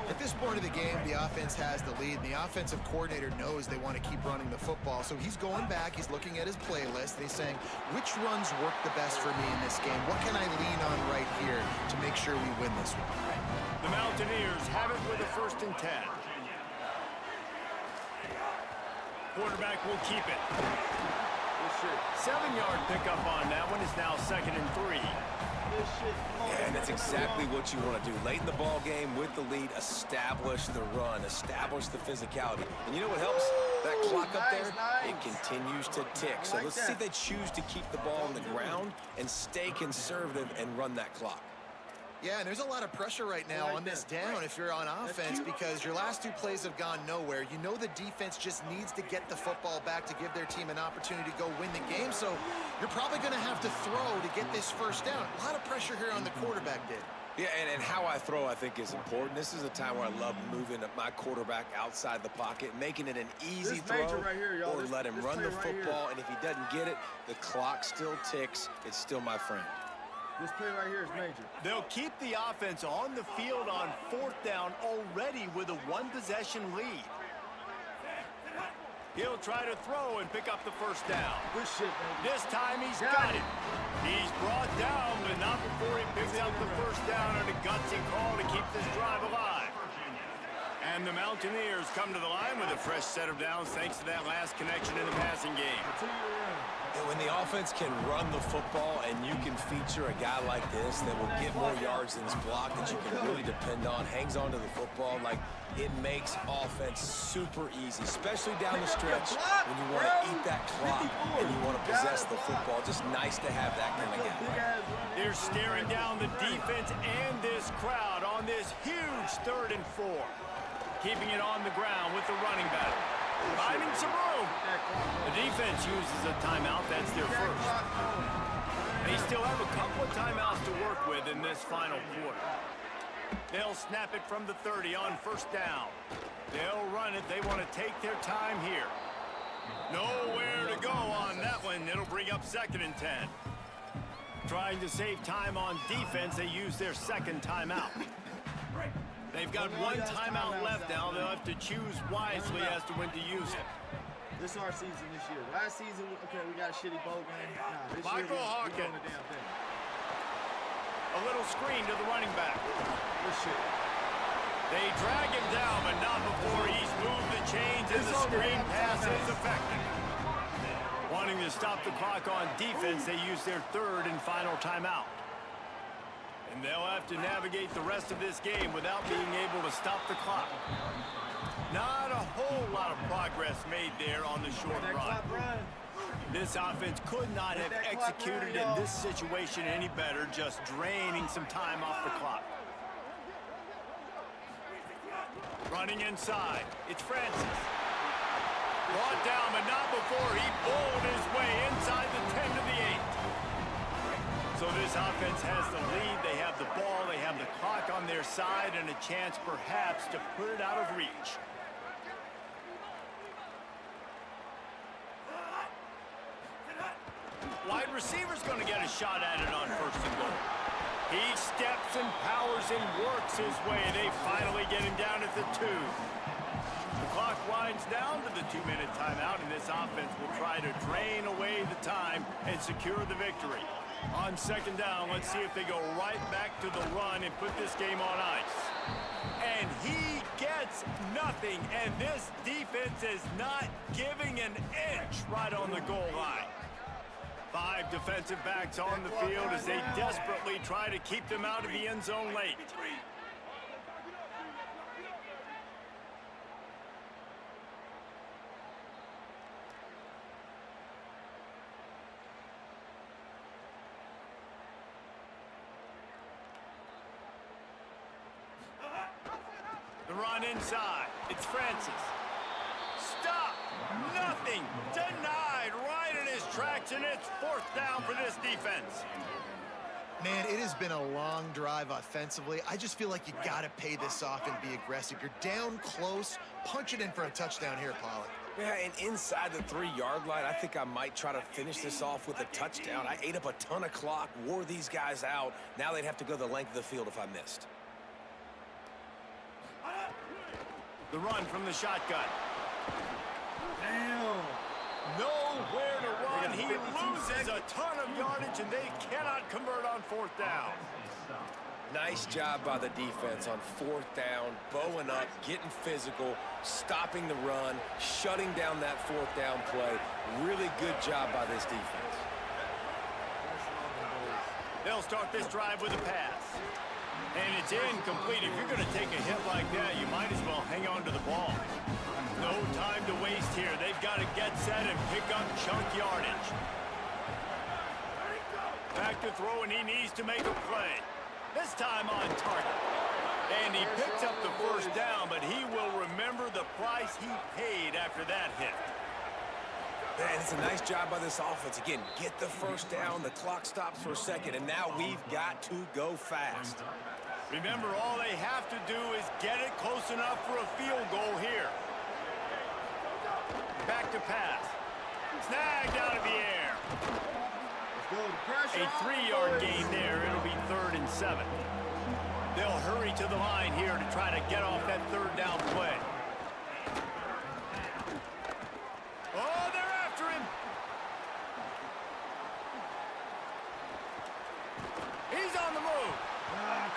At this point of the game, the offense has the lead, and the offensive coordinator knows they want to keep running the football. So he's going back, he's looking at his playlist, and he's saying, which runs work the best for me in this game? What can I lean on right here to make sure we win this one? The Mountaineers have it with a 1st and 10. Quarterback will keep it. 7-yard pickup on that one is now 2nd and 3. Yeah, and that's exactly what you want to do. Late in the ball game with the lead, establish the run, establish the physicality. And you know what helps? That clock up there, it continues to tick. So let's see if they choose to keep the ball on the ground and stay conservative and run that clock. Yeah, and there's a lot of pressure right now on this down if you're on offense because your last 2 plays have gone nowhere. You know the defense just needs to get the football back to give their team an opportunity to go win the game, so you're probably going to have to throw to get this 1st down. A lot of pressure here on the quarterback, Dave. Yeah, and how I throw, I think, is important. This is a time where I love moving my quarterback outside the pocket, making it an easy throw, right here, or let him run the football, and if he doesn't get it, the clock still ticks. It's still my friend. This play right here is major. They'll keep the offense on the field on 4th down already with a 1-possession lead. He'll try to throw and pick up the 1st down. Good shit, baby. This time he's got it. He's brought down, but not before he picks up the 1st down and a gutsy call to keep this drive alive. And the Mountaineers come to the line with a fresh set of downs thanks to that last connection in the passing game. And when the offense can run the football and you can feature a guy like this that will get more yards than his block that you can really depend on, hangs on to the football, like it makes offense super easy, especially down the stretch when you want to eat that clock and you want to possess the football. Just nice to have that kind of guy. They're staring down the defense and this crowd on this huge 3rd and 4. Keeping it on the ground with the running back. Finding some room. The defense uses a timeout. That's their 1st. They still have a couple of timeouts to work with in this final quarter. They'll snap it from the 30 on 1st down. They'll run it. They want to take their time here. Nowhere to go on that one. It'll bring up 2nd and 10. Trying to save time on defense, they use their 2nd timeout. They've got 1 timeout left now. They'll have to choose wisely as to when to use it. This is our season this year. Last season, okay, we got a shitty bowl game. Nah, this Michael year, Hawkins. we're doing the damn thing. A little screen to the running back. Good shit. They drag him down, but not before he's moved the chains and the screen pass is effective. Wanting to stop the clock on defense, they use their 3rd and final timeout. And they'll have to navigate the rest of this game without being able to stop the clock. Not a whole lot of progress made there on the short run. This offense could not have executed in this situation any better, just draining some time off the clock. Running inside, it's Francis. Brought down, but not before he bowled his way inside the 10 to the 8. So this offense has the lead. They have the ball. They have the clock on their side and a chance perhaps to put it out of reach. Wide receiver's going to get a shot at it on 1st and goal. He steps and powers and works his way. They finally get him down at the 2. The clock winds down to the 2-minute timeout, and this offense will try to drain away the time and secure the victory. On 2nd down, let's see if they go right back to the run and put this game on ice. And he gets nothing, and this defense is not giving an inch right on the goal line. 5 defensive backs on the field as they desperately try to keep them out of the end zone late. The run inside. It's Francis. Stop! Nothing! Denied right in his tracks, and it's 4th down for this defense. Man, it has been a long drive offensively. I just feel like you got to pay this off and be aggressive. You're down close. Punch it in for a touchdown here, Pollock. Yeah, and inside the 3-yard line, I think I might try to finish this off with a touchdown. I ate up a ton of clock, wore these guys out. Now they'd have to go the length of the field if I missed. The run from the shotgun. Damn. Nowhere to run. He loses a ton of yardage, and they cannot convert on 4th down. Nice job by the defense on 4th down, bowing up, getting physical, stopping the run, shutting down that 4th down play. Really good job by this defense. They'll start this drive with a pass. And it's incomplete. If you're going to take a hit like that, you might as well hang on to the ball. No time to waste here. They've got to get set and pick up chunk yardage. Back to throw, and he needs to make a play. This time on target. And he picks up the 1st down, but he will remember the price he paid after that hit. Man, it's a nice job by this offense. Again, get the 1st down, the clock stops for a second, and now we've got to go fast. Remember, all they have to do is get it close enough for a field goal here. Back to pass. Snagged out of the air. A 3-yard gain there. It'll be 3rd and 7. They'll hurry to the line here to try to get off that 3rd down play. Oh, they're after him. He's on the move.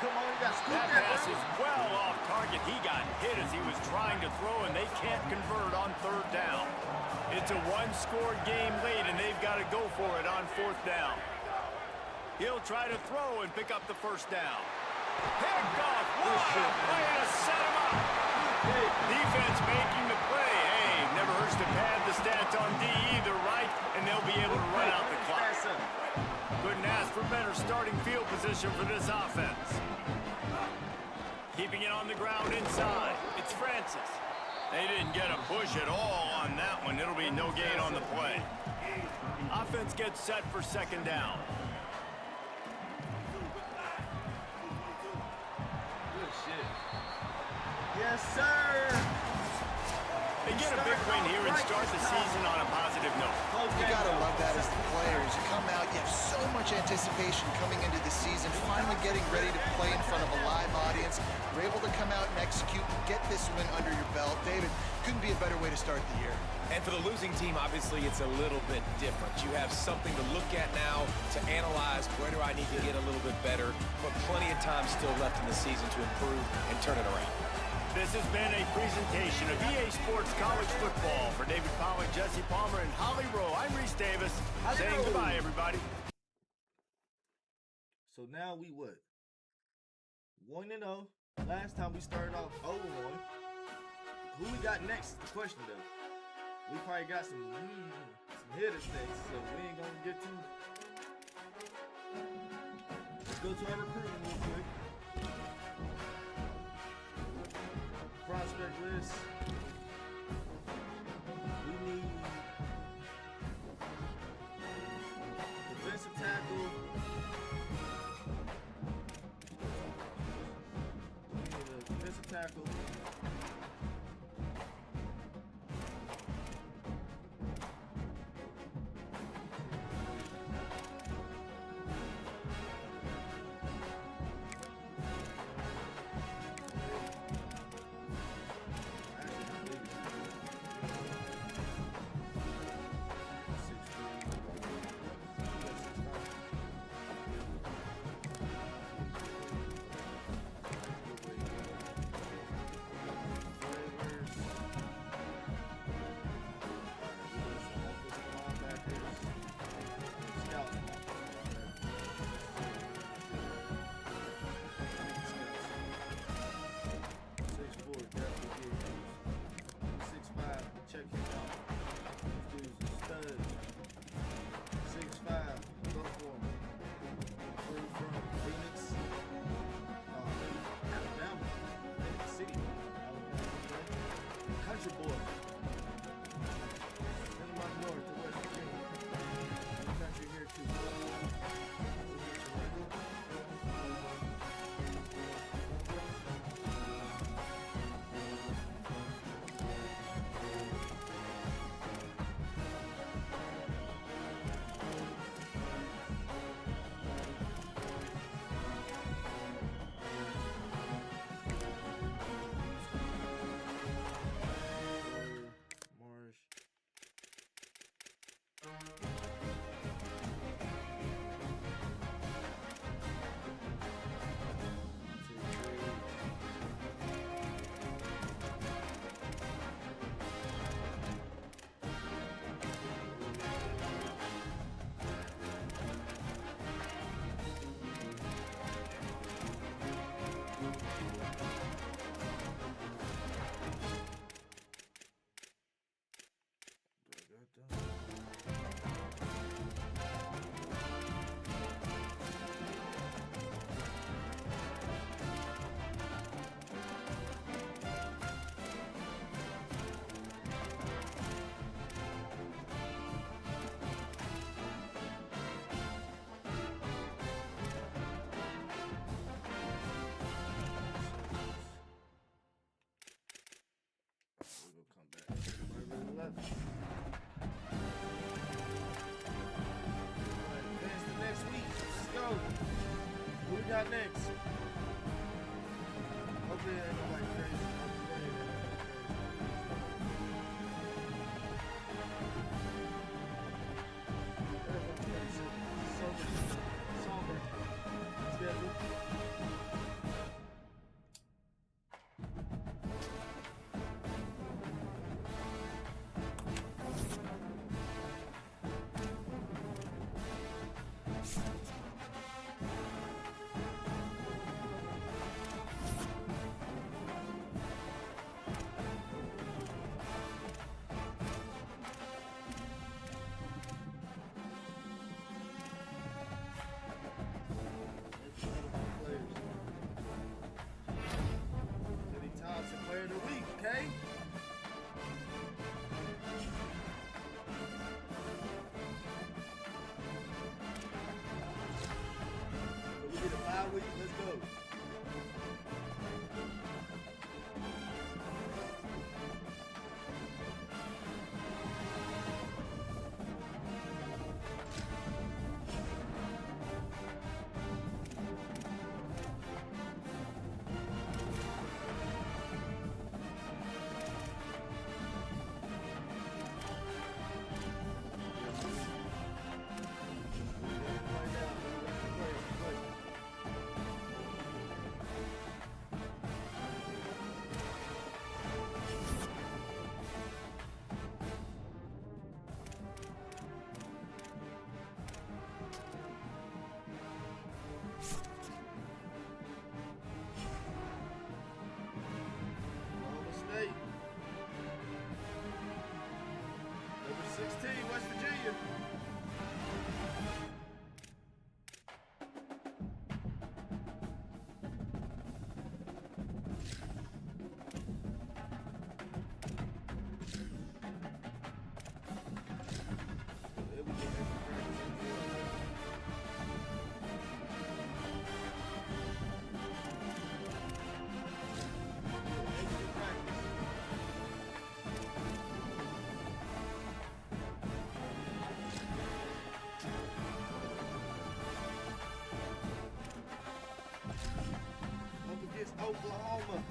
Come on, you got scooped That there, pass bro. is well off target. He got hit as he was trying to throw, and they can't convert on 3rd down. It's a 1-score game late, and they've got to go for it on 4th down. He'll try to throw and pick up the 1st down. Picked off. What a play to set him up. Defense making the play. Hey, never hurts to pad the stats on D either, right? And they'll be able to run out the clock. Couldn't ask for better starting field position for this offense. Keeping it on the ground inside. It's Francis. They didn't get a push at all on that one. It'll be no gain on the play. Offense gets set for 2nd down. Good shit. Yes, sir. They get a big win here and start the season on a positive note. You gotta love that as the players. You come out, you have so much anticipation coming into the season, finally getting ready to play in front of a live audience. You're able to come out and execute and get this win under your belt. David, couldn't be a better way to start the year. And for the losing team, obviously, it's a little bit different. You have something to look at now to analyze where do I need to get a little bit better, but plenty of time still left in the season to improve and turn it around. This has been a presentation of EA Sports College Football. For David Pollock, Jesse Palmer, and Holly Rowe, I'm Reese Davis, saying goodbye, everybody. So now we what? 1-0. Last time we started off 0-1. Who we got next is the question, though. We probably got some hitters next, so we ain't gonna get too. Let's go to our recruiting real quick. Prospect this. We need defensive tackle. We need a defensive tackle. Advance to next week. Let's go. Who we got next? Hopefully it ain't nobody crazy. Somber schedule. Player of the week, okay? So we get a 5 week, let's go. Oklahoma.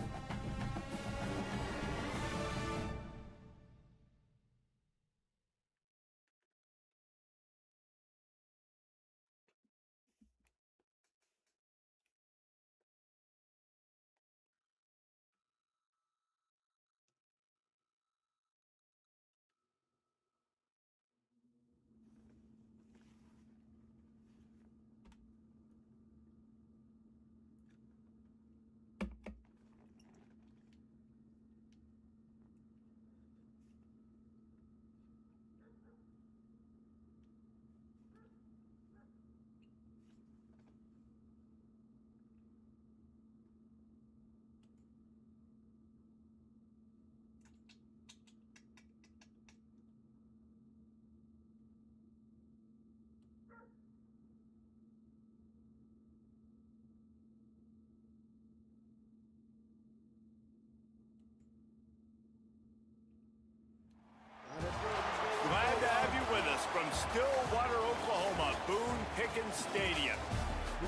Glad to have you with us from Stillwater, Oklahoma, Boone Pickens Stadium.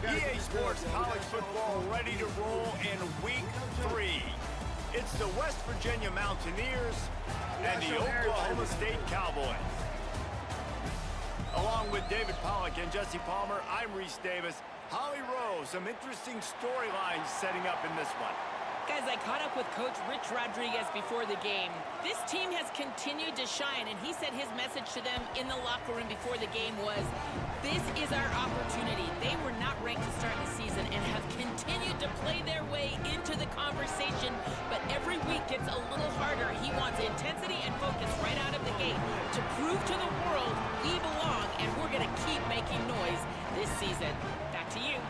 EA Sports College Football ready to roll in Week 3. It's the West Virginia Mountaineers and the Oklahoma State Cowboys. Along with David Pollack and Jesse Palmer, I'm Reese Davis. Holly Rose, some interesting storylines setting up in this one. Guys, I caught up with Coach Rich Rodriguez before the game. This team has continued to shine, and he said his message to them in the locker room before the game was, this is our opportunity. They were not ranked to start the season and have continued to play their way into the conversation, but every week gets a little harder. He wants intensity and focus right out of the gate to prove to the world we belong, and we're going to keep making noise this season. Back to you.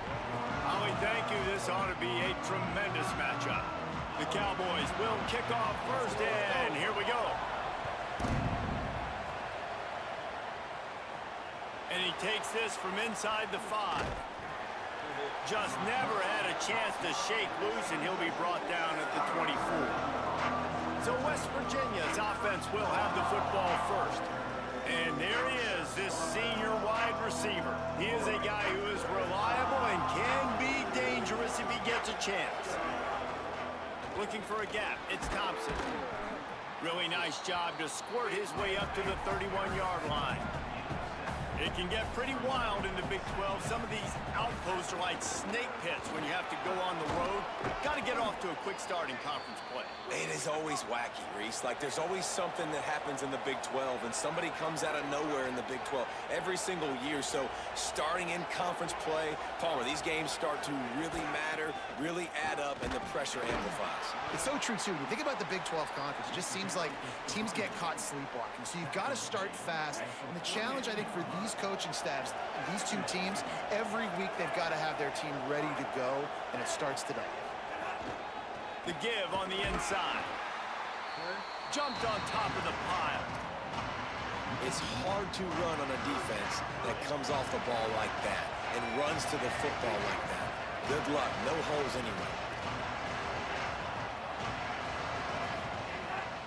Holly, thank you. This ought to be a tremendous matchup. The Cowboys will kick off first, and here we go. And he takes this from inside the 5. Just never had a chance to shake loose, and he'll be brought down at the 24. So West Virginia's offense will have the football first. And there he is, this senior wide receiver. He is a guy who is reliable and can be dangerous if he gets a chance. Looking for a gap, it's Thompson. Really nice job to squirt his way up to the 31-yard line. It can get pretty wild in the Big 12. Some of these outposts are like snake pits when you have to go on the road. Got to get off to a quick start in conference play. It is always wacky, Reese. Like, there's always something that happens in the Big 12, and somebody comes out of nowhere in the Big 12 every single year. So, starting in conference play, Palmer, these games start to really matter, really add up, and the pressure amplifies. It's so true, too. When you think about the Big 12 Conference, it just seems like teams get caught sleepwalking. So, you've got to start fast. And the challenge, I think, for these coaching staffs, these two teams, every week they've got to have their team ready to go, and it starts today. The give on the inside. Jumped on top of the pile. It's hard to run on a defense that comes off the ball like that and runs to the football like that. Good luck. No holes anyway.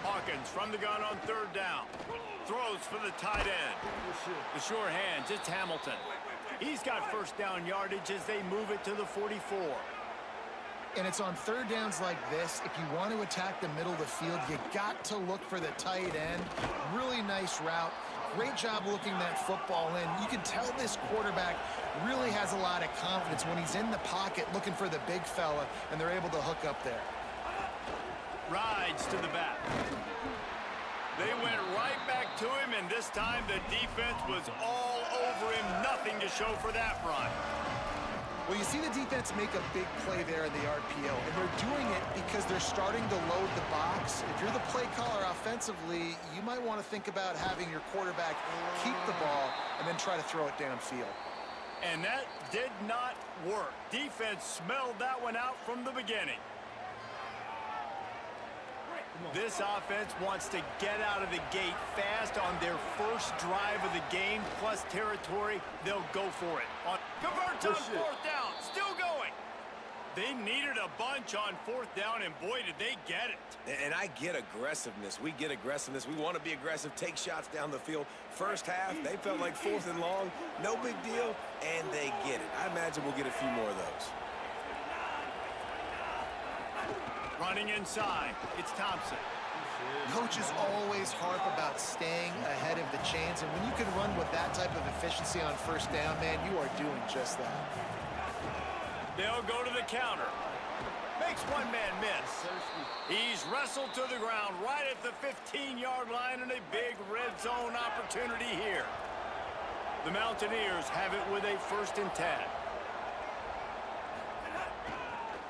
Hawkins from the gun on third down. Throws for the tight end. The sure hands, it's Hamilton. He's got first down yardage as they move it to the 44. And it's on third downs like this. If you want to attack the middle of the field, you got to look for the tight end. Really nice route. Great job looking that football in. You can tell this quarterback really has a lot of confidence when he's in the pocket looking for the big fella, and they're able to hook up there. Rides to the back. They went right back to him, and this time the defense was all over him. Nothing to show for that run. Well, you see the defense make a big play there in the RPO, and they're doing it because they're starting to load the box. If you're the play caller offensively, you might want to think about having your quarterback keep the ball and then try to throw it downfield. And that did not work. Defense smelled that one out from the beginning. This offense wants to get out of the gate fast on their first drive of the game, plus territory. They'll go for it. Converts on fourth down. Still going. They needed a bunch on fourth down, and boy, did they get it. And I get aggressiveness. We get aggressiveness. We want to be aggressive, take shots down the field. First half, they felt like fourth and long. No big deal, and they get it. I imagine we'll get a few more of those. Running inside, it's Thompson. Coaches always harp about staying ahead of the chains, and when you can run with that type of efficiency on first down, man, you are doing just that. They'll go to the counter. Makes one man miss. He's wrestled to the ground right at the 15-yard line, and a big red zone opportunity here. The Mountaineers have it with a 1st and 10.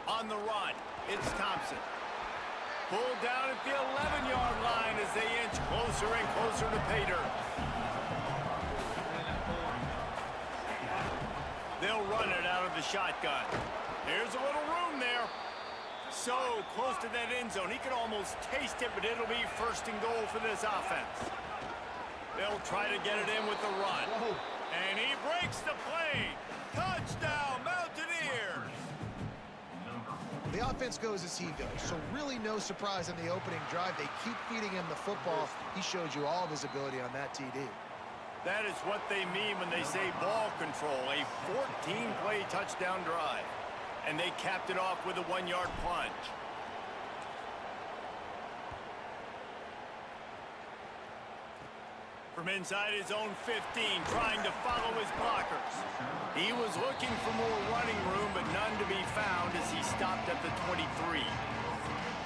On the run, it's Thompson. Pulled down at the 11-yard line as they inch closer and closer to pay dirt. They'll run it out of the shotgun. There's a little room there. So close to that end zone. He could almost taste it, but it'll be 1st and goal for this offense. They'll try to get it in with the run. And he breaks the play. Touchdown, Mountaineers! The offense goes as he goes, so really no surprise in the opening drive. They keep feeding him the football. He showed you all of his ability on that TD. That is what they mean when they say ball control, a 14-play touchdown drive. And they capped it off with a 1-yard plunge. From inside his own 15, trying to follow his blockers. He was looking for more running room, but none to be found as he stopped at the 23.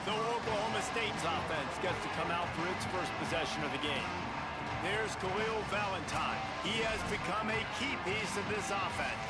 So Oklahoma State's offense gets to come out for its first possession of the game. There's Khalil Valentine. He has become a key piece of this offense.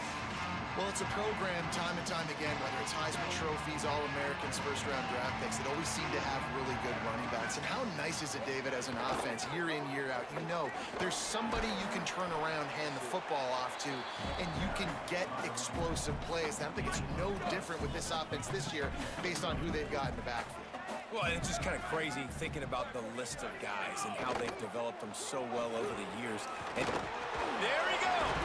Well, it's a program time and time again, whether it's Heisman trophies, All-Americans, first-round draft picks, that always seem to have really good running backs. And how nice is it, David, as an offense, year in, year out, you know there's somebody you can turn around, hand the football off to, and you can get explosive plays. And I think it's no different with this offense this year based on who they've got in the backfield. Well, it's just kind of crazy thinking about the list of guys and how they've developed them so well over the years. And there he goes!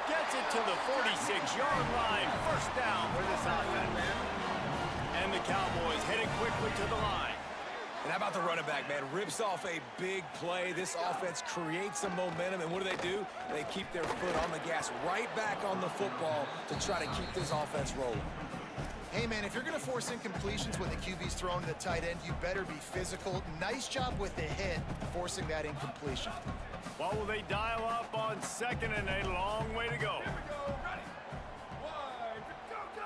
Gets it to the 46-yard line. 1st down for this offense. And the Cowboys headed quickly to the line. And how about the running back, man? Rips off a big play. This offense creates some momentum, and what do? They keep their foot on the gas, right back on the football to try to keep this offense rolling. Hey, man, if you're going to force incompletions when the QB's thrown to the tight end, you better be physical. Nice job with the hit, forcing that incompletion. What will they dial up on 2nd and a long way to go? Here we go. Ready. 1, go.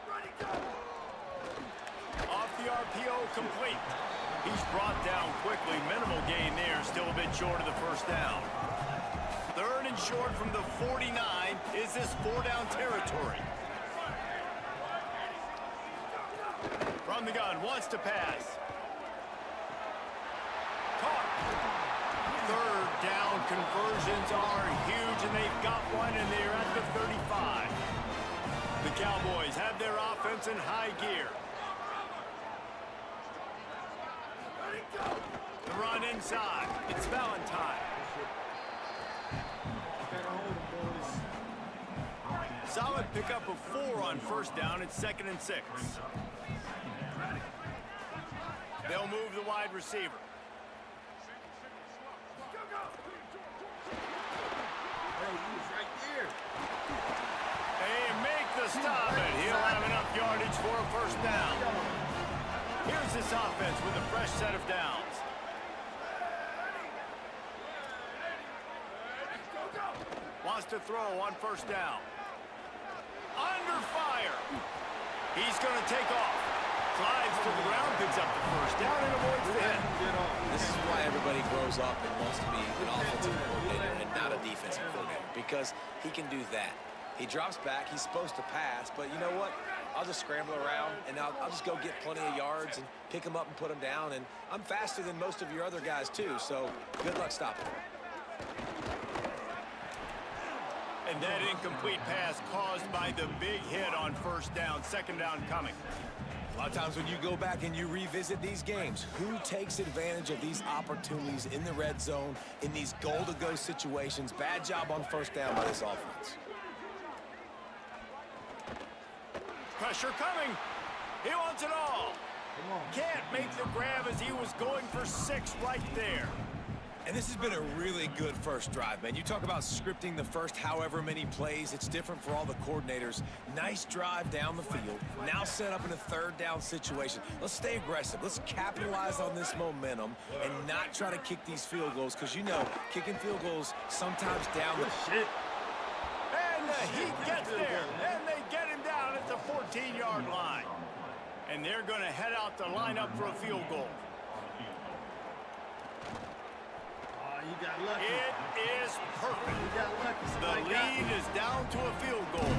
Ready, go. Off the RPO, complete. He's brought down quickly. Minimal gain there. Still a bit short of the 1st down. 3rd and short from the 49. Is this 4-down territory? From the gun, wants to pass. Caught. 3rd down conversions are huge, and they've got one, and they're at the 35. The Cowboys have their offense in high gear. The run inside. It's Valentine. Solid pickup of 4 on 1st down. It's 2nd and 6. They'll move the wide receiver. They make the stop, and he'll have enough yardage for a 1st down. Here's this offense with a fresh set of downs. Wants to throw on 1st down. Under fire. He's going to take off. Slides to the ground, picks up the 1st down, and avoids the hit. This is why everybody grows up and wants to be an offensive coordinator and not a defensive coordinator, because he can do that. He drops back, he's supposed to pass, but you know what? I'll just scramble around, and I'll just go get plenty of yards and pick them up and put them down, and I'm faster than most of your other guys, too, so good luck stopping him. And that incomplete pass caused by the big hit on 1st down, 2nd down coming. A lot of times when you go back and you revisit these games, who takes advantage of these opportunities in the red zone, in these goal-to-go situations? Bad job on 1st down by this offense. Pressure coming. He wants it all. Can't make the grab as he was going for 6 right there. And this has been a really good first drive, man. You talk about scripting the first however many plays. It's different for all the coordinators. Nice drive down the field. Now set up in a third down situation. Let's stay aggressive. Let's capitalize on this momentum and not try to kick these field goals, because you know, kicking field goals sometimes down the shit. And he gets there, and they get him down at the 14-yard line. And they're going to head out to line up for a field goal. You got lucky. It is perfect. You got lucky. The lead is down to a field goal.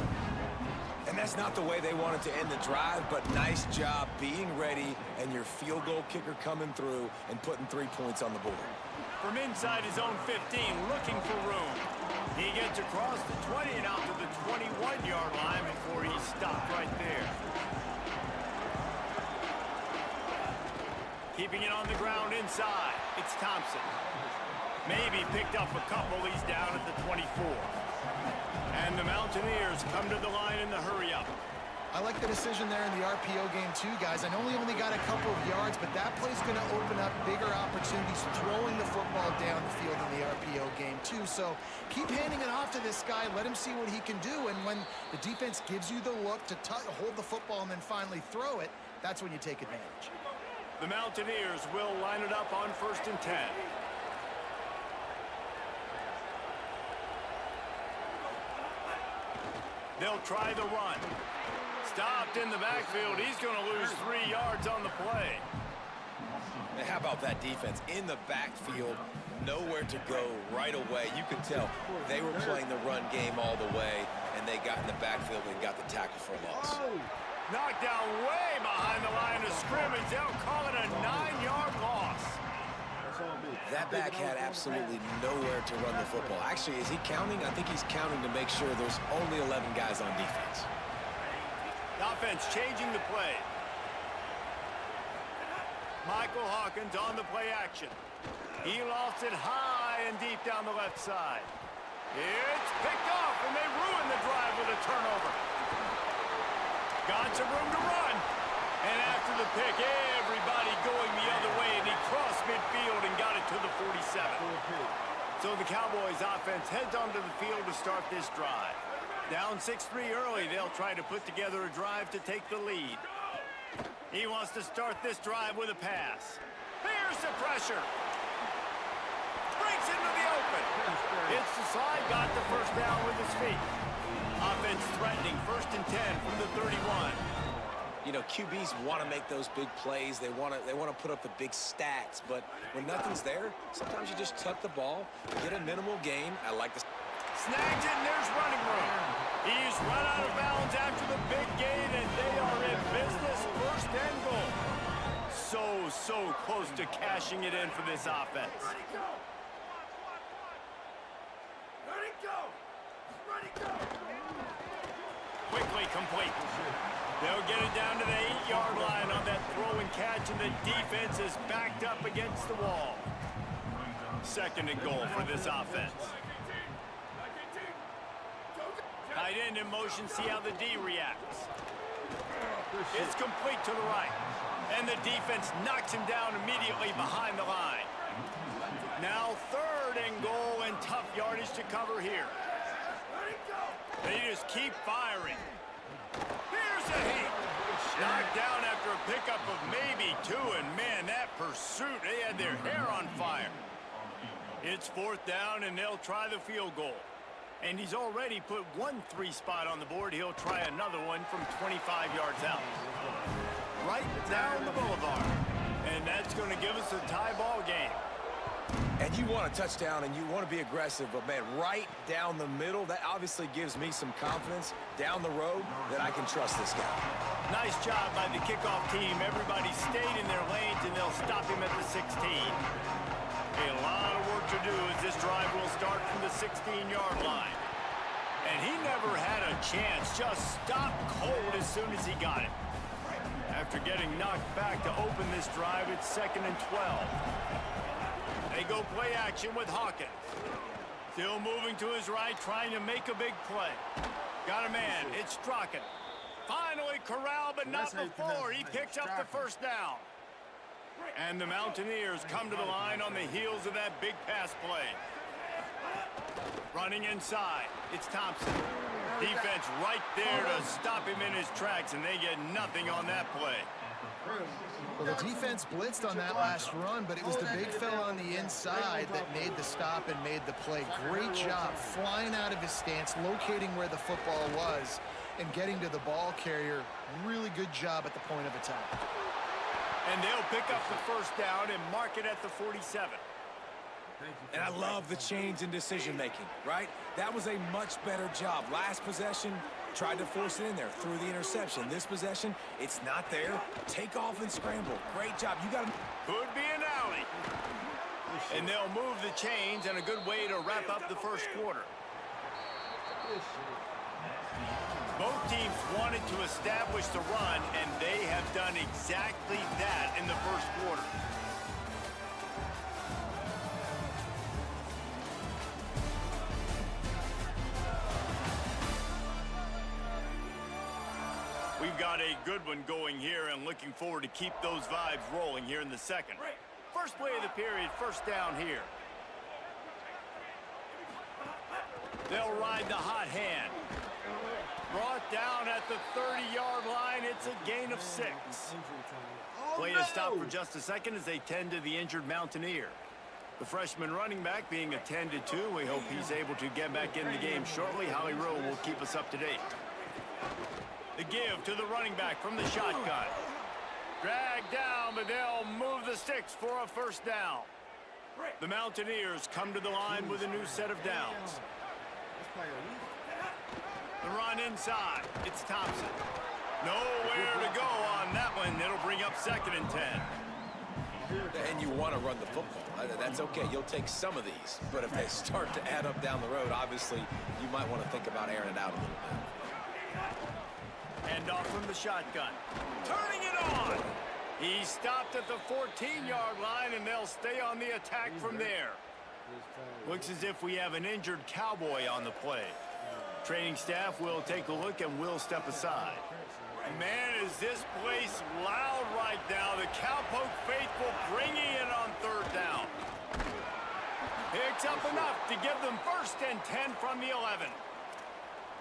And that's not the way they wanted to end the drive, but nice job being ready and your field goal kicker coming through and putting 3 points on the board. From inside his own 15, looking for room. He gets across the 20 and out to the 21-yard line before he stopped right there. Keeping it on the ground inside, it's Thompson. Maybe picked up a couple. He's down at the 24. And the Mountaineers come to the line in the hurry-up. I like the decision there in the RPO game too, guys. I know he only got a couple of yards, but that play's going to open up bigger opportunities throwing the football down the field in the RPO game too. So keep handing it off to this guy. Let him see what he can do. And when the defense gives you the look to hold the football and then finally throw it, that's when you take advantage. The Mountaineers will line it up on 1st and 10. They'll try the run. Stopped in the backfield. He's going to lose 3 yards on the play. And how about that defense in the backfield? Nowhere to go right away. You could tell they were playing the run game all the way, and they got in the backfield and got the tackle for a loss. Knocked down way behind the line of scrimmage. They'll call it a 9-yard loss. That back had absolutely nowhere to run the football. Actually, is he counting? I think he's counting to make sure there's only 11 guys on defense. The offense changing the play. Michael Hawkins on the play action. He lost it high and deep down the left side. It's picked off, and they ruin the drive with a turnover. Got some room to run. And after the pick, everybody going the other way, and he crossed midfield and got it to the 47. So the Cowboys offense heads onto the field to start this drive. Down 6-3 early, they'll try to put together a drive to take the lead. He wants to start this drive with a pass. Here's the pressure. Breaks into the open. It's the slide, got the first down with his feet. Offense threatening, 1st and 10 from the 31. You know, QBs want to make those big plays. They want to put up the big stats. But when nothing's there, sometimes you just tuck the ball, get a minimal gain. I like the... Snags it, and there's running room. He's run out of bounds after the big gain, and they are in business. 1st and goal. So close to cashing it in for this offense. Ready, go! Ready, go! Ready, go! Quickly complete. They'll get it down to the 8-yard line on that throw and catch, and the defense is backed up against the wall. 2nd and goal for this offense. Tight end in motion, see how the D reacts. It's complete to the right. And the defense knocks him down immediately behind the line. Now 3rd and goal, and tough yardage to cover here. They just keep firing. Here's a heat. Knocked down after a pickup of maybe 2, and man, that pursuit, they had their hair on fire. It's 4th down, and they'll try the field goal. And he's already put 1 3 spot on the board. He'll try another one from 25 yards out. Right down the boulevard. And that's going to give us a tie ball game. And you want a touchdown and you want to be aggressive, but man, right down the middle, that obviously gives me some confidence down the road that I can trust this guy. Nice job by the kickoff team. Everybody stayed in their lanes, and they'll stop him at the 16. A lot of work to do as this drive will start from the 16-yard line. And he never had a chance, just stopped cold as soon as he got it. After getting knocked back to open this drive, it's 2nd and 12. They go play action with Hawkins. Still moving to his right, trying to make a big play. Got a man, it's Strachan. Finally corralled, but not before. He picks up the 1st down. And the Mountaineers come to the line on the heels of that big pass play. Running inside, it's Thompson. Defense right there to stop him in his tracks, and they get nothing on that play. Well, the defense blitzed on that last run, but it was the big fella on the inside that made the stop and made the play. Great job flying out of his stance, locating where the football was, and getting to the ball carrier. Really good job at the point of attack. And they'll pick up the first down and mark it at the 47. And I love the change in decision-making, right? That was a much better job. Last possession, tried to force it in there, threw the interception. This possession, it's not there. Take off and scramble. Great job. You got to... Could be an alley. And they'll move the chains, and a good way to wrap up the first quarter. Both teams wanted to establish the run, and they have done exactly that in the first quarter. We've got a good one going here and looking forward to keep those vibes rolling here in the second. First play of the period, first down here. They'll ride the hot hand. Brought down at the 30-yard line. It's a gain of 6. Play to stop for just a second as they tend to the injured Mountaineer. The freshman running back being attended to. We hope he's able to get back in the game shortly. Howie Rowe will keep us up to date. The give to the running back from the shotgun. Dragged down, but they'll move the sticks for a first down. The Mountaineers come to the line with a new set of downs. The run inside. It's Thompson. Nowhere to go on that one. It'll bring up 2nd and 10. And you want to run the football. That's okay. You'll take some of these. But if they start to add up down the road, obviously, you might want to think about airing it out a little bit. Hand off from the shotgun. Turning it on. He stopped at the 14-yard line, and they'll stay on the attack from there. Looks as if we have an injured Cowboy on the play. Training staff will take a look and will step aside. Man, is this place loud right now. The Cowpoke faithful bringing it on 3rd down. Picks up enough to give them 1st and 10 from the 11.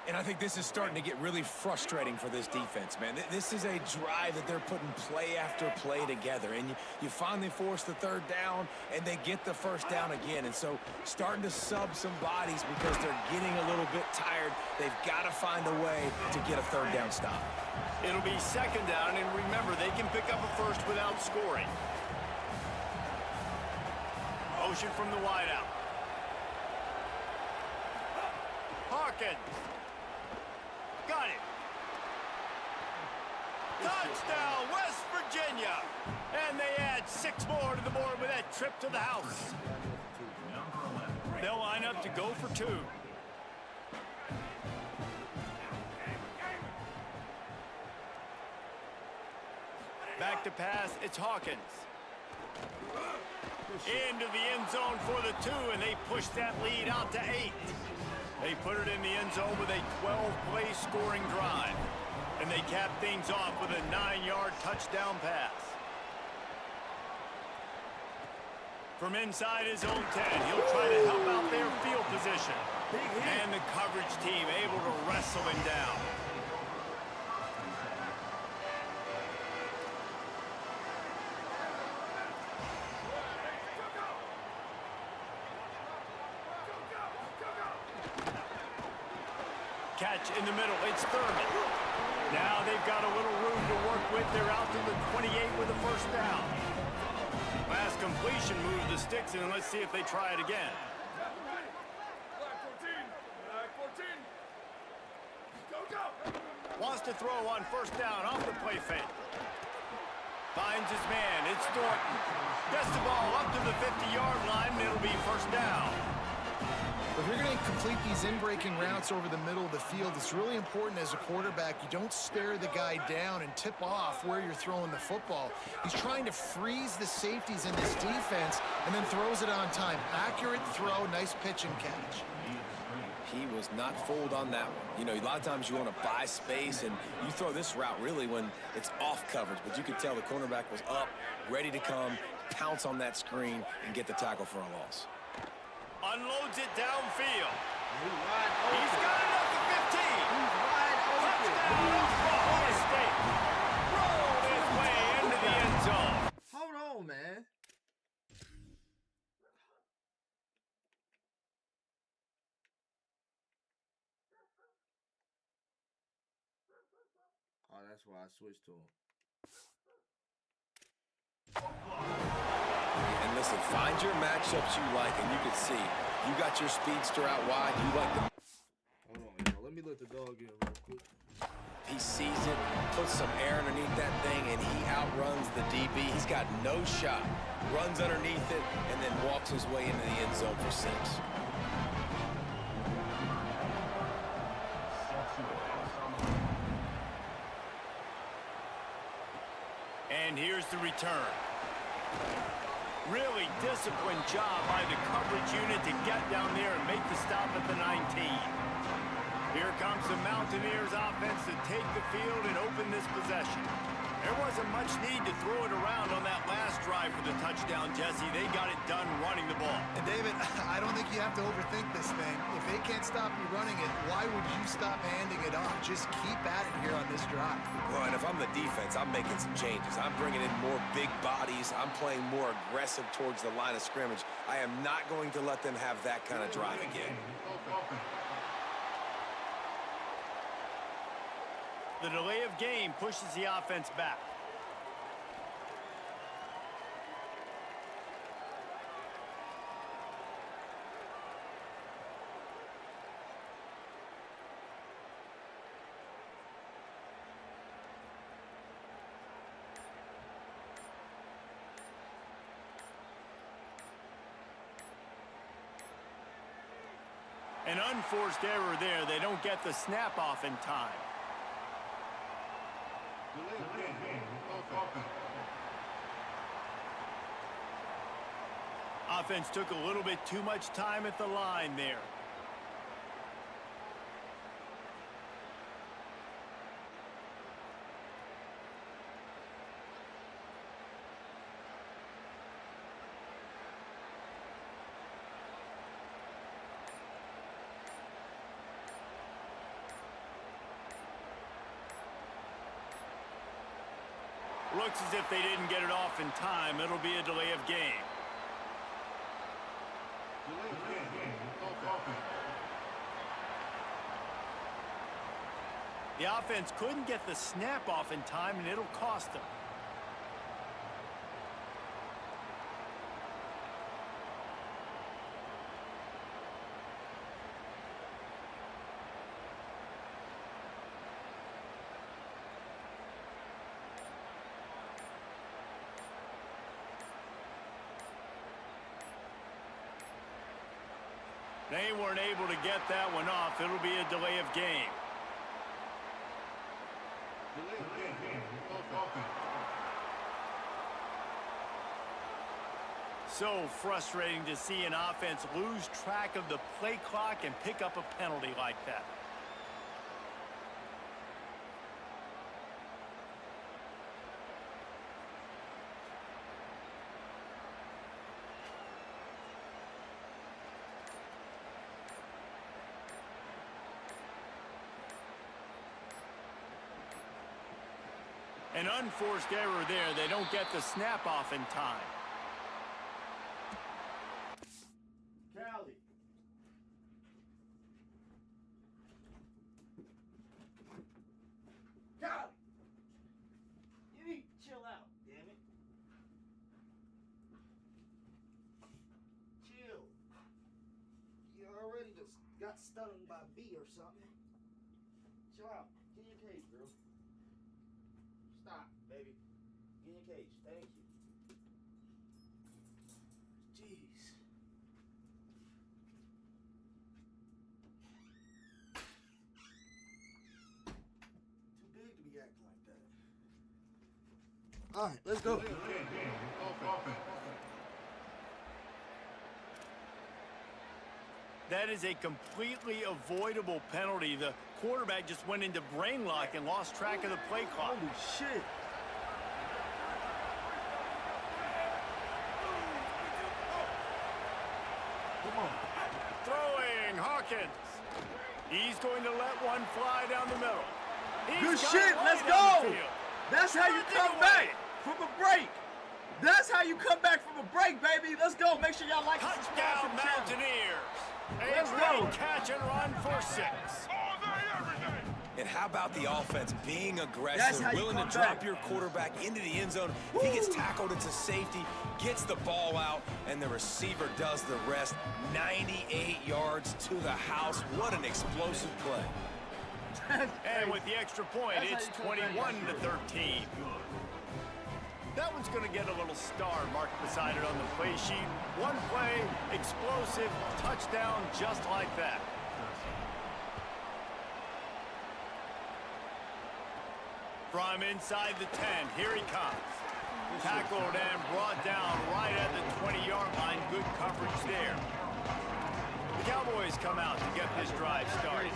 And I think this is starting to get really frustrating for this defense, man. This is a drive that they're putting play after play together. And you finally force the 3rd down, and they get the 1st down again. And so starting to sub some bodies because they're getting a little bit tired. They've got to find a way to get a 3rd down stop. It'll be 2nd down, and remember, they can pick up a first without scoring. Motion from the wideout. Hawkins. Got it. Touchdown, West Virginia. And they add 6 more to the board with that trip to the house. They'll line up to go for 2. Back to pass, it's Hawkins. Into the end zone for the 2, and they push that lead out to 8. They put it in the end zone with a 12-play scoring drive. And they cap things off with a 9-yard touchdown pass. From inside his own 10, he'll try to help out their field position. And the coverage team able to wrestle him down. Catch in the middle, it's Thurman. Now they've got a little room to work with. They're out to the 28 with a 1st down. Last completion moved the sticks, and let's see if they try it again. Wants to throw on 1st down off the play fake. Finds his man, it's Thornton. Gets the ball up to the 50-yard line, and it'll be 1st down. If you're going to complete these in-breaking routes over the middle of the field, it's really important as a quarterback you don't stare the guy down and tip off where you're throwing the football. He's trying to freeze the safeties in this defense and then throws it on time. Accurate throw, nice pitch and catch. He was not fooled on that one. You know, a lot of times you want to buy space, and you throw this route really when it's off coverage. But you could tell the cornerback was up, ready to come, pounce on that screen, and get the tackle for a loss. Unloads it downfield. He's got it up to 15. He's wide open. Touchdown, Oklahoma State. Rolled his way into the end zone. Hold on, man. Oh, that's why I switched to him. And listen, find your matchups you like, and you can see you got your speedster out wide. You like the. Hold on, y'all. Let me let the dog in real quick. He sees it, puts some air underneath that thing, and he outruns the DB. He's got no shot. Runs underneath it, and then walks his way into the end zone for 6. And here's the return. Really disciplined job by the coverage unit to get down there and make the stop at the 19. Here comes the Mountaineers offense to take the field and open this possession. There wasn't much need to throw it around on that last drive for the touchdown, Jesse. They got it done running the ball. And David, I don't think you have to overthink this thing. If they can't stop you running it, why would you stop handing it off? Just keep at it here on this drive. Well, and if I'm the defense, I'm making some changes. I'm bringing in more big bodies. I'm playing more aggressive towards the line of scrimmage. I am not going to let them have that kind of drive again. The delay of game pushes the offense back. An unforced error there. They don't get the snap off in time. Offense took a little bit too much time at the line there. Looks as if they didn't get it off in time. It'll be a delay of game. The offense couldn't get the snap off in time, and it'll cost them. They weren't able to get that one off. It'll be a delay of game. So frustrating to see an offense lose track of the play clock and pick up a penalty like that. An unforced error there. They don't get the snap off in time. Callie. Callie. You need to chill out, damn it. Chill. You already just got stung by a bee or something. Chill out. Get in your cage, girl. Stop, baby. Get in your cage. Thank you. Jeez. Too big to be acting like that. All right, let's go. That is a completely avoidable penalty. The quarterback just went into brain lock and lost track of the play clock. Holy shit. Come on. Throwing, Hawkins. He's going to let one fly down the middle. Good shit, let's go. That's how you come back from a break. That's how you come back from a break, baby. Let's go. Make sure y'all like and subscribe to Touchdown, the channel. Mountaineers. Let's A go. catch and run for 6. And how about the offense being That's aggressive, how you willing to come drop back. your quarterback into the end zone. If he gets tackled, it's a safety, gets the ball out, and the receiver does the rest. 98 yards to the house. What an explosive play. And with the extra point, That's it's how you come back. 21-13. That one's going to get a little star marked beside it on the play sheet. One play, explosive, touchdown, just like that. From inside the 10, here he comes. Tackled and brought down right at the 20-yard line. Good coverage there. The Cowboys come out to get this drive started.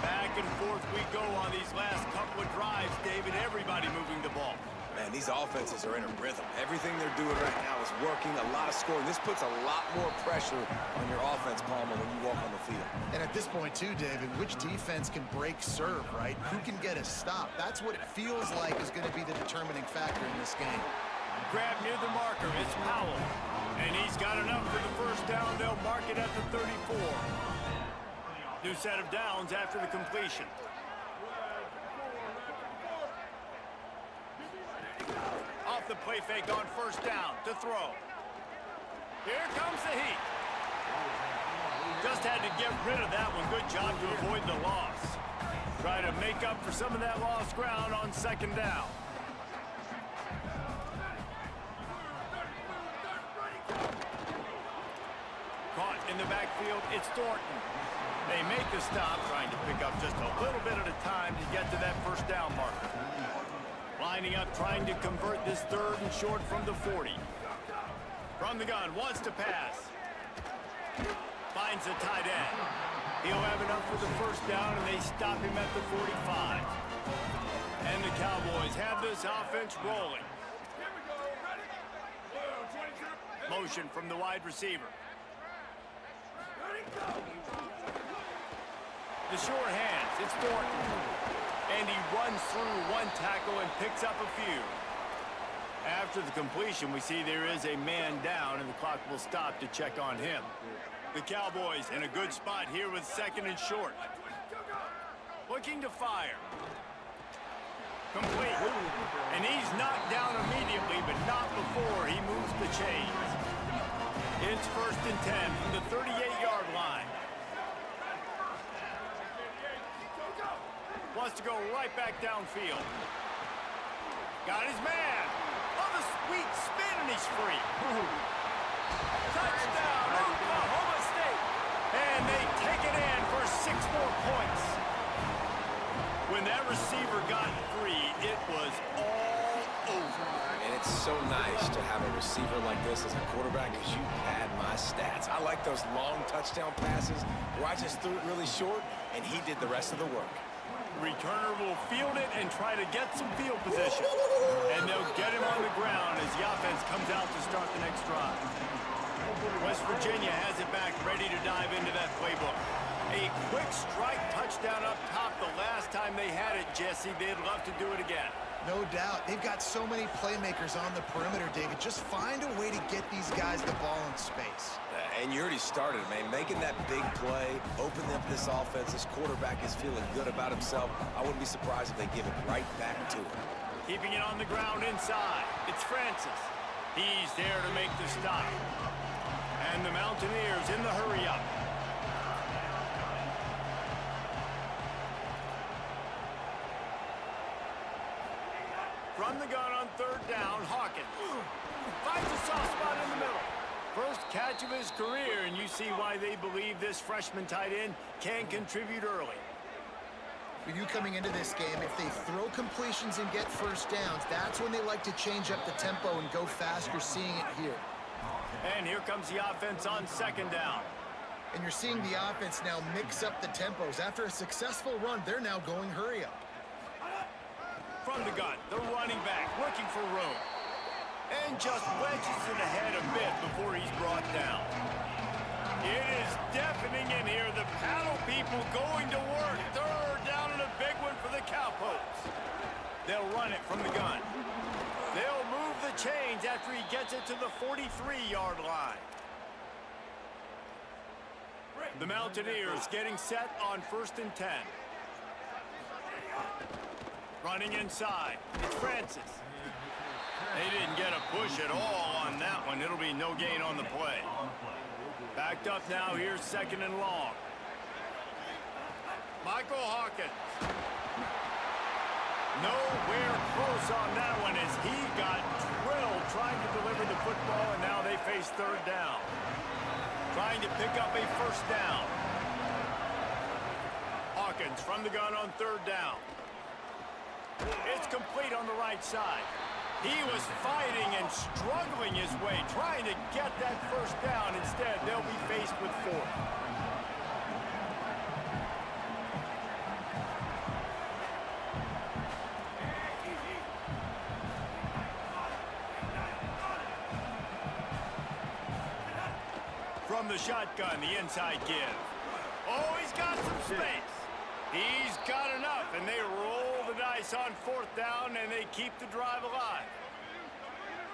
Back and forth we go on these last couple of drives, David. Everybody moving the ball. Man, these offenses are in a rhythm. Everything they're doing right now is working, a lot of scoring. This puts a lot more pressure on your offense, Palmer, when you walk on the field. And at this point, too, David, which defense can break serve, right? Who can get a stop? That's what it feels like is going to be the determining factor in this game. Grab near the marker, it's Powell. And he's got enough for the first down. They'll mark it at the 34. New set of downs after the completion. Off the play fake on first down to throw. Here comes the heat. Just had to get rid of that one. Good job to avoid the loss. Try to make up for some of that lost ground on second down. Caught in the backfield, it's Thornton. They make the stop, trying to pick up just a little bit at a time to get to that first down marker. Lining up, trying to convert this 3rd and short from the 40. From the gun, wants to pass. Finds the tight end. He'll have enough for the first down, and they stop him at the 45. And the Cowboys have this offense rolling. Motion from the wide receiver. The short hands, it's Thornton. And he runs through one tackle and picks up a few. After the completion, we see there is a man down, and the clock will stop to check on him. The Cowboys in a good spot here with 2nd and short. Looking to fire. Complete. And he's knocked down immediately, but not before he moves the chains. It's 1st and 10 from the 38-yard line. Wants to go right back downfield. Got his man. Oh, the sweet spin, and he's free. Touchdown, Oklahoma State. And they take it in for 6 more points. When that receiver got free, it was all over. And it's so nice to have a receiver like this as a quarterback, because you had my stats. I like those long touchdown passes where I just threw it really short, and he did the rest of the work. Returner will field it and try to get some field position. And they'll get him on the ground as the offense comes out to start the next drive. West Virginia has it back, ready to dive into that playbook. A quick strike touchdown up top the last time they had it, Jesse. They'd love to do it again. No doubt. They've got so many playmakers on the perimeter, David. Just find a way to get these guys the ball in space. And you already started, man. Making that big play, opening up this offense. This quarterback is feeling good about himself. I wouldn't be surprised if they give it right back to him. Keeping it on the ground inside. It's Francis. He's there to make the stop. And the Mountaineers in the hurry-up. From the gun on 3rd down, Hawkins finds a soft spot in the middle. First catch of his career, and you see why they believe this freshman tight end can contribute early. For you coming into this game, if they throw completions and get first downs, that's when they like to change up the tempo and go fast. You're seeing it here. And here comes the offense on 2nd down. And you're seeing the offense now mix up the tempos. After a successful run, they're now going hurry up. From the gun, the running back looking for room. And just wedges it ahead a bit before he's brought down. It is deafening in here. The paddle people going to work. Third down and a big one for the Cowpokes. They'll run it from the gun. They'll move the chains after he gets it to the 43-yard line. The Mountaineers getting set on 1st and 10. Running inside. It's Francis. They didn't get a push at all on that one. It'll be no gain on the play. Backed up now. Here's 2nd and long. Michael Hawkins. Nowhere close on that one as he got drilled trying to deliver the football, and now they face 3rd down. Trying to pick up a 1st down. Hawkins from the gun on 3rd down. It's complete on the right side. He was fighting and struggling his way, trying to get that 1st down. Instead, they'll be faced with 4th. From the shotgun, the inside give. Oh, he's got some space. He's got enough, and they roll the dice on 4th down, and they keep the drive alive.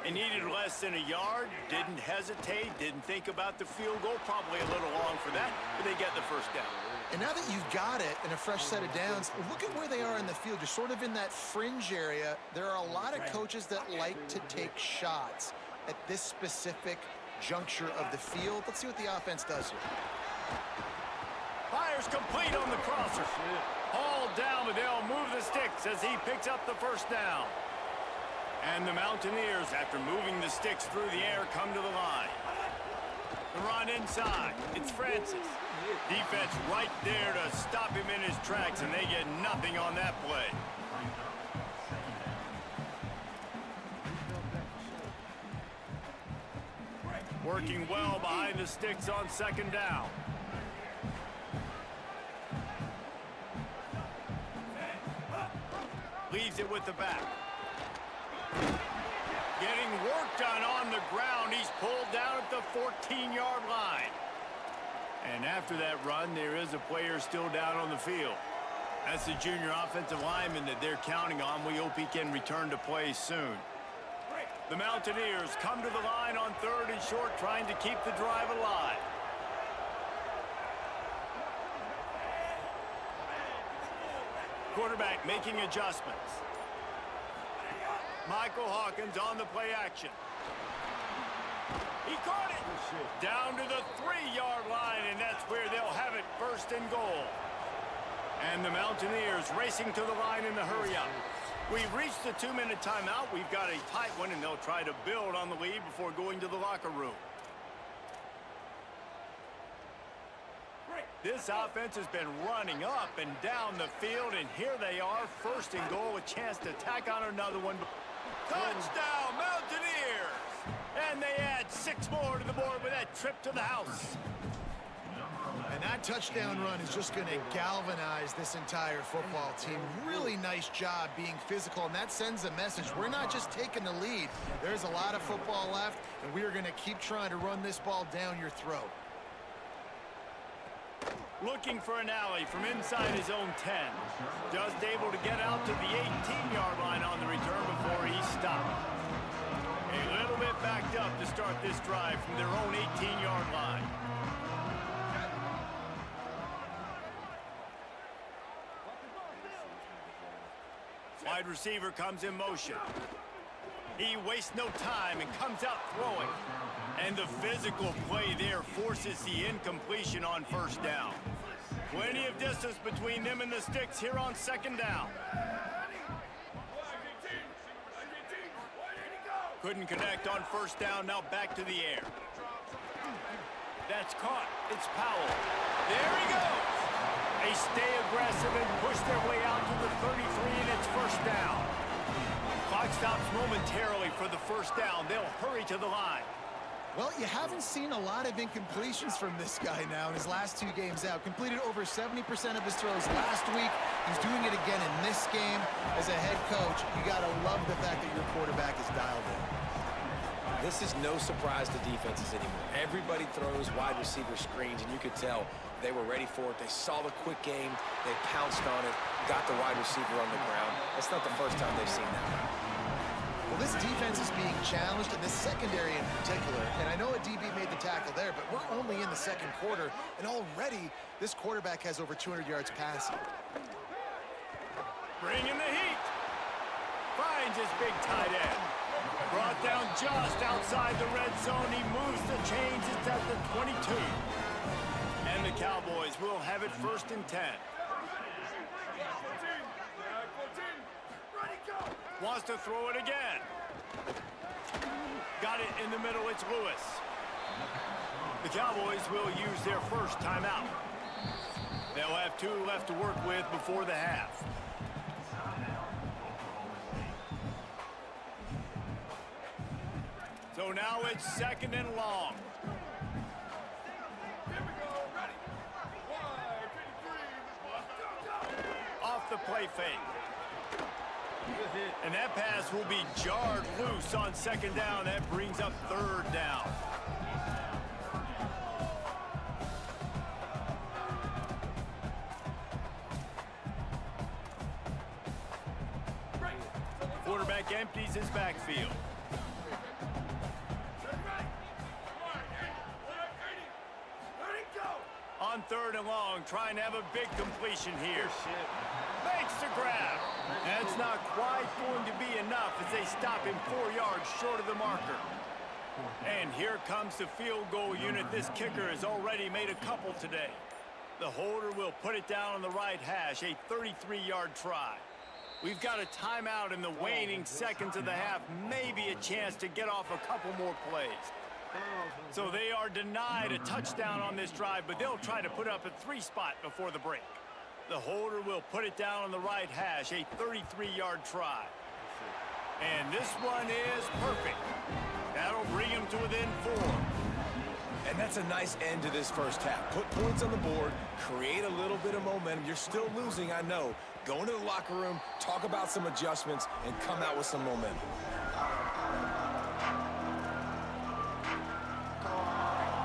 They needed less than a yard, didn't hesitate, didn't think about the field goal. Probably a little long for that, but they get the 1st down. And now that you've got it and a fresh set of downs, look at where they are in the field. You're sort of in that fringe area. There are a lot of coaches that like to take shots at this specific juncture of the field. Let's see what the offense does here. Fires complete on the crosser. Hauled down, but they'll move the sticks as he picks up the 1st down. And the Mountaineers, after moving the sticks through the air, come to the line. The run inside. It's Francis. Defense right there to stop him in his tracks, and they get nothing on that play. Working well behind the sticks on 2nd down. Leaves it with the back. Getting work done on the ground. He's pulled down at the 14-yard line. And after that run, there is a player still down on the field. That's the junior offensive lineman that they're counting on. We hope he can return to play soon. The Mountaineers come to the line on 3rd and short, trying to keep the drive alive. Quarterback making adjustments. Michael Hawkins on the play action. He caught it. Down to the 3-yard line, and that's where they'll have it 1st and goal. And the Mountaineers racing to the line in the hurry-up. We've reached the 2-minute timeout. We've got a tight one, and they'll try to build on the lead before going to the locker room. This offense has been running up and down the field, and here they are, 1st and goal, a chance to tack on another one. Touchdown, Mountaineers! And they add 6 more to the board with that trip to the house. And that touchdown run is just going to galvanize this entire football team. Really nice job being physical, and that sends a message. We're not just taking the lead. There's a lot of football left, and we are going to keep trying to run this ball down your throat. Looking for an alley from inside his own 10. Just able to get out to the 18-yard line on the return before he stopped. A little bit backed up to start this drive from their own 18-yard line. Wide receiver comes in motion. He wastes no time and comes out throwing. And the physical play there forces the incompletion on 1st down. Plenty of distance between them and the sticks here on 2nd down. Couldn't connect on 1st down, now back to the air. That's caught. It's Powell. There he goes. They stay aggressive and push their way out to the 33, and it's 1st down. Clock stops momentarily for the 1st down. They'll hurry to the line. Well, you haven't seen a lot of incompletions from this guy now in his last 2 games out. Completed over 70% of his throws last week. He's doing it again in this game. As a head coach, you got to love the fact that your quarterback is dialed in. This is no surprise to defenses anymore. Everybody throws wide receiver screens, and you could tell they were ready for it. They saw the quick game. They pounced on it, got the wide receiver on the ground. That's not the first time they've seen that. Well, this defense is being challenged, and this secondary in particular. And I know a DB made the tackle there, but we're only in the second quarter, and already this quarterback has over 200 yards passing. Bringing the heat. Finds his big tight end. Brought down just outside the red zone. He moves the chains. It's at the 22. And the Cowboys will have it 1st and 10. Wants to throw it again. Got it in the middle. It's Lewis. The Cowboys will use their first timeout. They'll have 2 left to work with before the half. So now it's 2nd and long. Here we go. Ready. 1, 2, 3. Go. Off the play fake. And that pass will be jarred loose on 2nd down. That brings up 3rd down. Quarterback empties his backfield. On 3rd and long, trying to have a big completion here. Makes the grab. That's not quite going to be enough as they stop him 4 yards short of the marker. And here comes the field goal unit. This kicker has already made a couple today. The holder will put it down on the right hash, a 33-yard try. We've got a timeout in the waning seconds of the half, maybe a chance to get off a couple more plays. So they are denied a touchdown on this drive, but they'll try to put up a 3 spot before the break. The holder will put it down on the right hash, a 33-yard try. And this one is perfect. That'll bring him to within 4. And that's a nice end to this first half. Put points on the board, create a little bit of momentum. You're still losing, I know. Go into the locker room, talk about some adjustments, and come out with some momentum.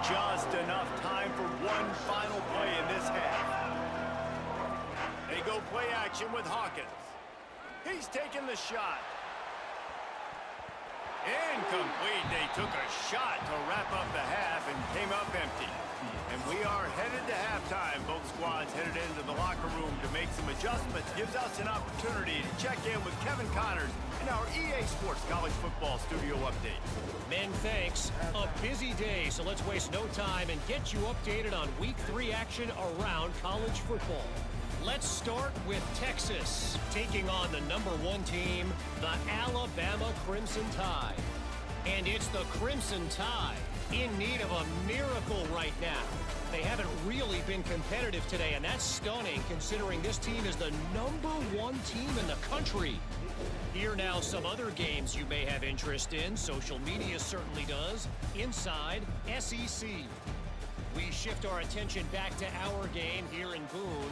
Just enough time for one final play in this half. They go play action with Hawkins. He's taking the shot. Incomplete. They took a shot to wrap up the half and came up empty. And we are headed to halftime. Both squads headed into the locker room to make some adjustments. Gives us an opportunity to check in with Kevin Connors in our EA Sports College Football Studio Update. Men, thanks. A busy day, so let's waste no time and get you updated on Week 3 action around college football. Let's start with Texas, taking on the #1 team, the Alabama Crimson Tide. And it's the Crimson Tide in need of a miracle right now. They haven't really been competitive today, and that's stunning considering this team is the #1 team in the country. Here now some other games you may have interest in. Social media certainly does. Inside SEC. We shift our attention back to our game here in Boone.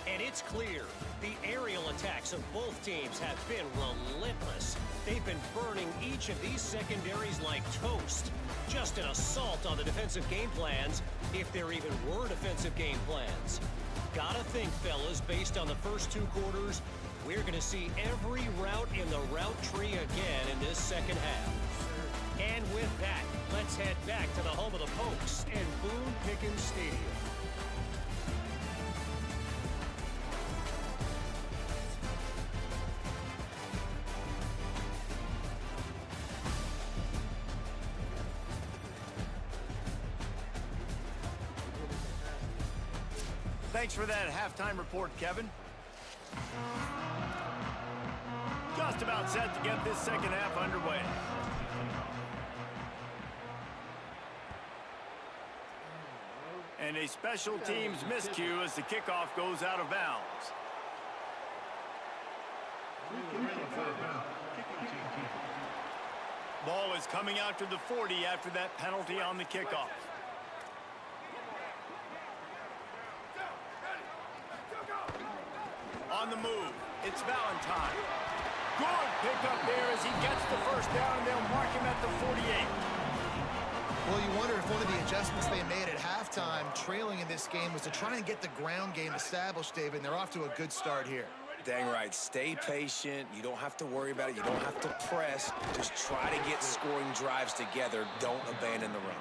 And it's clear the aerial attacks of both teams have been relentless. They've been burning each of these secondaries like toast. Just an assault on the defensive game plans, if there even were defensive game plans. Gotta think, fellas, based on the first 2 quarters, we're going to see every route in the route tree again in this second half. And with that, let's head back to the home of the Pokes and Boone Pickens Stadium. Thanks for that halftime report, Kevin. Just about set to get this second half underway. And a special teams miscue as the kickoff goes out of bounds. Ball is coming out to the 40 after that penalty on the kickoff. On the move, it's Valentine. Good pickup there as he gets the first down, and they'll mark him at the 48. Well, you wonder if one of the adjustments they made at halftime, trailing in this game, was to try and get the ground game established, David, and they're off to a good start here. Dang right. Stay patient. You don't have to worry about it. You don't have to press. Just try to get scoring drives together. Don't abandon the run.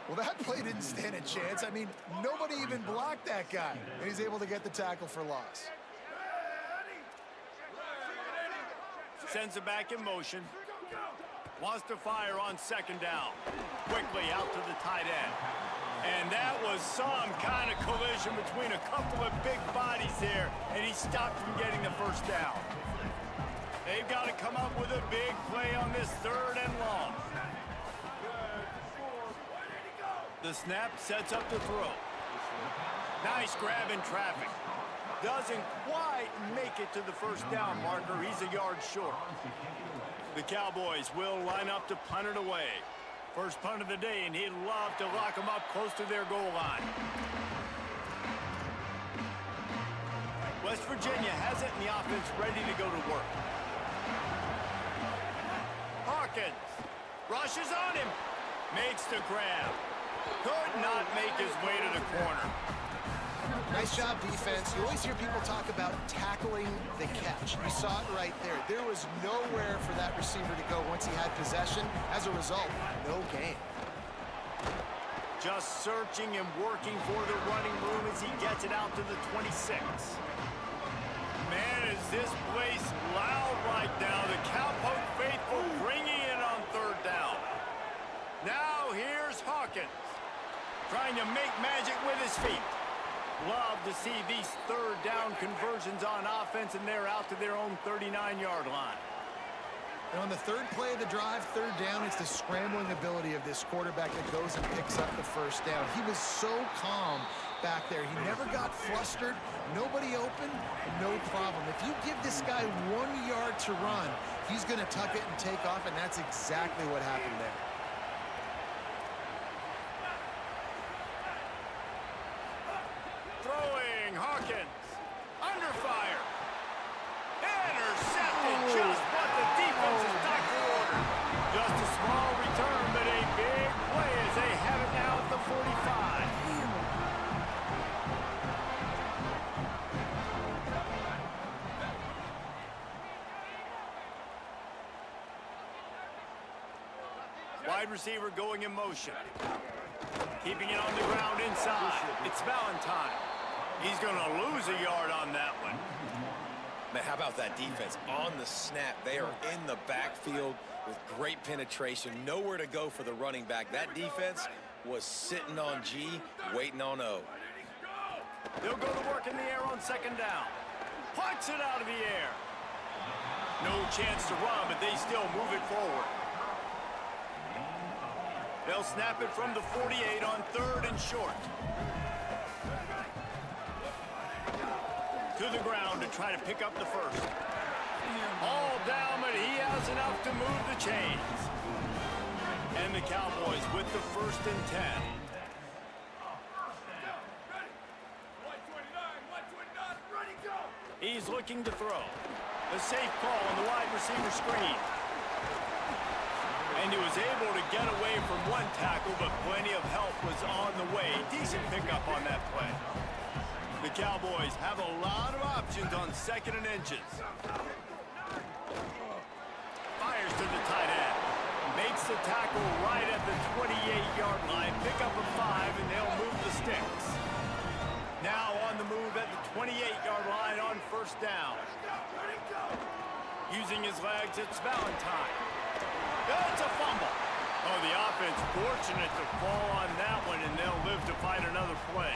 Well, that play didn't stand a chance. I mean, nobody even blocked that guy, and he's able to get the tackle for loss. Sends it back in motion. Wants to fire on second down. Quickly out to the tight end. And that was some kind of collision between a couple of big bodies there, and he stopped from getting the first down. They've got to come up with a big play on this 3rd and long. The snap sets up the throw. Nice grab in traffic. Doesn't quite make it to the first down marker. He's a yard short. The Cowboys will line up to punt it away. First punt of the day, and he'd love to lock them up close to their goal line. West Virginia has it, and the offense ready to go to work. Hawkins rushes on him. Makes the grab. Could not make his way to the corner. Nice job, defense. You always hear people talk about tackling the catch. You saw it right there. There was nowhere for that receiver to go once he had possession. As a result, no gain. Just searching and working for the running room as he gets it out to the 26. Man, is this place loud right now. The Cowpoke faithful bringing it on 3rd down. Now here's Hawkins, trying to make magic with his feet. Love to see these 3rd down conversions on offense, and they're out to their own 39-yard line. And on the 3rd play of the drive, 3rd down, it's the scrambling ability of this quarterback that goes and picks up the first down. He was so calm back there. He never got flustered, nobody open, no problem. If you give this guy 1 yard to run, he's going to tuck it and take off, and that's exactly what happened there. Throwing, Hawkins, under fire. Intercepted, just what the defense is back to order. Just a small return, but a big play as they have it now at the 45. Wide receiver going in motion. Keeping it on the ground inside. It's Valentine. He's going to lose a yard on that one. Man, how about that defense? On the snap, they are in the backfield with great penetration. Nowhere to go for the running back. That defense was sitting on G, waiting on O. They'll go to work in the air on 2nd down. Puts it out of the air. No chance to run, but they still move it forward. They'll snap it from the 48 on 3rd and short. To the ground to try to pick up the first. All down, but he has enough to move the chains. And the Cowboys with the 1st and 10. He's looking to throw. A safe call on the wide receiver screen. And he was able to get away from one tackle, but plenty of help was on the way. Decent pickup on that play. The Cowboys have a lot of options on 2nd and inches. Fires to the tight end. Makes the tackle right at the 28-yard line. Pick up a 5, and they'll move the sticks. Now on the move at the 28-yard line on 1st down. Using his legs, it's Valentine. It's a fumble. Oh, the offense fortunate to fall on that one, and they'll live to fight another play.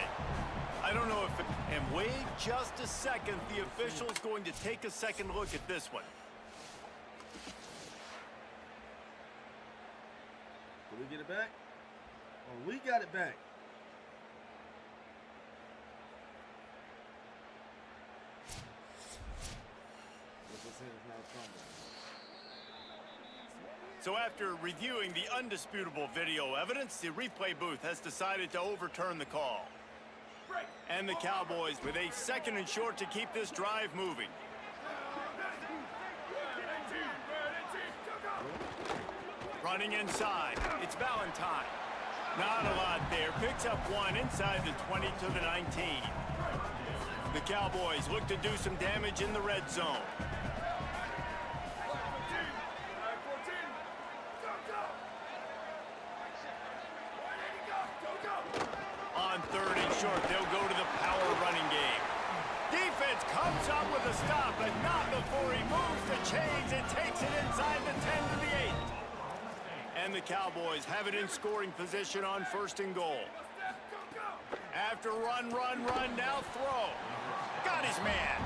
I don't know if it... And wait just a second. The official's going to take a second look at this one. Did we get it back? Oh, we got it back. What's this saying? It's not a fumble. So after reviewing the undisputable video evidence, the replay booth has decided to overturn the call. And the Cowboys with a 2nd and short to keep this drive moving. Running inside, it's Valentine. Not a lot there, picks up 1 inside the 20 to the 19. The Cowboys look to do some damage in the red zone. On 3rd and short, they'll go to the power running game. Defense comes up with a stop, but not before he moves the chains and takes it inside the 10 to the 8. And the Cowboys have it in scoring position on 1st and goal. After run, now throw. Got his man.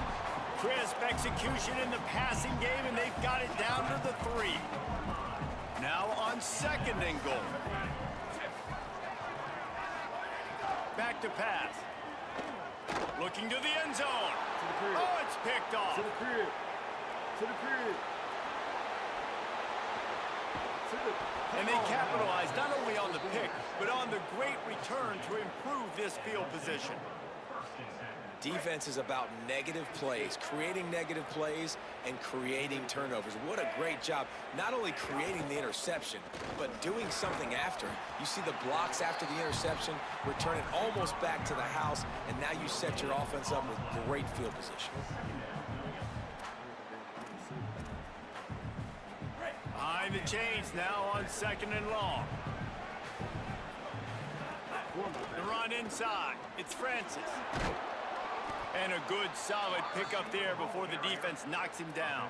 Crisp execution in the passing game, and they've got it down to the 3. Now on 2nd and goal. Back to pass. Looking to the end zone. Oh, it's picked off. To the crib. And they capitalized not only on the pick, but on the great return to improve this field position. Defense is about negative plays, creating negative plays and creating turnovers. What a great job, not only creating the interception, but doing something after. You see the blocks after the interception, return it almost back to the house, and now you set your offense up with great field position. Behind the chains now on 2nd and long. The run inside, it's Francis. And a good, solid pickup there before the defense knocks him down.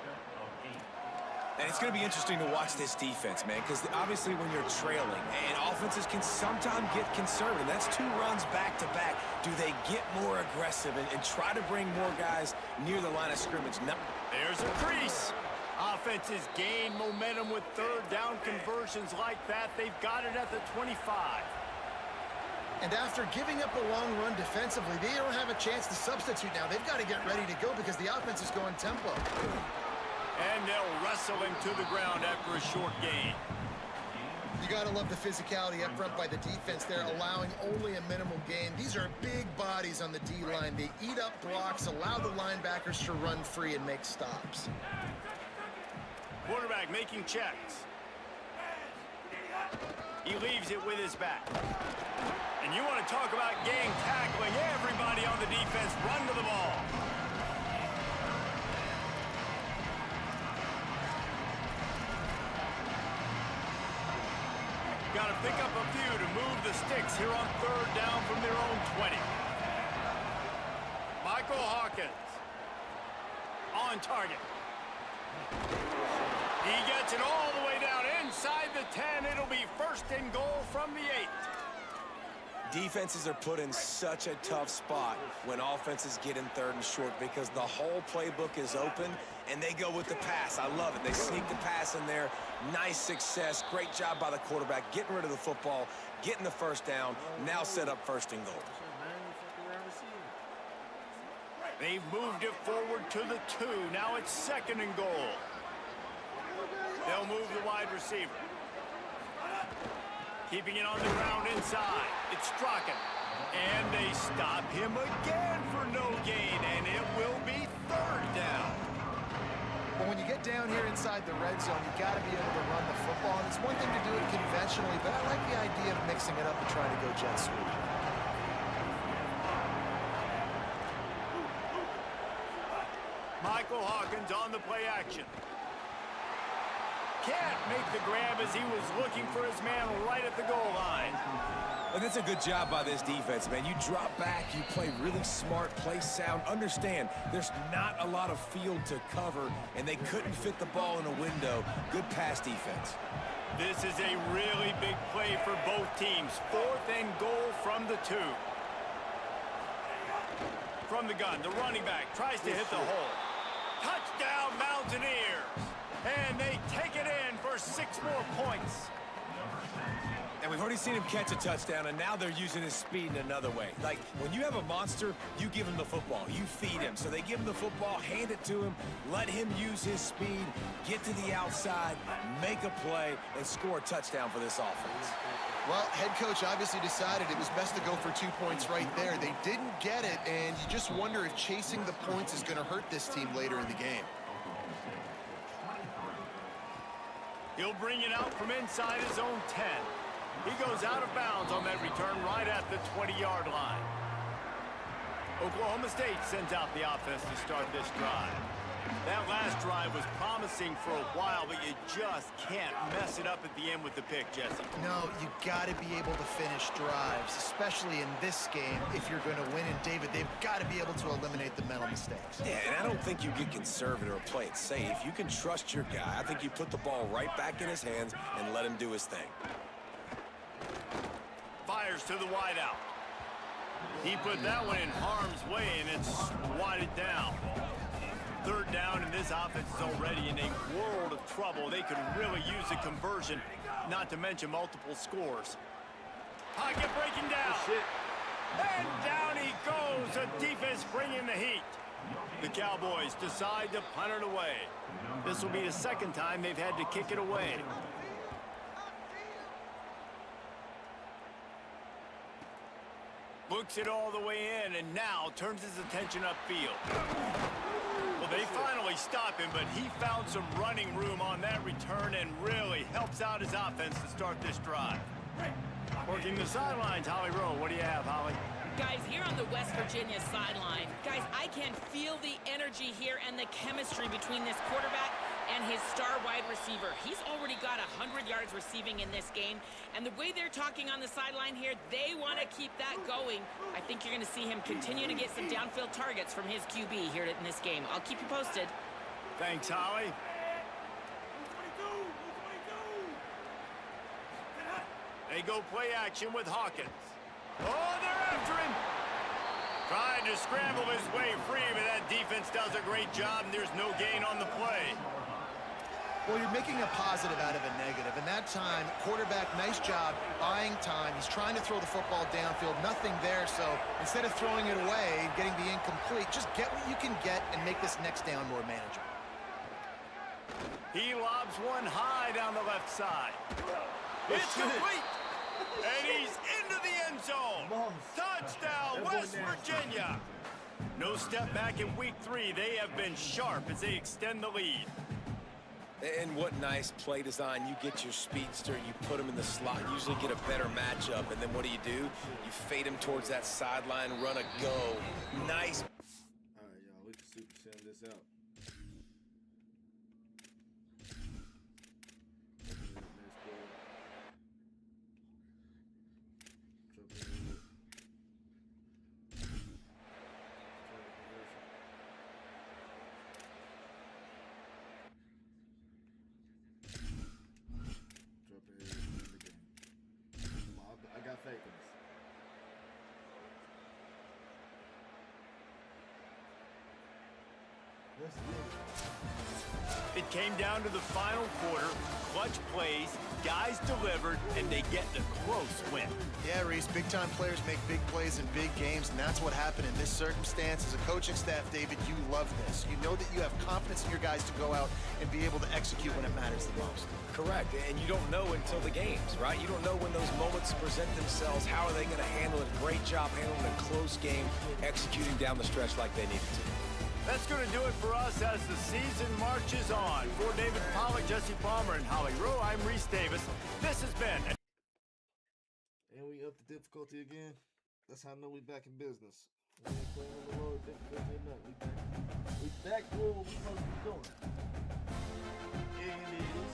And it's going to be interesting to watch this defense, man, because obviously when you're trailing, and offenses can sometimes get conservative. That's 2 runs back-to-back. Do they get more aggressive and try to bring more guys near the line of scrimmage? No. There's a crease. Offenses gain momentum with 3rd down conversions like that. They've got it at the 25. And after giving up a long run defensively, they don't have a chance to substitute now. They've got to get ready to go because the offense is going tempo. And they'll wrestle him to the ground after a short gain. You got to love the physicality up front by the defense there, allowing only a minimal gain. These are big bodies on the D-line. They eat up blocks, allow the linebackers to run free and make stops. Quarterback making checks. He leaves it with his back. And you want to talk about gang tackling. Everybody on the defense run to the ball. Got to pick up a few to move the sticks here on 3rd down from their own 20. Michael Hawkins on target. He gets it all the way down inside the 10. It'll be 1st and goal from the 8. Defenses are put in such a tough spot when offenses get in 3rd and short because the whole playbook is open and they go with the pass. I love it. They sneak the pass in there. Nice success. Great job by the quarterback getting rid of the football, getting the 1st down, now set up 1st and goal. They've moved it forward to the 2. Now it's 2nd and goal. They'll move the wide receiver. Keeping it on the ground inside. It's Strachan. And they stop him again for no gain, and it will be 3rd down. But when you get down here inside the red zone, you got to be able to run the football. And it's one thing to do it conventionally, but I like the idea of mixing it up and trying to go jet sweep. Michael Hawkins on the play action. Can't make the grab as he was looking for his man right at the goal line. And that's a good job by this defense, man. You drop back, you play really smart, play sound. Understand, there's not a lot of field to cover, and they couldn't fit the ball in a window. Good pass defense. This is a really big play for both teams. 4th and goal from the 2. From the gun, the running back tries to hit the hole. Touchdown, Mountaineers! And they take it in for 6 more points. And we've already seen him catch a touchdown, and now they're using his speed in another way. Like, when you have a monster, you give him the football. You feed him. So they give him the football, hand it to him, let him use his speed, get to the outside, make a play, and score a touchdown for this offense. Well, head coach obviously decided it was best to go for 2 points right there. They didn't get it, and you just wonder if chasing the points is going to hurt this team later in the game. He'll bring it out from inside his own 10. He goes out of bounds on that return right at the 20-yard line. Oklahoma State sends out the offense to start this drive. That last drive was promising for a while, but you just can't mess it up at the end with the pick, Jesse. No, you got to be able to finish drives, especially in this game. If you're going to win, and David, they've got to be able to eliminate the mental mistakes. Yeah, and I don't think you get conservative or play it safe. You can trust your guy. I think you put the ball right back in his hands and let him do his thing. Fires to the wideout. He put that one in harm's way, and it's swatted down. Third down, and this offense is already in a world of trouble. They could really use a conversion, not to mention multiple scores. Pocket breaking down. And down he goes. The defense bringing the heat. The Cowboys decide to punt it away. This will be the second time they've had to kick it away. Looks it all the way in, and now turns his attention upfield. Well, they finally stop him, but he found some running room on that return and really helps out his offense to start this drive. Working the sidelines, Holly Rowe. What do you have, Holly? Guys, here on the West Virginia sideline, guys, I can feel the energy here and the chemistry between this quarterback and his star wide receiver. He's already got 100 yards receiving in this game, and the way they're talking on the sideline here, they want to keep that going. I think you're going to see him continue to get some downfield targets from his QB here in this game. I'll keep you posted. Thanks, Holly. They go play action with Hawkins. Oh, they're after him. Trying to scramble his way free, but that defense does a great job, and there's no gain on the play. Well, you're making a positive out of a negative, and that time, quarterback, nice job, buying time. He's trying to throw the football downfield, nothing there, so instead of throwing it away and getting the incomplete, just get what you can get and make this next down more manageable. He lobs one high down the left side. It's complete, and he's into the end zone. Touchdown, West Virginia. No step back in week 3. They have been sharp as they extend the lead. And what nice play design. You get your speedster, you put him in the slot, usually get a better matchup, and then what do? You fade him towards that sideline, run a go. Nice. All right, y'all, we can super send this out. I got faith in this. It came down to the final quarter. Clutch plays, guys delivered, and they get the close win. Yeah, Reese, big-time players make big plays in big games, and that's what happened in this circumstance. As a coaching staff, David, you love this. You know that you have confidence in your guys to go out and be able to execute when it matters the most. Correct, and you don't know until the games, right? You don't know when those moments present themselves. How are they going to handle it? Great job handling a close game, executing down the stretch like they needed to. That's going to do it for us as the season marches on. For David Pollack, Jesse Palmer, and Holly Rowe, I'm Reese Davis. This has been... And we up the difficulty again. That's how I know we back in business. We ain't playing on the lower difficulty or nothing. We back doing what we supposed to be doing. And it is...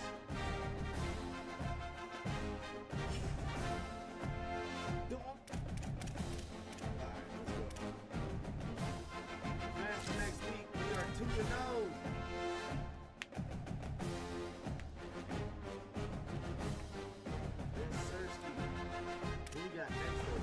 Next week, we are 2-0. Yes, sir, Steve. Who we got next week?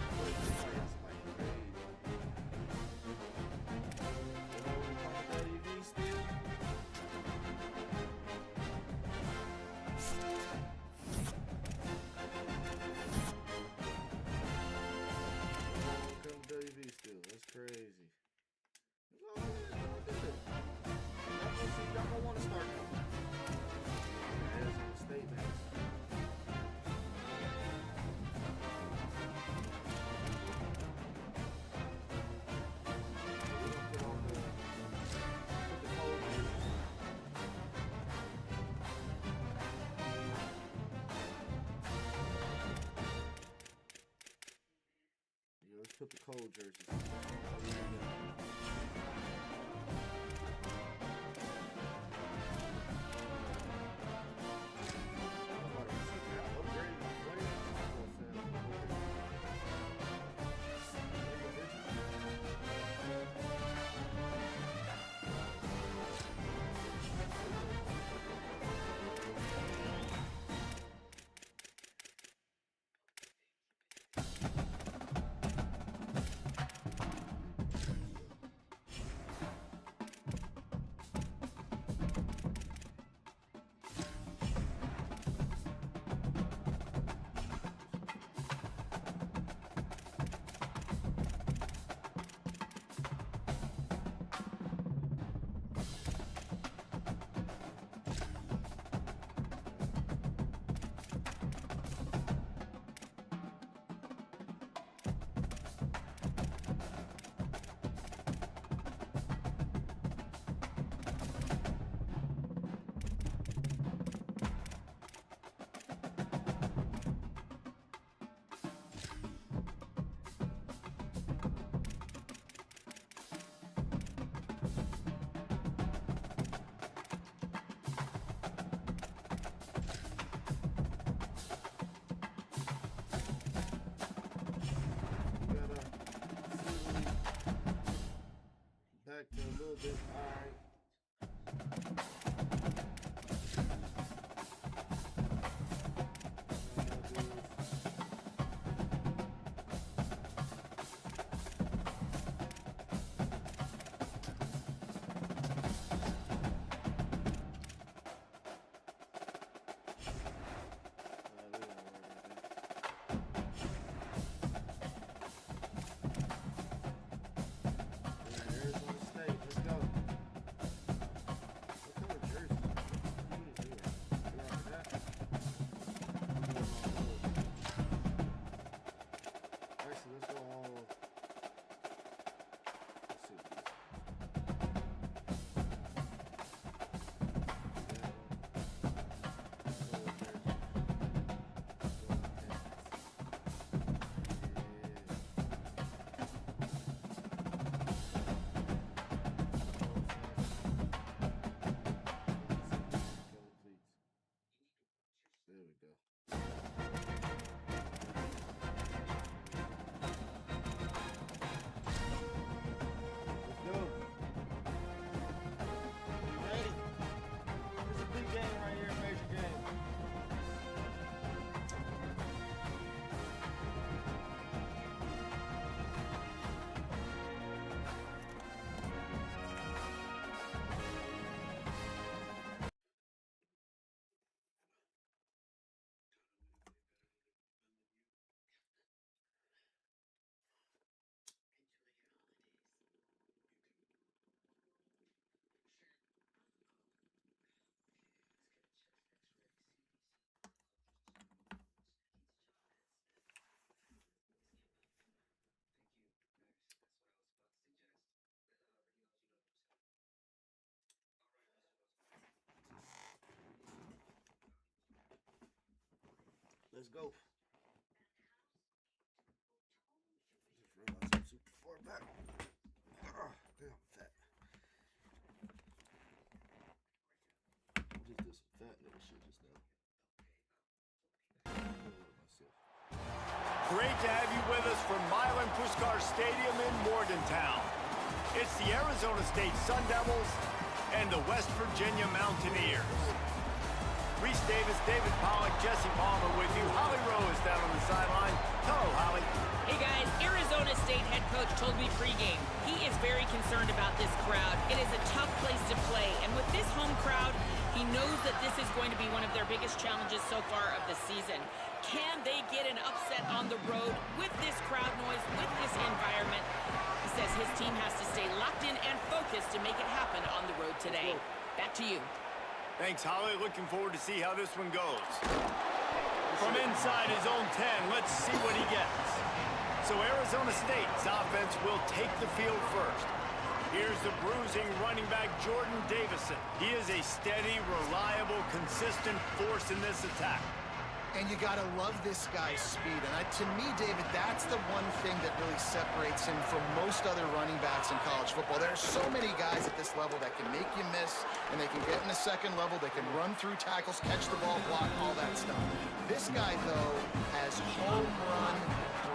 with the cold jerseys. Back to a little bit. All right. Let's go. Just realized I'm super far back. Oh, damn, I'm fat. Just did some fat nigga shit just now. Great to have you with us from Milan Puskar Stadium in Morgantown. It's the Arizona State Sun Devils and the West Virginia Mountaineers. Reese Davis, David Pollack, Jesse Palmer with you. Holly Rowe is down on the sideline. Hello, Holly. Hey guys, Arizona State head coach told me pregame he is very concerned about this crowd. It is a tough place to play, and with this home crowd, he knows that this is going to be one of their biggest challenges so far of the season. Can they get an upset on the road with this crowd noise, with this environment? He says his team has to stay locked in and focused to make it happen on the road today. Back to you. Thanks, Holly. Looking forward to see how this one goes. From inside his own 10, let's see what he gets. So Arizona State's offense will take the field first. Here's the bruising running back, Jordan Davison. He is a steady, reliable, consistent force in this attack. And you got to love this guy's speed. And to me, David, that's the one thing that really separates him from most other running backs in college football. There are so many guys at this level that can make you miss, and they can get in the second level. They can run through tackles, catch the ball, block, all that stuff. This guy, though, has home run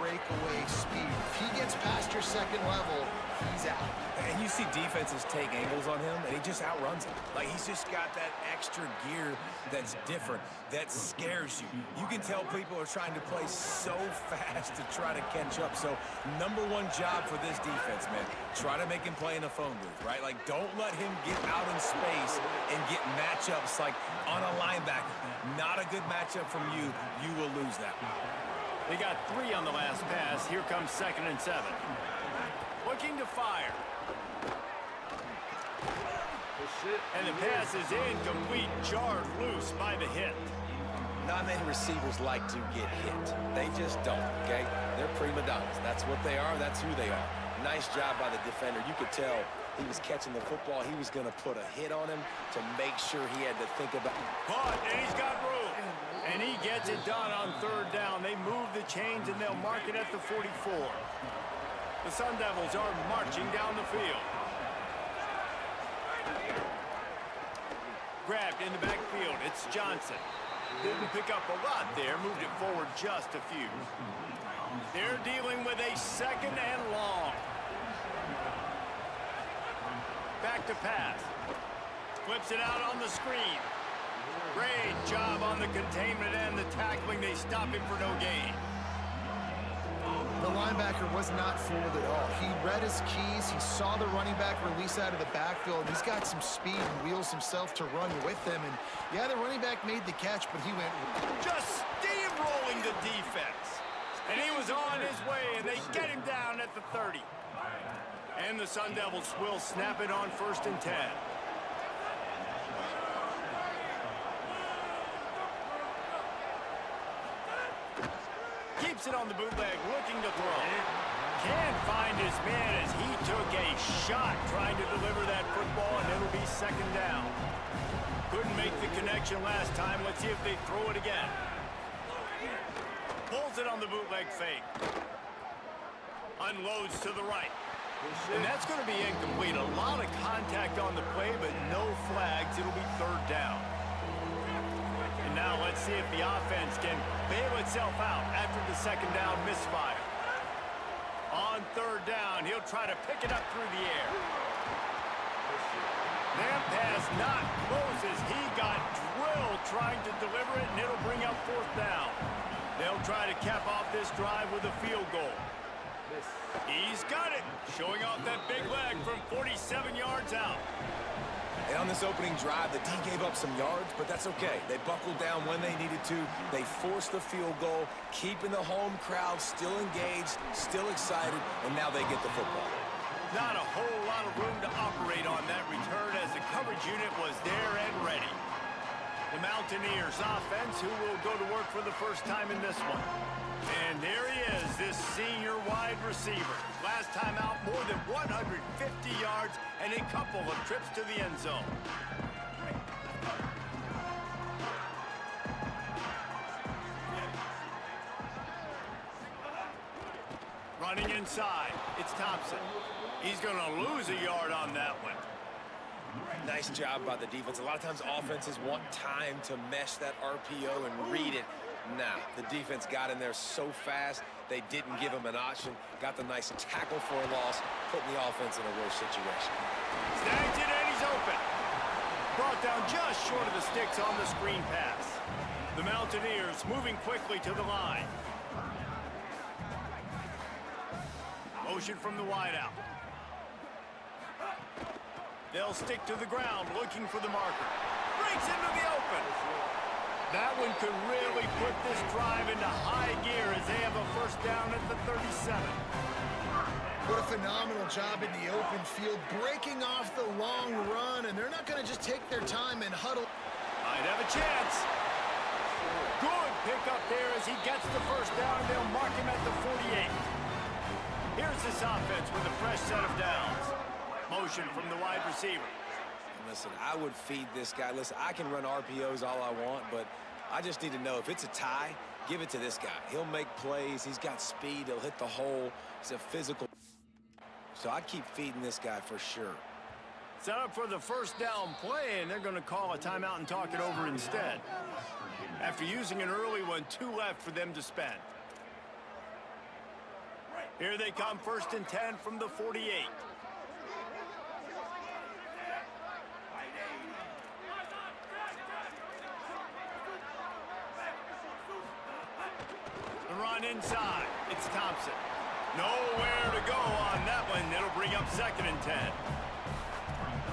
breakaway speed. If he gets past your second level, he's out. And you see defenses take angles on him, and he just outruns them. Like, he's just got that extra gear that's different, that scares you. You can tell people are trying to play so fast to try to catch up. So, #1 job for this defense, man. Try to make him play in a phone booth, right? Like, don't let him get out in space and get matchups like on a linebacker. Not a good matchup from you. You will lose that. They got 3 on the last pass. Here comes 2nd and 7. Looking to fire. And the pass is incomplete, jarred loose by the hit. Not many receivers like to get hit. They just don't, okay? They're prima donnas. That's what they are. That's who they are. Nice job by the defender. You could tell he was catching the football. He was going to put a hit on him to make sure he had to think about. Caught, and he's got room. And he gets it done on 3rd down. They move the chains, and they'll mark it at the 44. The Sun Devils are marching down the field. Grabbed in the backfield. It's Johnson. Didn't pick up a lot there. Moved it forward just a few. They're dealing with a 2nd and long. Back to pass. Flips it out on the screen. Great job on the containment and the tackling. They stop him for no gain. The linebacker was not fooled at all. He read his keys. He saw the running back release out of the backfield. He's got some speed and wheels himself to run with them. And, yeah, the running back made the catch, but he went... Just steamrolling the defense. And he was on his way, and they get him down at the 30. And the Sun Devils will snap it on 1st and 10. Keeps it on the bootleg, looking to throw. Can't find his man as he took a shot trying to deliver that football, and it'll be 2nd down. Couldn't make the connection last time. Let's see if they throw it again. Pulls it on the bootleg fake. Unloads to the right. And that's going to be incomplete. A lot of contact on the play, but no flags. It'll be 3rd down. And now let's see if the offense can bail itself out after the 2nd down misfire. On 3rd down, he'll try to pick it up through the air. That pass not closes. He got drilled trying to deliver it, and it'll bring up 4th down. They'll try to cap off this drive with a field goal. He's got it, showing off that big leg from 47 yards out. And on this opening drive, the D gave up some yards, but that's okay. They buckled down when they needed to. They forced the field goal, keeping the home crowd still engaged, still excited, and now they get the football. Not a whole lot of room to operate on that return as the coverage unit was there and ready. The Mountaineers offense, who will go to work for the first time in this one. And there he is, this senior wide receiver. Last time out, more than 150 yards and a couple of trips to the end zone. Running inside, it's Thompson. He's going to lose a yard on that one. Nice job by the defense. A lot of times offenses want time to mesh that RPO and read it. Nah, the defense got in there so fast, they didn't give him an option. Got the nice tackle for a loss, putting the offense in a worse situation. Snagged it and he's open. Brought down just short of the sticks on the screen pass. The Mountaineers moving quickly to the line. Motion from the wideout. They'll stick to the ground looking for the marker. Breaks into the open. That one could really put this drive into high gear as they have a 1st down at the 37. What a phenomenal job in the open field, breaking off the long run, and they're not going to just take their time and huddle. Might have a chance. Good pickup there as he gets the 1st down, and they'll mark him at the 48. Here's this offense with a fresh set of downs. Motion from the wide receiver. Listen, I would feed this guy. Listen, I can run RPOs all I want, but I just need to know if it's a tie, give it to this guy. He'll make plays. He's got speed. He'll hit the hole. He's a physical. So I'd keep feeding this guy for sure. Set up for the first down play, and they're going to call a timeout and talk it over instead. After using an early one, 2 left for them to spend. Here they come, 1st and 10 from the 48. The run inside. It's Thompson. Nowhere to go on that one. It'll bring up 2nd and 10.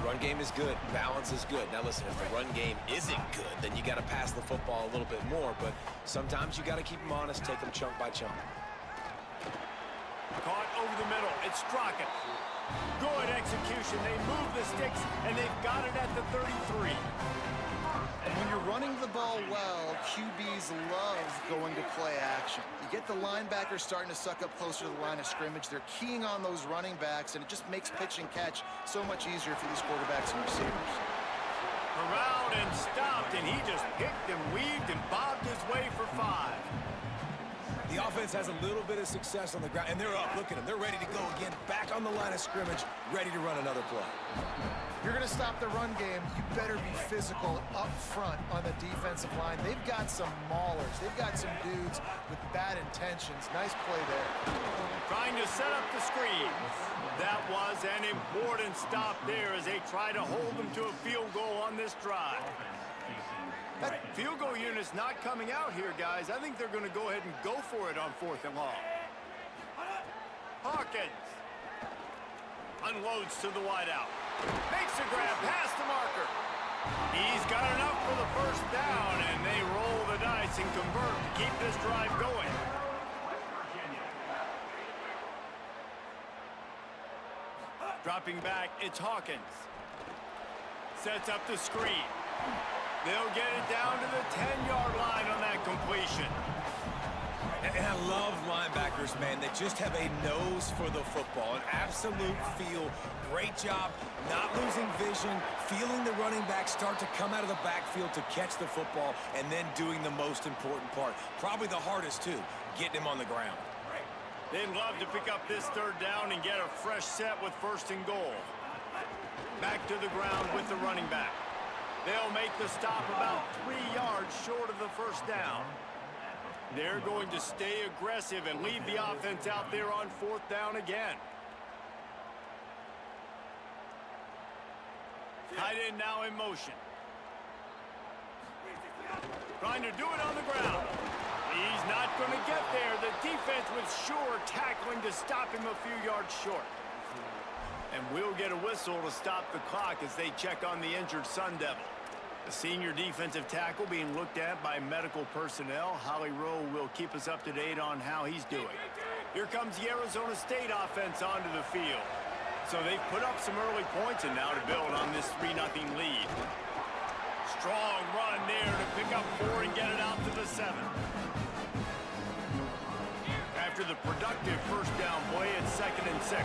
Run game is good. Balance is good. Now listen, if the run game isn't good, then you got to pass the football a little bit more. But sometimes you got to keep them honest, take them chunk by chunk. Caught over the middle. It's Straka. Good execution. They move the sticks, and they've got it at the 33. And when you're running the ball well, QBs love going to play action. You get the linebackers starting to suck up closer to the line of scrimmage. They're keying on those running backs, and it just makes pitch and catch so much easier for these quarterbacks and receivers. Around and stopped, and he just picked and weaved and bobbed his way for 5. The offense has a little bit of success on the ground, and they're up. Look at them. They're ready to go again. Back on the line of scrimmage, ready to run another play. If you're going to stop the run game, you better be physical up front on the defensive line. They've got some maulers. They've got some dudes with bad intentions. Nice play there. Trying to set up the screen. That was an important stop there as they try to hold them to a field goal on this drive. That field goal unit's not coming out here, guys. I think they're going to go ahead and go for it on 4th and long. Hawkins unloads to the wideout. Makes a grab past the marker. He's got enough for the 1st down, and they roll the dice and convert to keep this drive going. Dropping back, it's Hawkins. Sets up the screen. They'll get it down to the 10-yard line on that completion. And I love linebackers, man. They just have a nose for the football, an absolute feel. Great job not losing vision, feeling the running back start to come out of the backfield to catch the football, and then doing the most important part. Probably the hardest, too, getting him on the ground. They'd love to pick up this 3rd down and get a fresh set with 1st and goal. Back to the ground with the running back. They'll make the stop about 3 yards short of the 1st down. They're going to stay aggressive and leave the offense out there on 4th down again. Tight end now in motion. Trying to do it on the ground. He's not going to get there. The defense was sure tackling to stop him a few yards short. And we'll get a whistle to stop the clock as they check on the injured Sun Devil. The senior defensive tackle being looked at by medical personnel. Holly Rowe will keep us up to date on how he's doing. Here comes the Arizona State offense onto the field. So they've put up some early points and now to build on this 3-0 lead. Strong run there to pick up 4 and get it out to the 7. After the productive 1st down play, it's 2nd and 6.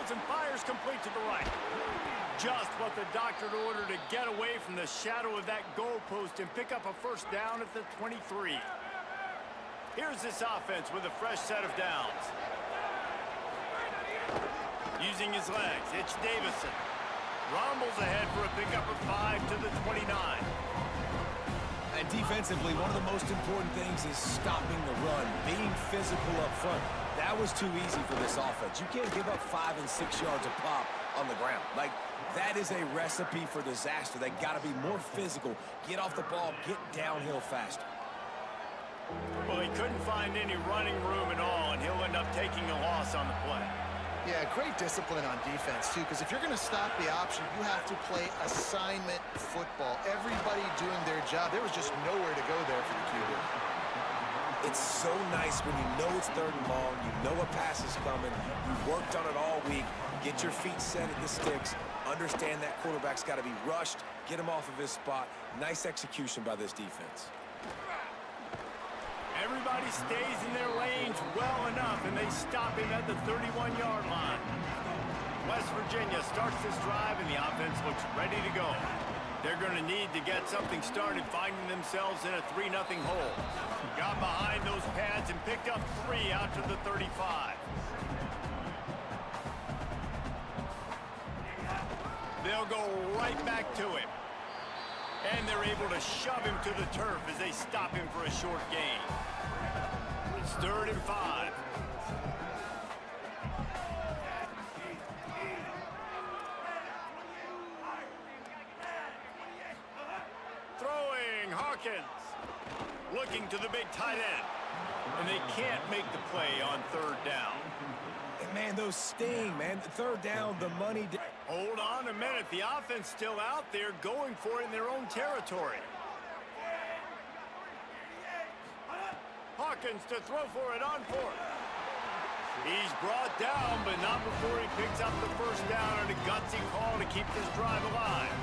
And fires complete to the right. Just what the doctor ordered to get away from the shadow of that goalpost and pick up a 1st down at the 23. Here's this offense with a fresh set of downs. Using his legs, it's Davison. Rumbles ahead for a pickup of 5 to the 29. And defensively, one of the most important things is stopping the run, being physical up front. That was too easy for this offense. You can't give up 5 and 6 yards a pop on the ground. Like, that is a recipe for disaster. They got to be more physical, get off the ball, get downhill faster. Well, he couldn't find any running room at all, and he'll end up taking a loss on the play. Yeah, great discipline on defense, too, because if you're going to stop the option, you have to play assignment football. Everybody doing their job. There was just nowhere to go there for the QB. It's so nice when you know it's 3rd and long, you know a pass is coming, you worked on it all week, get your feet set at the sticks, understand that quarterback's got to be rushed, get him off of his spot. Nice execution by this defense. Everybody stays in their lanes well enough, and they stop him at the 31-yard line. West Virginia starts this drive, and the offense looks ready to go. They're going to need to get something started, finding themselves in a 3-0 hole. Got behind those pads and picked up 3 out to the 35. They'll go right back to him. And they're able to shove him to the turf as they stop him for a short gain. It's 3rd and 5. Throwing, Hawkins. Looking to the big tight end. And they can't make the play on 3rd down. And man, those sting, man. 3rd down, the money... Hold on a minute. The offense still out there going for it in their own territory. Hawkins to throw for it on 4th. He's brought down, but not before he picks up the 1st down and a gutsy call to keep this drive alive.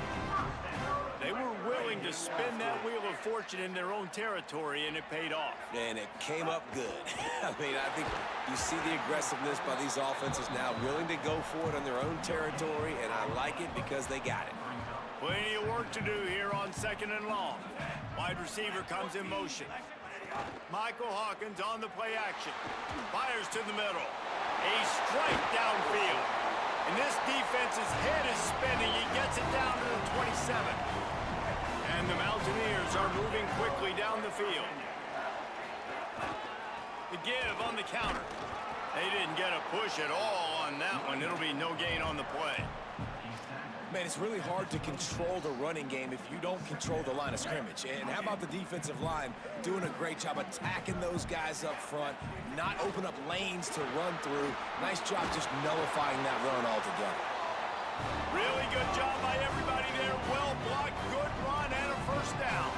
They were willing to spin that wheel of fortune in their own territory, and it paid off. And it came up good. I mean, I think you see the aggressiveness by these offenses now, willing to go for it on their own territory, and I like it because they got it. Plenty of work to do here on 2nd and long. Wide receiver comes in motion. Michael Hawkins on the play action. Fires to the middle. A strike downfield. And this defense's head is spinning. He gets it down to the 27. And the Mountaineers are moving quickly down the field. The give on the counter. They didn't get a push at all on that one. It'll be no gain on the play. Man, it's really hard to control the running game if you don't control the line of scrimmage. And how about the defensive line doing a great job attacking those guys up front, not open up lanes to run through. Nice job just nullifying that run altogether. Really good job by everybody there. Well blocked, good run, and a 1st down.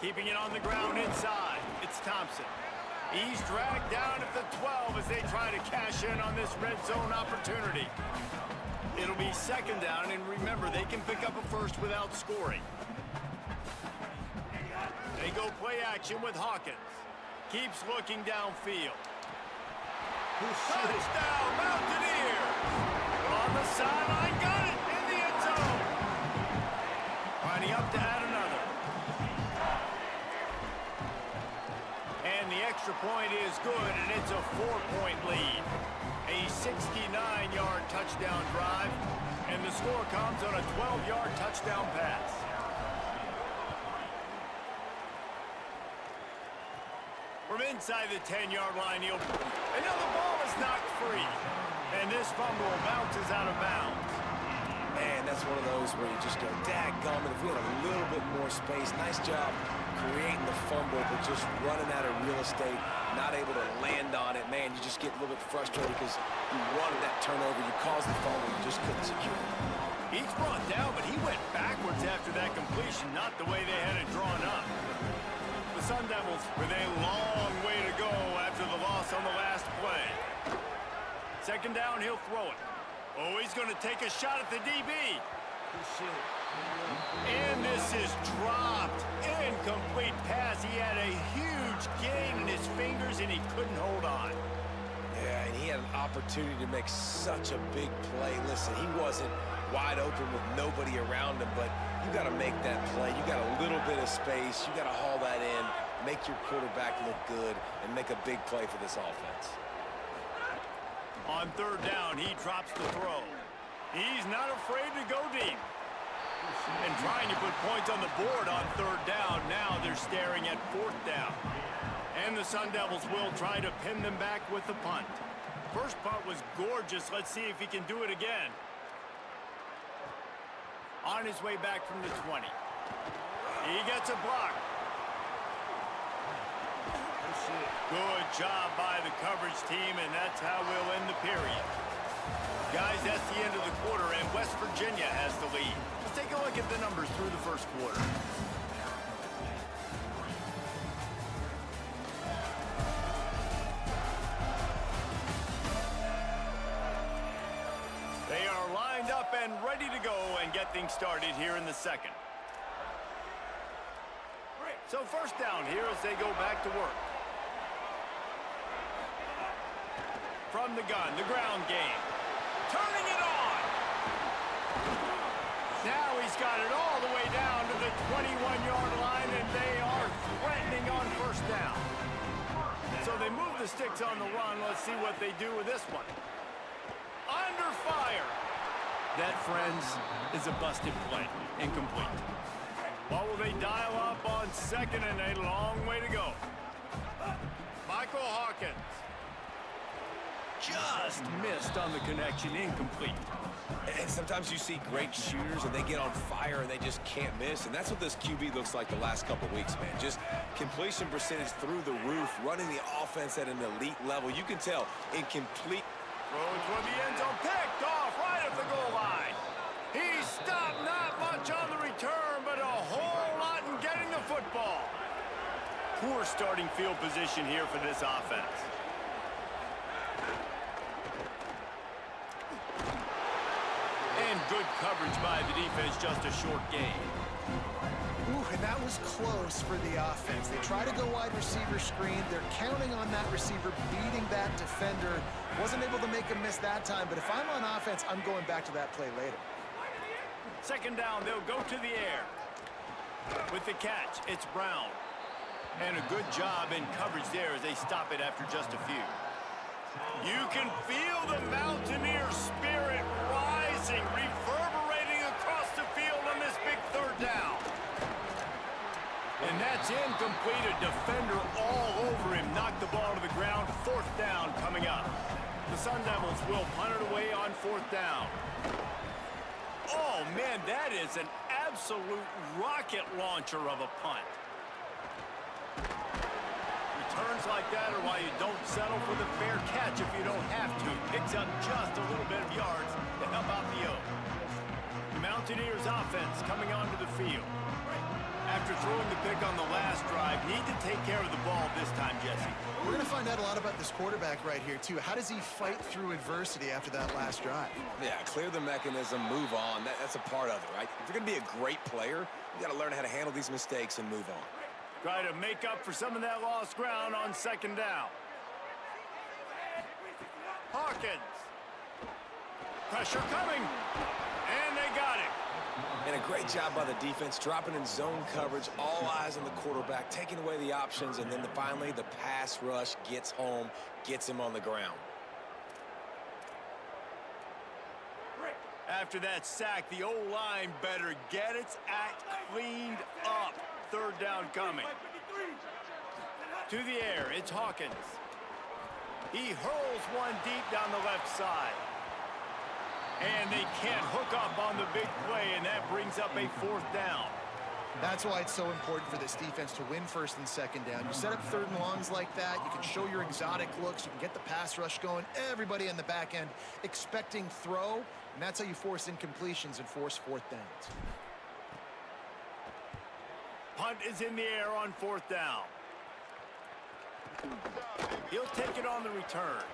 Keeping it on the ground inside. It's Thompson. He's dragged down at the 12 as they try to cash in on this red zone opportunity. It'll be 2nd down, and remember, they can pick up a 1st without scoring. They go play action with Hawkins. Keeps looking downfield. Touchdown, Mountaineers! On the sideline, got it in the end zone. Lining up to add another. And the extra point is good, and it's a 4-point lead. A 69-yard touchdown drive, and the score comes on a 12-yard touchdown pass. From inside the 10-yard line, and now the ball is knocked free. And this fumble bounces out of bounds. Man, that's one of those where you just go, dadgummit, if we had a little bit more space. Nice job creating the fumble, but just running out of real estate, not able to land on it. Man, you just get a little bit frustrated because you wanted that turnover. You caused the fumble, you just couldn't secure it. He's brought down, but he went backwards after that completion, not the way they had it drawn up. The Sun Devils with a long way to go after the loss on the last play. 2nd down, he'll throw it. Oh, he's going to take a shot at the DB. And this is dropped. Incomplete pass. He had a huge gain in his fingers, and he couldn't hold on. Yeah, and he had an opportunity to make such a big play. Listen, he wasn't wide open with nobody around him, but you got to make that play. You got a little bit of space. You got to haul that in, make your quarterback look good, and make a big play for this offense. On 3rd down, he drops the throw. He's not afraid to go deep. And trying to put points on the board on 3rd down. Now they're staring at 4th down. And the Sun Devils will try to pin them back with the punt. First punt was gorgeous. Let's see if he can do it again. On his way back from the 20. He gets a block. Good job by the coverage team, and that's how we'll end the period. Guys, that's the end of the quarter, and West Virginia has the lead. Let's take a look at the numbers through the first quarter. They are lined up and ready to go and get things started here in the 2nd. So first down here as they go back to work. From the gun, the ground game. Turning it on. Now he's got it all the way down to the 21-yard line, and they are threatening on first down. So they move the sticks on the run. Let's see what they do with this one. Under fire. That, friends, is a busted play. Incomplete. What will they dial up on second and a long way to go? Michael Hawkins. Just missed on the connection. Incomplete. And sometimes you see great shooters and they get on fire and they just can't miss. And that's what this QB looks like the last couple weeks, man. Just completion percentage through the roof, running the offense at an elite level. You can tell incomplete. Throw toward the end zone, picked off right at the goal line. He stopped not much on the return, but a whole lot in getting the football. Poor starting field position here for this offense. And good coverage by the defense, just a short gain. Ooh, and that was close for the offense. They try to go wide receiver screen. They're counting on that receiver beating that defender. Wasn't able to make a miss that time, but if I'm on offense, I'm going back to that play later. Second down, they'll go to the air. With the catch, it's Brown. And a good job in coverage there as they stop it after just a few. You can feel the Mountaineer spirit rising, reverberating across the field on this big third down. And that's incomplete. A defender all over him. Knocked the ball to the ground. Fourth down coming up. The Sun Devils will punt it away on fourth down. Oh, man, that is an absolute rocket launcher of a punt. Returns like that are why you don't settle for the fair catch if you don't have to. Picks up just a little bit of yards to help out the Oak. The Mountaineers offense coming onto the field. After throwing the pick on the last drive, need to take care of the ball this time, Jesse. We're going to find out a lot about this quarterback right here, too. How does he fight through adversity after that last drive? Yeah, clear the mechanism, move on. That's a part of it, right? If you're going to be a great player, you got to learn how to handle these mistakes and move on. Try to make up for some of that lost ground on second down. Hawkins. Pressure coming. And they got it. And a great job by the defense, dropping in zone coverage, all eyes on the quarterback, taking away the options, and then finally the pass rush gets home, gets him on the ground. After that sack, the O-line better get its act cleaned up. Third down coming. To the air, it's Hawkins. He hurls one deep down the left side. And they can't hook up on the big play, and that brings up a fourth down. That's why it's so important for this defense to win first and second down. You set up third and longs like that, you can show your exotic looks, you can get the pass rush going, everybody in the back end expecting throw, and that's how you force incompletions and force fourth downs. Punt is in the air on fourth down. He'll take it on the return.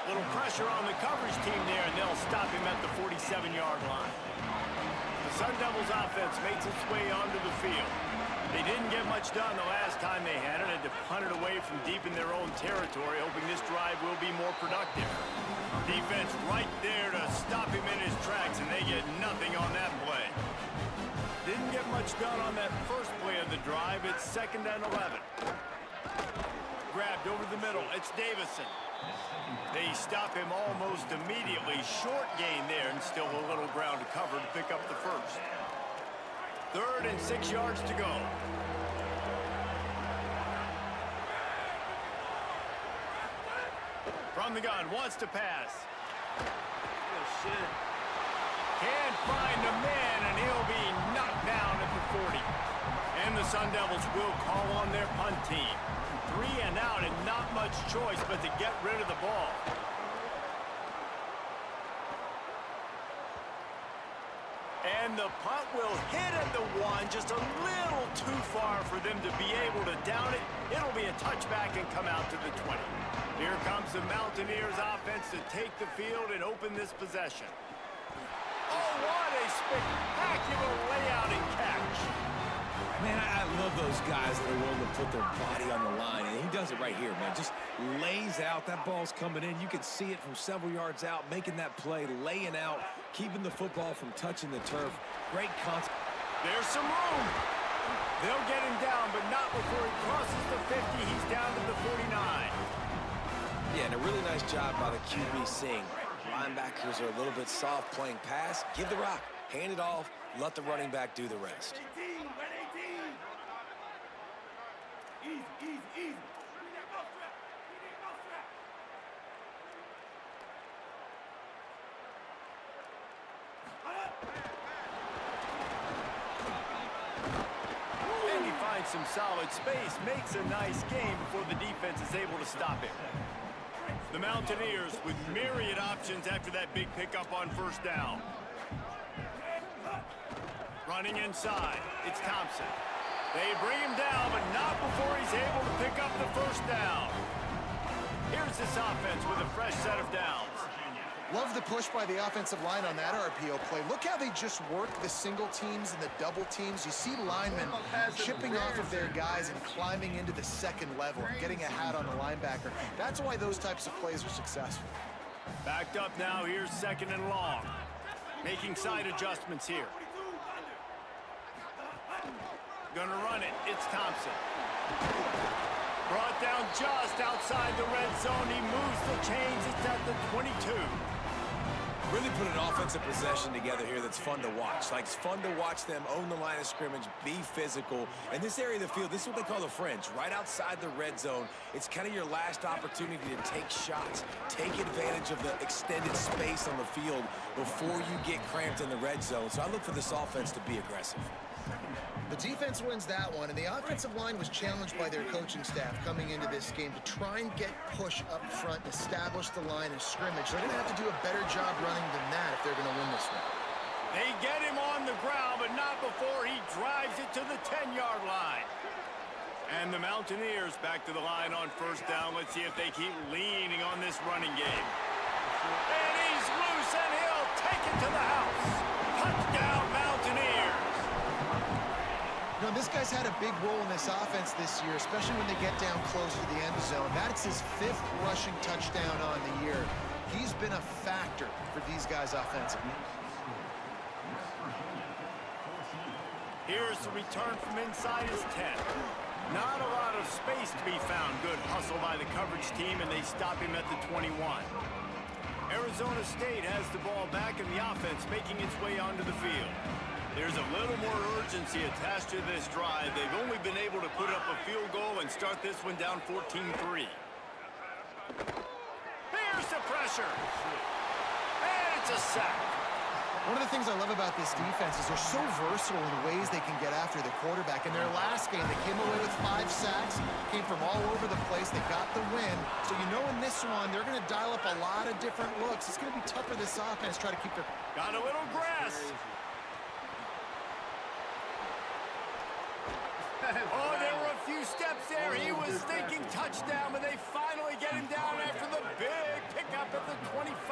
Little pressure on the coverage team there, and they'll stop him at the 47-yard line. The Sun Devils offense makes its way onto the field. They didn't get much done the last time they had it, and to punt it away from deep in their own territory, hoping this drive will be more productive. Defense right there to stop him in his tracks, and they get nothing on that play. Didn't get much done on that first play of the drive. It's second and 11. Grabbed over the middle. It's Davison. They stop him almost immediately. Short gain there, and still a little ground to cover to pick up the first. 3rd and 6 yards to go. From the gun, wants to pass. Oh, shit. Can't find a man, and he'll be knocked down at the 40. And the Sun Devils will call on their punt team. 3 and out, and not much choice but to get rid of the ball. And the punt will hit at the 1, just a little too far for them to be able to down it. It'll be a touchback and come out to the 20. Here comes the Mountaineers offense to take the field and open this possession. Oh, what a spectacular layout and catch. Man, I those guys that are willing to put their body on the line, and he does it right here, man. Just lays out. That ball's coming in. You can see it from several yards out, making that play, laying out, keeping the football from touching the turf. Great concept. There's some room. They'll get him down, but not before he crosses the 50. He's down to the 49. Yeah, and a really nice job by the QB seeing. Linebackers are a little bit soft playing pass. Give the rock. Hand it off. Let the running back do the rest. Easy. And he finds some solid space, makes a nice game before the defense is able to stop him. The Mountaineers with myriad options after that big pickup on first down. Running inside, it's Thompson. They bring him down, but not before he's able to pick up the first down. Here's this offense with a fresh set of downs. Love the push by the offensive line on that RPO play. Look how they just work the single teams and the double teams. You see linemen chipping off of their guys and climbing into the second level and getting a hat on the linebacker. That's why those types of plays are successful. Backed up now, here's second and long. Making side adjustments here. Gonna run it, it's Thompson. Brought down just outside the red zone. He moves the chains, it's at the 22. Really put an offensive possession together here that's fun to watch. Like, it's fun to watch them own the line of scrimmage, be physical. And this area of the field, this is what they call the fringe, right outside the red zone. It's kind of your last opportunity to take shots, take advantage of the extended space on the field before you get cramped in the red zone. So I look for this offense to be aggressive. The defense wins that one, and the offensive line was challenged by their coaching staff coming into this game to try and get push up front and establish the line of scrimmage. They're going to have to do a better job running than that if they're going to win this one. They get him on the ground, but not before he drives it to the 10-yard line. And the Mountaineers back to the line on first down. Let's see if they keep leaning on this running game. And he's loose, and he'll take it to the house. Touchdown, Mountaineers. You know, this guy's had a big role in this offense this year, especially when they get down close to the end zone. That's his 5th rushing touchdown on the year. He's been a factor for these guys offensively. Here's the return from inside his 10. Not a lot of space to be found. Good hustle by the coverage team, and they stop him at the 21. Arizona State has the ball back, and the offense making its way onto the field. There's a little more urgency attached to this drive. They've only been able to put up a field goal and start this one down 14-3. Here's the pressure. And it's a sack. One of the things I love about this defense is they're so versatile in the ways they can get after the quarterback. In their last game, they came away with 5 sacks, came from all over the place. They got the win. So you know in this one, they're going to dial up a lot of different looks. It's going to be tough for this offense to try to keep their... Got a little grass. Oh, there were a few steps there. He was thinking touchdown, but they finally get him down after the big pickup at the 25.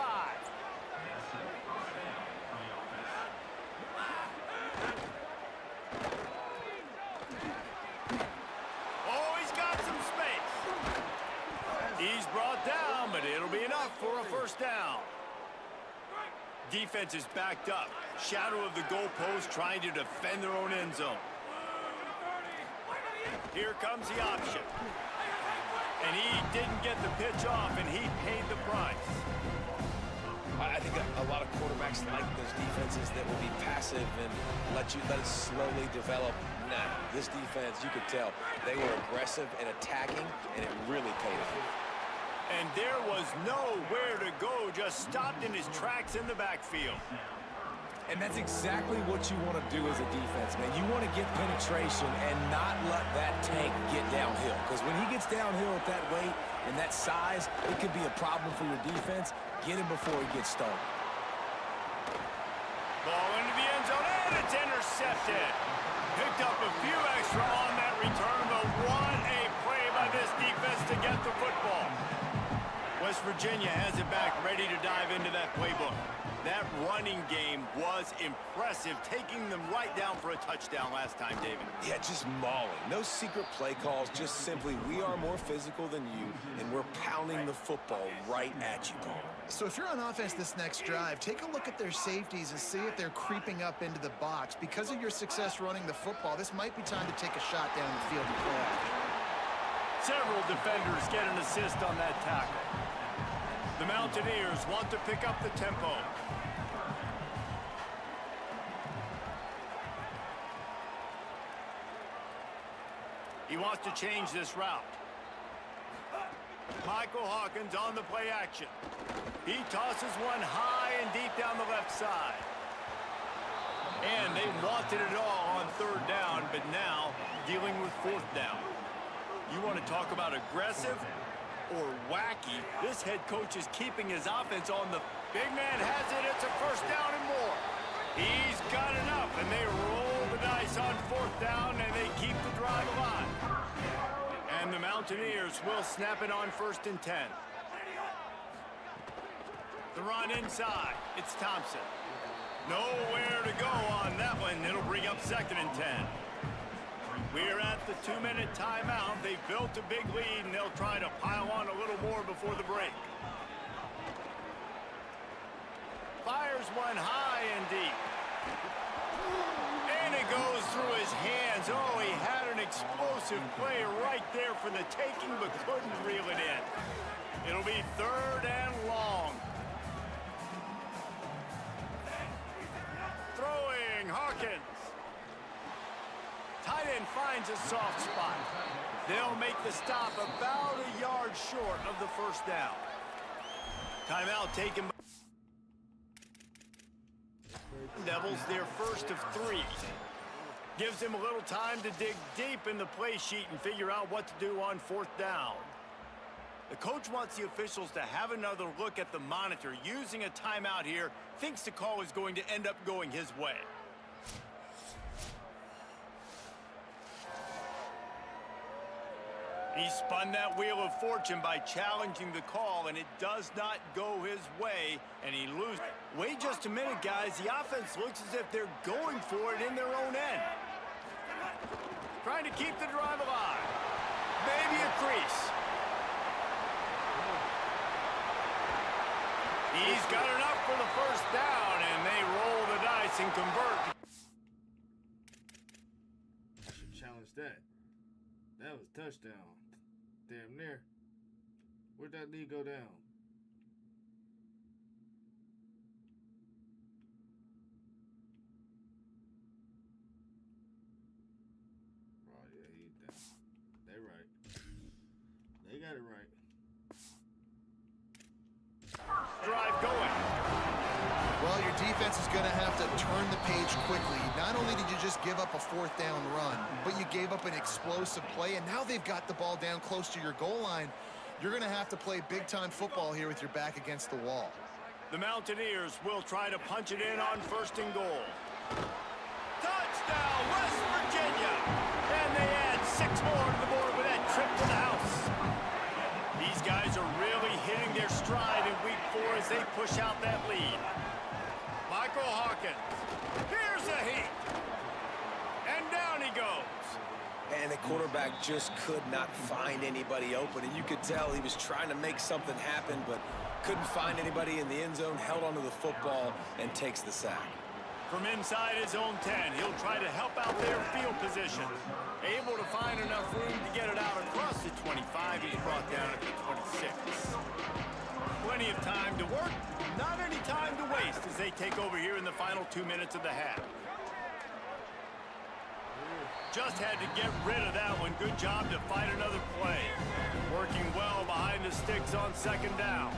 Oh, he's got some space. He's brought down, but it'll be enough for a first down. Defense is backed up. Shadow of the goalpost trying to defend their own end zone. Here comes the option. And he didn't get the pitch off, and he paid the price. I think a lot of quarterbacks like those defenses that will be passive and let it slowly develop. Nah, this defense, you could tell, they were aggressive and attacking, and it really paid off. And there was nowhere to go, just stopped in his tracks in the backfield. And that's exactly what you want to do as a defense, man. You want to get penetration and not let that tank get downhill. Because when he gets downhill at that weight and that size, it could be a problem for your defense. Get him before he gets started. Ball into the end zone, and it's intercepted. Picked up a few extra on that return, but what a play by this defense to get the football. West Virginia has it back, ready to dive into that playbook. That running game was impressive, taking them right down for a touchdown last time, David. Yeah, just mauling. No secret play calls, just simply we are more physical than you, and we're pounding the football right at you, Paul. So if you're on offense this next drive, take a look at their safeties and see if they're creeping up into the box. Because of your success running the football, this might be time to take a shot down the field and play action. Several defenders get an assist on that tackle. The Mountaineers want to pick up the tempo. He wants to change this route. Michael Hawkins on the play action. He tosses one high and deep down the left side. And they wanted it all on third down, but now dealing with fourth down. You want to talk about aggressive or wacky? This head coach is keeping his offense on the... Big man has it. It's a first down and more. He's got enough, and they roll the dice on fourth down, and they keep the drive alive. And the Mountaineers will snap it on 1st and 10. The run inside. It's Thompson. Nowhere to go on that one. It'll bring up 2nd and 10. We're at the 2-minute timeout. They've built a big lead, and they'll try to pile on a little more before the break. Fires one high and deep. And it goes through his hands. Oh, he had an explosive play right there for the taking, but couldn't reel it in. It'll be 3rd and long. Throwing, Hawkins. Tight end finds a soft spot. They'll make the stop about a yard short of the first down. Timeout taken by Devils, their first of 3. Gives them a little time to dig deep in the play sheet and figure out what to do on 4th down. The coach wants the officials to have another look at the monitor. Using a timeout here, thinks the call is going to end up going his way. He spun that wheel of fortune by challenging the call, and it does not go his way, and he loses. Wait just a minute, guys. The offense looks as if they're going for it in their own end. Trying to keep the drive alive. Maybe a crease. He's got enough for the first down, and they roll the dice and convert. Should challenge that. That was touchdown. Damn near. Where'd that lead go down? Oh, yeah, he's down. They right. They got it right. Drive going. Well, your defense is going to have to turn the page quickly. Not only did you just give up a 4th down run, but you gave up an explosive play, and now they've got the ball down close to your goal line. You're going to have to play big-time football here with your back against the wall. The Mountaineers will try to punch it in on 1st and goal. Touchdown, West Virginia! And they add 6 more to the board with that trip to the house. These guys are really hitting their stride in week 4 as they push out that lead. Michael Hawkins. Here's a heat. And down he goes. And the quarterback just could not find anybody open. And you could tell he was trying to make something happen, but couldn't find anybody in the end zone, held onto the football, and takes the sack. From inside his own 10, he'll try to help out their field position. Able to find enough room to get it out across the 25. He's brought down at the 26. Plenty of time to work, not any time to waste as they take over here in the final 2 minutes of the half. Just had to get rid of that one. Good job to fight another play. Working well behind the sticks on 2nd down.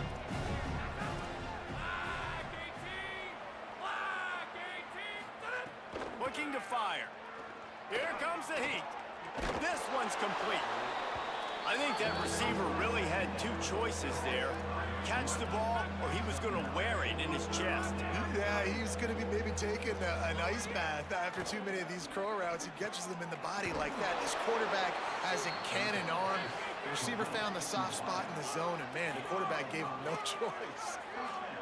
Looking to fire. Here comes the heat. This one's complete. I think that receiver really had 2 choices there. Catch the ball, or he was going to wear it in his chest. Yeah, he's going to be maybe taking an ice bath after too many of these crow routes. He catches them in the body like that. This quarterback has a cannon arm. The receiver found the soft spot in the zone, and man, the quarterback gave him no choice.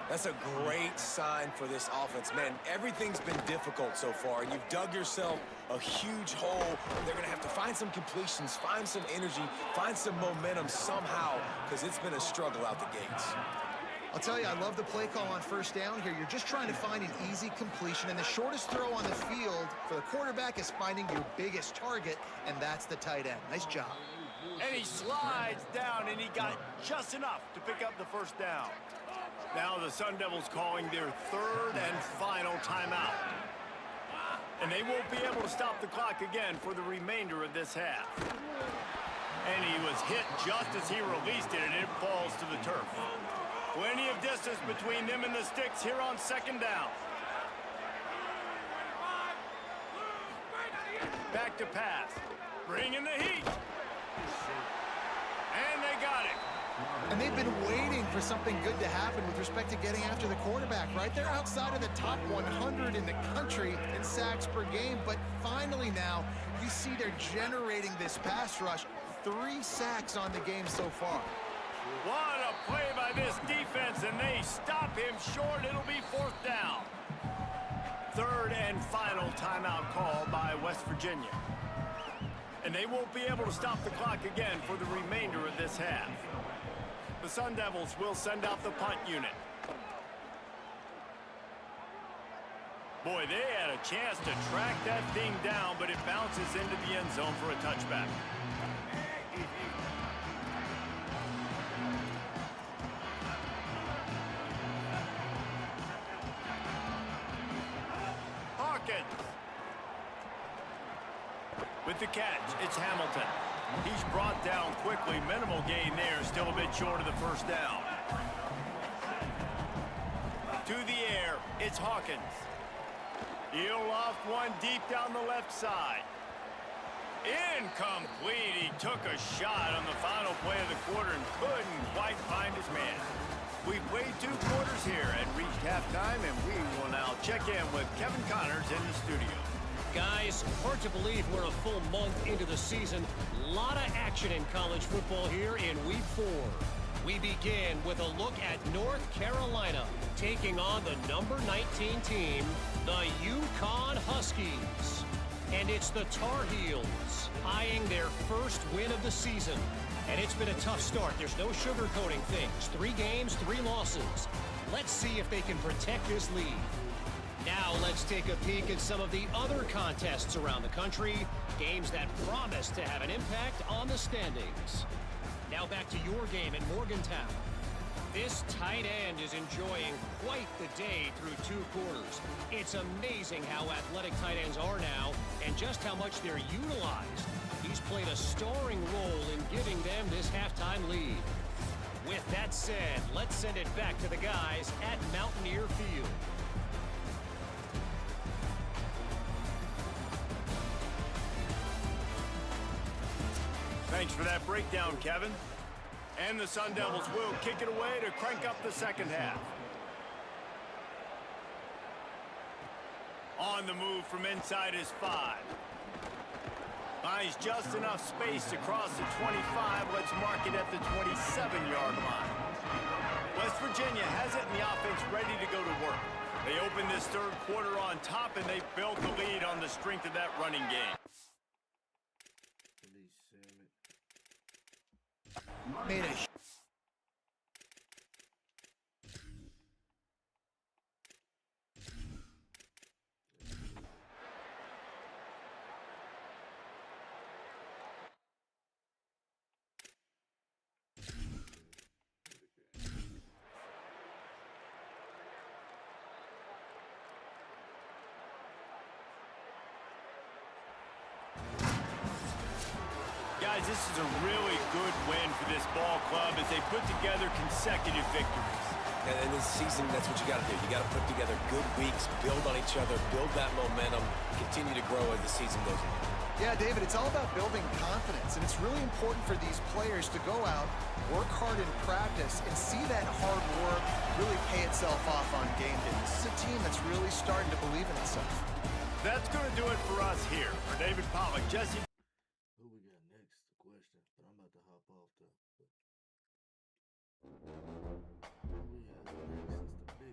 That's a great sign for this offense. Man, everything's been difficult so far, and you've dug yourself a huge hole. They're going to have to find some completions, find some energy, find some momentum somehow, because it's been a struggle out the gates. I'll tell you, I love the play call on first down here. You're just trying to find an easy completion, and the shortest throw on the field for the quarterback is finding your biggest target, and that's the tight end. Nice job. And he slides down, and he got just enough to pick up the first down. Now the Sun Devils calling their third and final timeout. And they won't be able to stop the clock again for the remainder of this half. And he was hit just as he released it, and it falls to the turf. Plenty of distance between them and the sticks here on second down. Back to pass. Bring in the heat. And they got it. And they've been waiting for something good to happen with respect to getting after the quarterback, right? They're outside of the top 100 in the country in sacks per game, but finally now you see they're generating this pass rush. 3 sacks on the game so far. What a play by this defense, and they stop him short. It'll be fourth down. Third and final timeout call by West Virginia. And they won't be able to stop the clock again for the remainder of this half. The Sun Devils will send out the punt unit. Boy, they had a chance to track that thing down, but it bounces into the end zone for a touchback. Hawkins. With the catch, it's Hamilton. He's brought down quickly. Minimal gain there, still a bit short of the first down. To the air, it's Hawkins. He'll loft one deep down the left side. Incomplete. He took a shot on the final play of the quarter and couldn't quite find his man. We played 2 quarters here and reached halftime, and we will now check in with Kevin Connors in the studio. Guys, hard to believe we're a full month into the season. A lot of action in college football here in Week 4. We begin with a look at North Carolina taking on the number 19 team, the UConn Huskies. And it's the Tar Heels eyeing their first win of the season. And it's been a tough start. There's no sugarcoating things. 3 games, 3 losses. Let's see if they can protect this lead. Now let's take a peek at some of the other contests around the country, games that promise to have an impact on the standings. Now back to your game in Morgantown. This tight end is enjoying quite the day through 2 quarters. It's amazing how athletic tight ends are now and just how much they're utilized. He's played a starring role in giving them this halftime lead. With that said, let's send it back to the guys at Mountaineer Field. Thanks for that breakdown, Kevin. And the Sun Devils will kick it away to crank up the second half. On the move from inside is 5. Finds just enough space to cross the 25. Let's mark it at the 27-yard line. West Virginia has it and the offense ready to go to work. They open this third quarter on top, and they built the lead on the strength of that running game. Made it. Guys, this is a really good win for this ball club as they put together consecutive victories. And in this season, that's what you got to do. You got to put together good weeks, build on each other, build that momentum, continue to grow as the season goes on. Yeah, David, it's all about building confidence, and it's really important for these players to go out, work hard in practice, and see that hard work really pay itself off on game day. This is a team that's really starting to believe in itself. That's going to do it for us here. For David Pollock, Jesse. Who we got next? The question, but I'm about to hop off though. Who we have next is the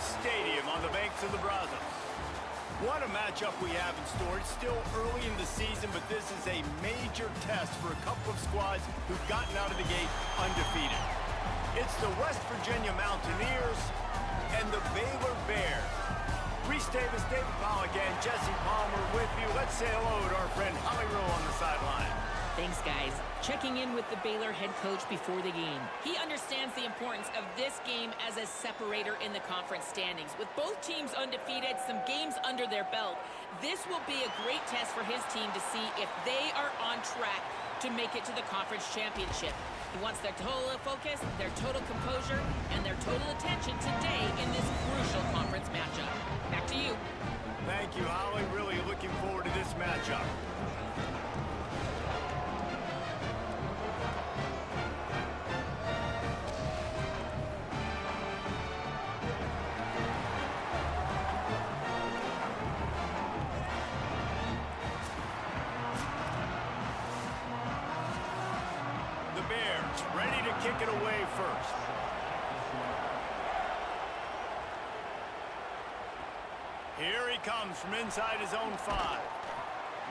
Stadium on the banks of the Brazos. What a matchup we have in store. It's still early in the season, but this is a major test for a couple of squads who've gotten out of the gate undefeated. It's the West Virginia Mountaineers and the Baylor Bears. Reese Davis, David Pollack, and Jesse Palmer with you. Let's say hello to our friend Holly Rowe on the sideline. Thanks, guys. Checking in with the Baylor head coach before the game. He understands the importance of this game as a separator in the conference standings. With both teams undefeated, some games under their belt, this will be a great test for his team to see if they are on track to make it to the conference championship. He wants their total focus, their total composure, and their total attention today in this crucial conference matchup. Back to you. Thank you, Holly. Really looking forward to this matchup. Ready to kick it away first. Here he comes from inside his own 5.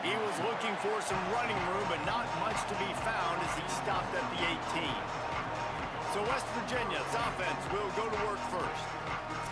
He was looking for some running room, but not much to be found as he stopped at the 18. So West Virginia's offense will go to work first.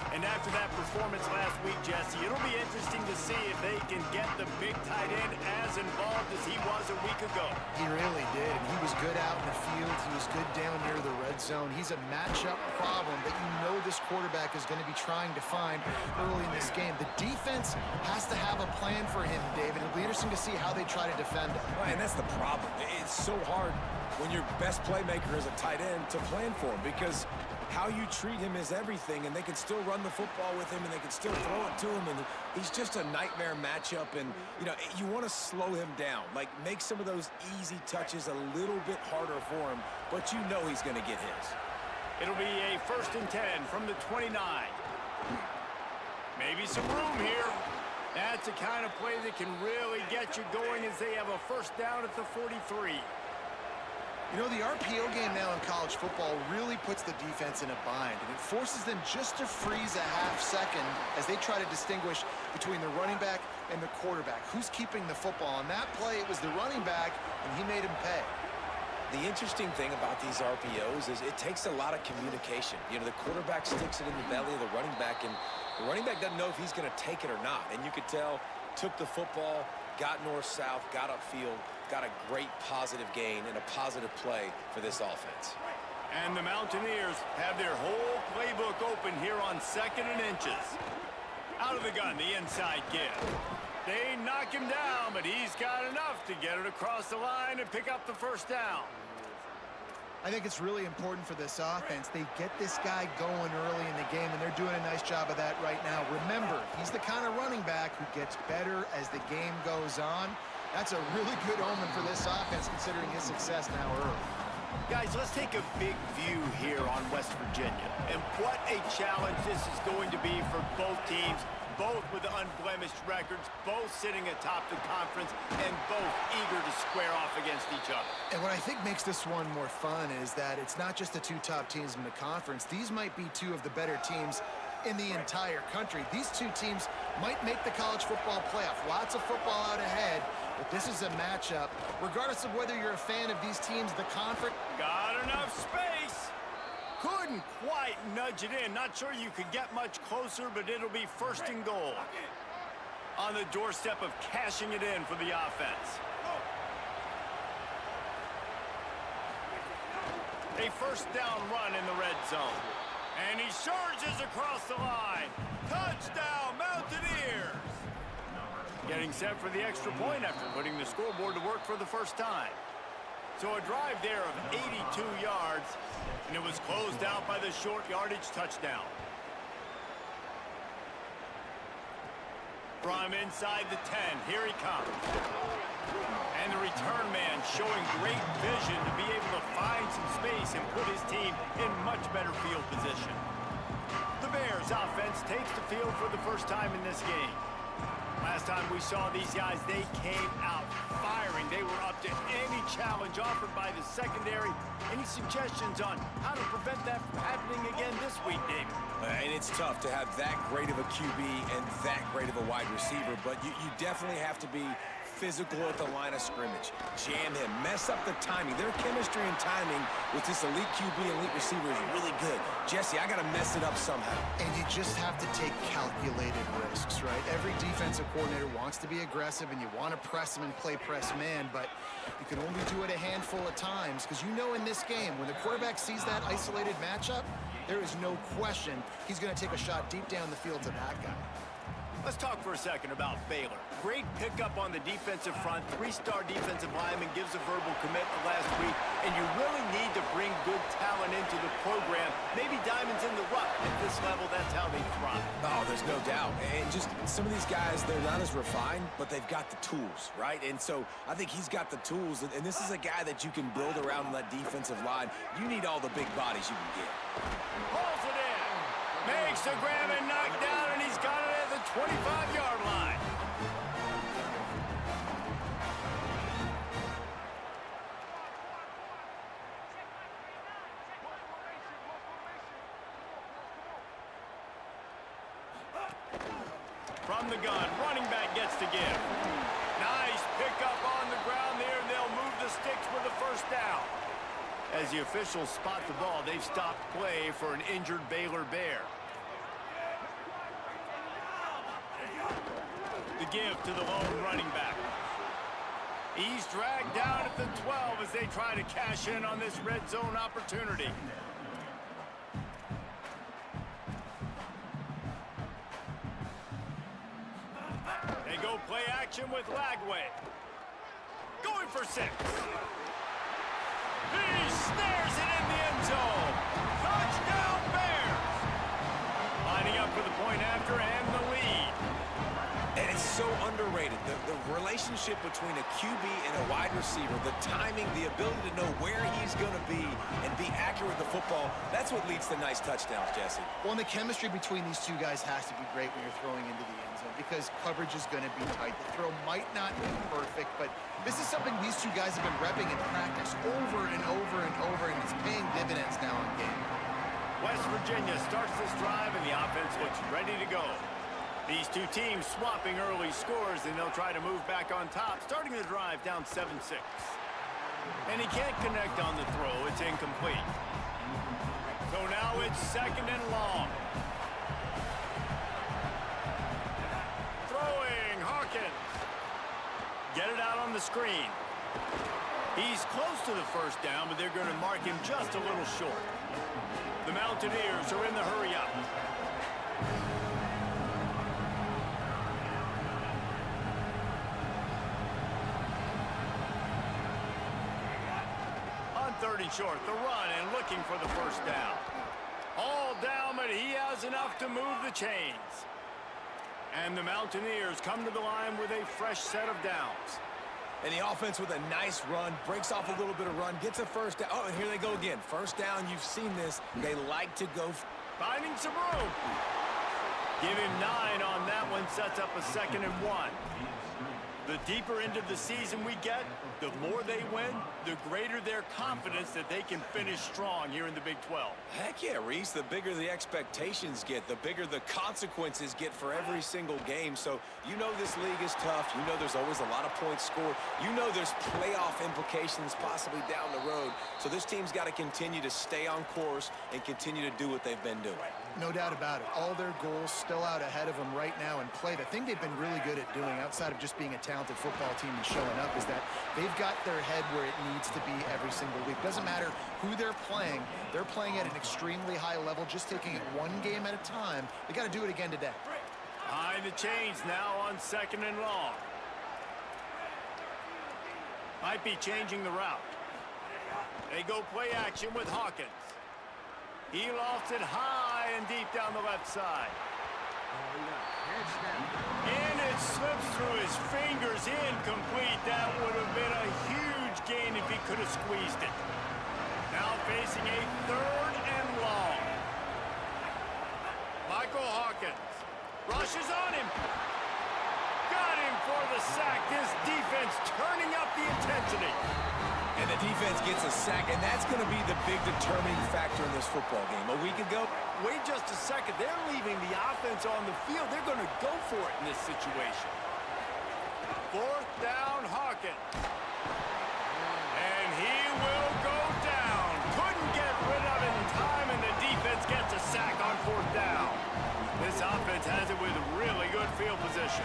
And after that performance last week, Jesse, it'll be interesting to see if they can get the big tight end as involved as he was a week ago. He really did. He was good out in the field. He was good down near the red zone. He's a matchup problem that you know this quarterback is going to be trying to find early in this game. The defense has to have a plan for him, David. It'll be interesting to see how they try to defend him. Well, and that's the problem. It's so hard when your best playmaker is a tight end to plan for him, because how you treat him is everything, and they can still run the football with him, and they can still throw it to him, and he's just a nightmare matchup. And, you know, you want to slow him down, like make some of those easy touches a little bit harder for him, but you know he's going to get his. It'll be a 1st and 10 from the 29. Maybe some room here. That's the kind of play that can really get you going as they have a 1st down at the 43. You know, the RPO game now in college football really puts the defense in a bind, and it forces them just to freeze a half second as they try to distinguish between the running back and the quarterback. Who's keeping the football? On that play, it was the running back, and he made him pay. The interesting thing about these RPOs is it takes a lot of communication. You know, the quarterback sticks it in the belly of the running back, and the running back doesn't know if he's going to take it or not. And you could tell, took the football, got north-south, got upfield, got a great positive gain and a positive play for this offense. And the Mountaineers have their whole playbook open here on 2nd and inches. Out of the gun, the inside give. They knock him down, but he's got enough to get it across the line and pick up the 1st down. I think it's really important for this offense. They get this guy going early in the game, and they're doing a nice job of that right now. Remember, he's the kind of running back who gets better as the game goes on. That's a really good omen for this offense, considering his success now early. Guys, let's take a big view here on West Virginia. And what a challenge this is going to be for both teams, both with unblemished records, both sitting atop the conference, and both eager to square off against each other. And what I think makes this one more fun is that it's not just the 2 top teams in the conference. These might be 2 of the better teams in the entire country. These 2 teams might make the college football playoff. Lots of football out ahead, but this is a matchup. Regardless of whether you're a fan of these teams, the conference... Got enough space. Couldn't quite nudge it in. Not sure you could get much closer, but it'll be 1st and goal. On the doorstep of cashing it in for the offense. A 1st down run in the red zone. And he surges across the line. Touchdown, Mountaineers! Getting set for the extra point after putting the scoreboard to work for the 1st time. So a drive there of 82 yards, and it was closed out by the short yardage touchdown. From inside the 10, here he comes. And the return man showing great vision to be able to find some space and put his team in much better field position. The Bears offense takes the field for the 1st time in this game. Last time we saw these guys, they came out firing. They were up to any challenge offered by the secondary. Any suggestions on how to prevent that from happening again this week, David? And it's tough to have that great of a QB and that great of a wide receiver, but you definitely have to be physical at the line of scrimmage. Jam him, mess up the timing. Their chemistry and timing with this elite QB and elite receiver is really good. Jesse, I got to mess it up somehow. And you just have to take calculated risks, right? Every defensive coordinator wants to be aggressive, and you want to press them and play press man, but you can only do it a handful of times, because you know in this game, when the quarterback sees that isolated matchup, there is no question he's going to take a shot deep down the field to that guy. Let's talk for a second about Baylor. Great pickup on the defensive front. 3-star defensive lineman gives a verbal commitment last week, and you really need to bring good talent into the program. Maybe diamonds in the rough. At this level, that's how they thrive. Oh, there's no doubt. And just some of these guys, they're not as refined, but they've got the tools, right? And so I think he's got the tools, and this is a guy that you can build around on that defensive line. You need all the big bodies you can get. Pulls it in. Makes the grab and knock down, and he's got it at the 25-yard line. From the gun, running back gets to give. Nice pickup on the ground there, and they'll move the sticks with the first down. As the officials spot the ball, they've stopped play for an injured Baylor Bear. The give to the lone running back. He's dragged down at the 12 as they try to cash in on this red zone opportunity. They go play action with Lagway. Going for 6. He snares it in the end zone. Touchdown Bears! Lining up for the point after and the lead. And it's so underrated. The relationship between a QB and a wide receiver, the timing, the ability to know where he's going to be and be accurate with the football, that's what leads to nice touchdowns, Jesse. Well, and the chemistry between these two guys has to be great when you're throwing into the end zone, because coverage is going to be tight. The throw might not be perfect, but this is something these two guys have been repping in practice over and over and over, and it's paying dividends now in game. West Virginia starts this drive, and the offense looks ready to go. These two teams swapping early scores, and they'll try to move back on top, starting the drive down 7-6. And he can't connect on the throw. It's incomplete. So now it's 2nd and long. Throwing, Hawkins. Get it out on the screen. He's close to the first down, but they're going to mark him just a little short. The Mountaineers are in the hurry-up. On 3rd and short, the run and looking for the first down. All down, but he has enough to move the chains. And the Mountaineers come to the line with a fresh set of downs. And the offense with a nice run, breaks off a little bit of run, gets a first down. Oh, and here they go again. First down, you've seen this. They like to go. Finding some room. Give him 9 on that one, sets up a 2nd and 1. The deeper into the season we get, the more they win, the greater their confidence that they can finish strong here in the Big 12. Heck yeah, Reese. The bigger the expectations get, the bigger the consequences get for every single game. So you know this league is tough. You know there's always a lot of points scored. You know there's playoff implications possibly down the road. So this team's got to continue to stay on course and continue to do what they've been doing. No doubt about it. All their goals still out ahead of them right now in play. The thing they've been really good at doing, outside of just being a talented football team and showing up, is that they've got their head where it needs to be every single week. Doesn't matter who they're playing at an extremely high level, just taking it one game at a time. They got to do it again today. Behind the chains now on 2nd and long. Might be changing the route. They go play action with Hawkins. He lofts it high and deep down the left side. And it slips through his fingers, incomplete. That would have been a huge gain if he could have squeezed it. Now facing a 3rd and long. Michael Hawkins rushes on him. aim for the sack. This defense turning up the intensity. And the defense gets a sack, and that's going to be the big determining factor in this football game. A week ago, wait just a second. They're leaving the offense on the field. They're going to go for it in this situation. 4th down, Hawkins. And he will go down. Couldn't get rid of it in time, and the defense gets a sack on 4th down. This offense has it with really good field position.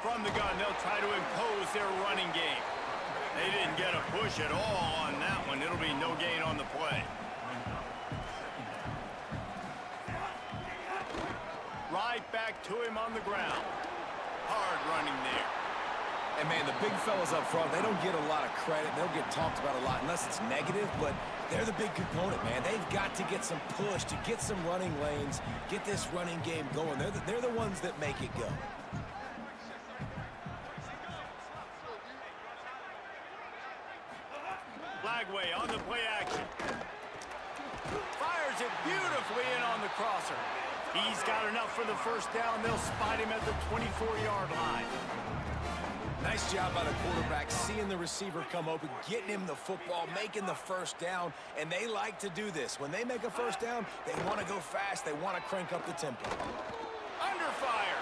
From the gun, they'll try to impose their running game. They didn't get a push at all on that one. It'll be no gain on the play. Right back to him on the ground. Hard running there. And, man, the big fellas up front, they don't get a lot of credit. They'll get talked about a lot unless it's negative, but they're the big component, man. They've got to get some push, to get some running lanes, get this running game going. They're the ones that make it go. Flagway on the play action. Fires it beautifully in on the crosser. He's got enough for the 1st down. They'll spot him at the 24-yard line. Nice job by the quarterback, seeing the receiver come open, getting him the football, making the 1st down, and they like to do this. When they make a 1st down, they want to go fast. They want to crank up the tempo. Under fire.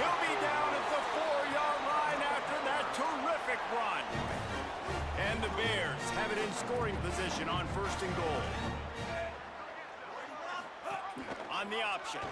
He'll be down at the 4-yard line after that terrific run. And the Bears have it in scoring position on 1st and goal. On the option.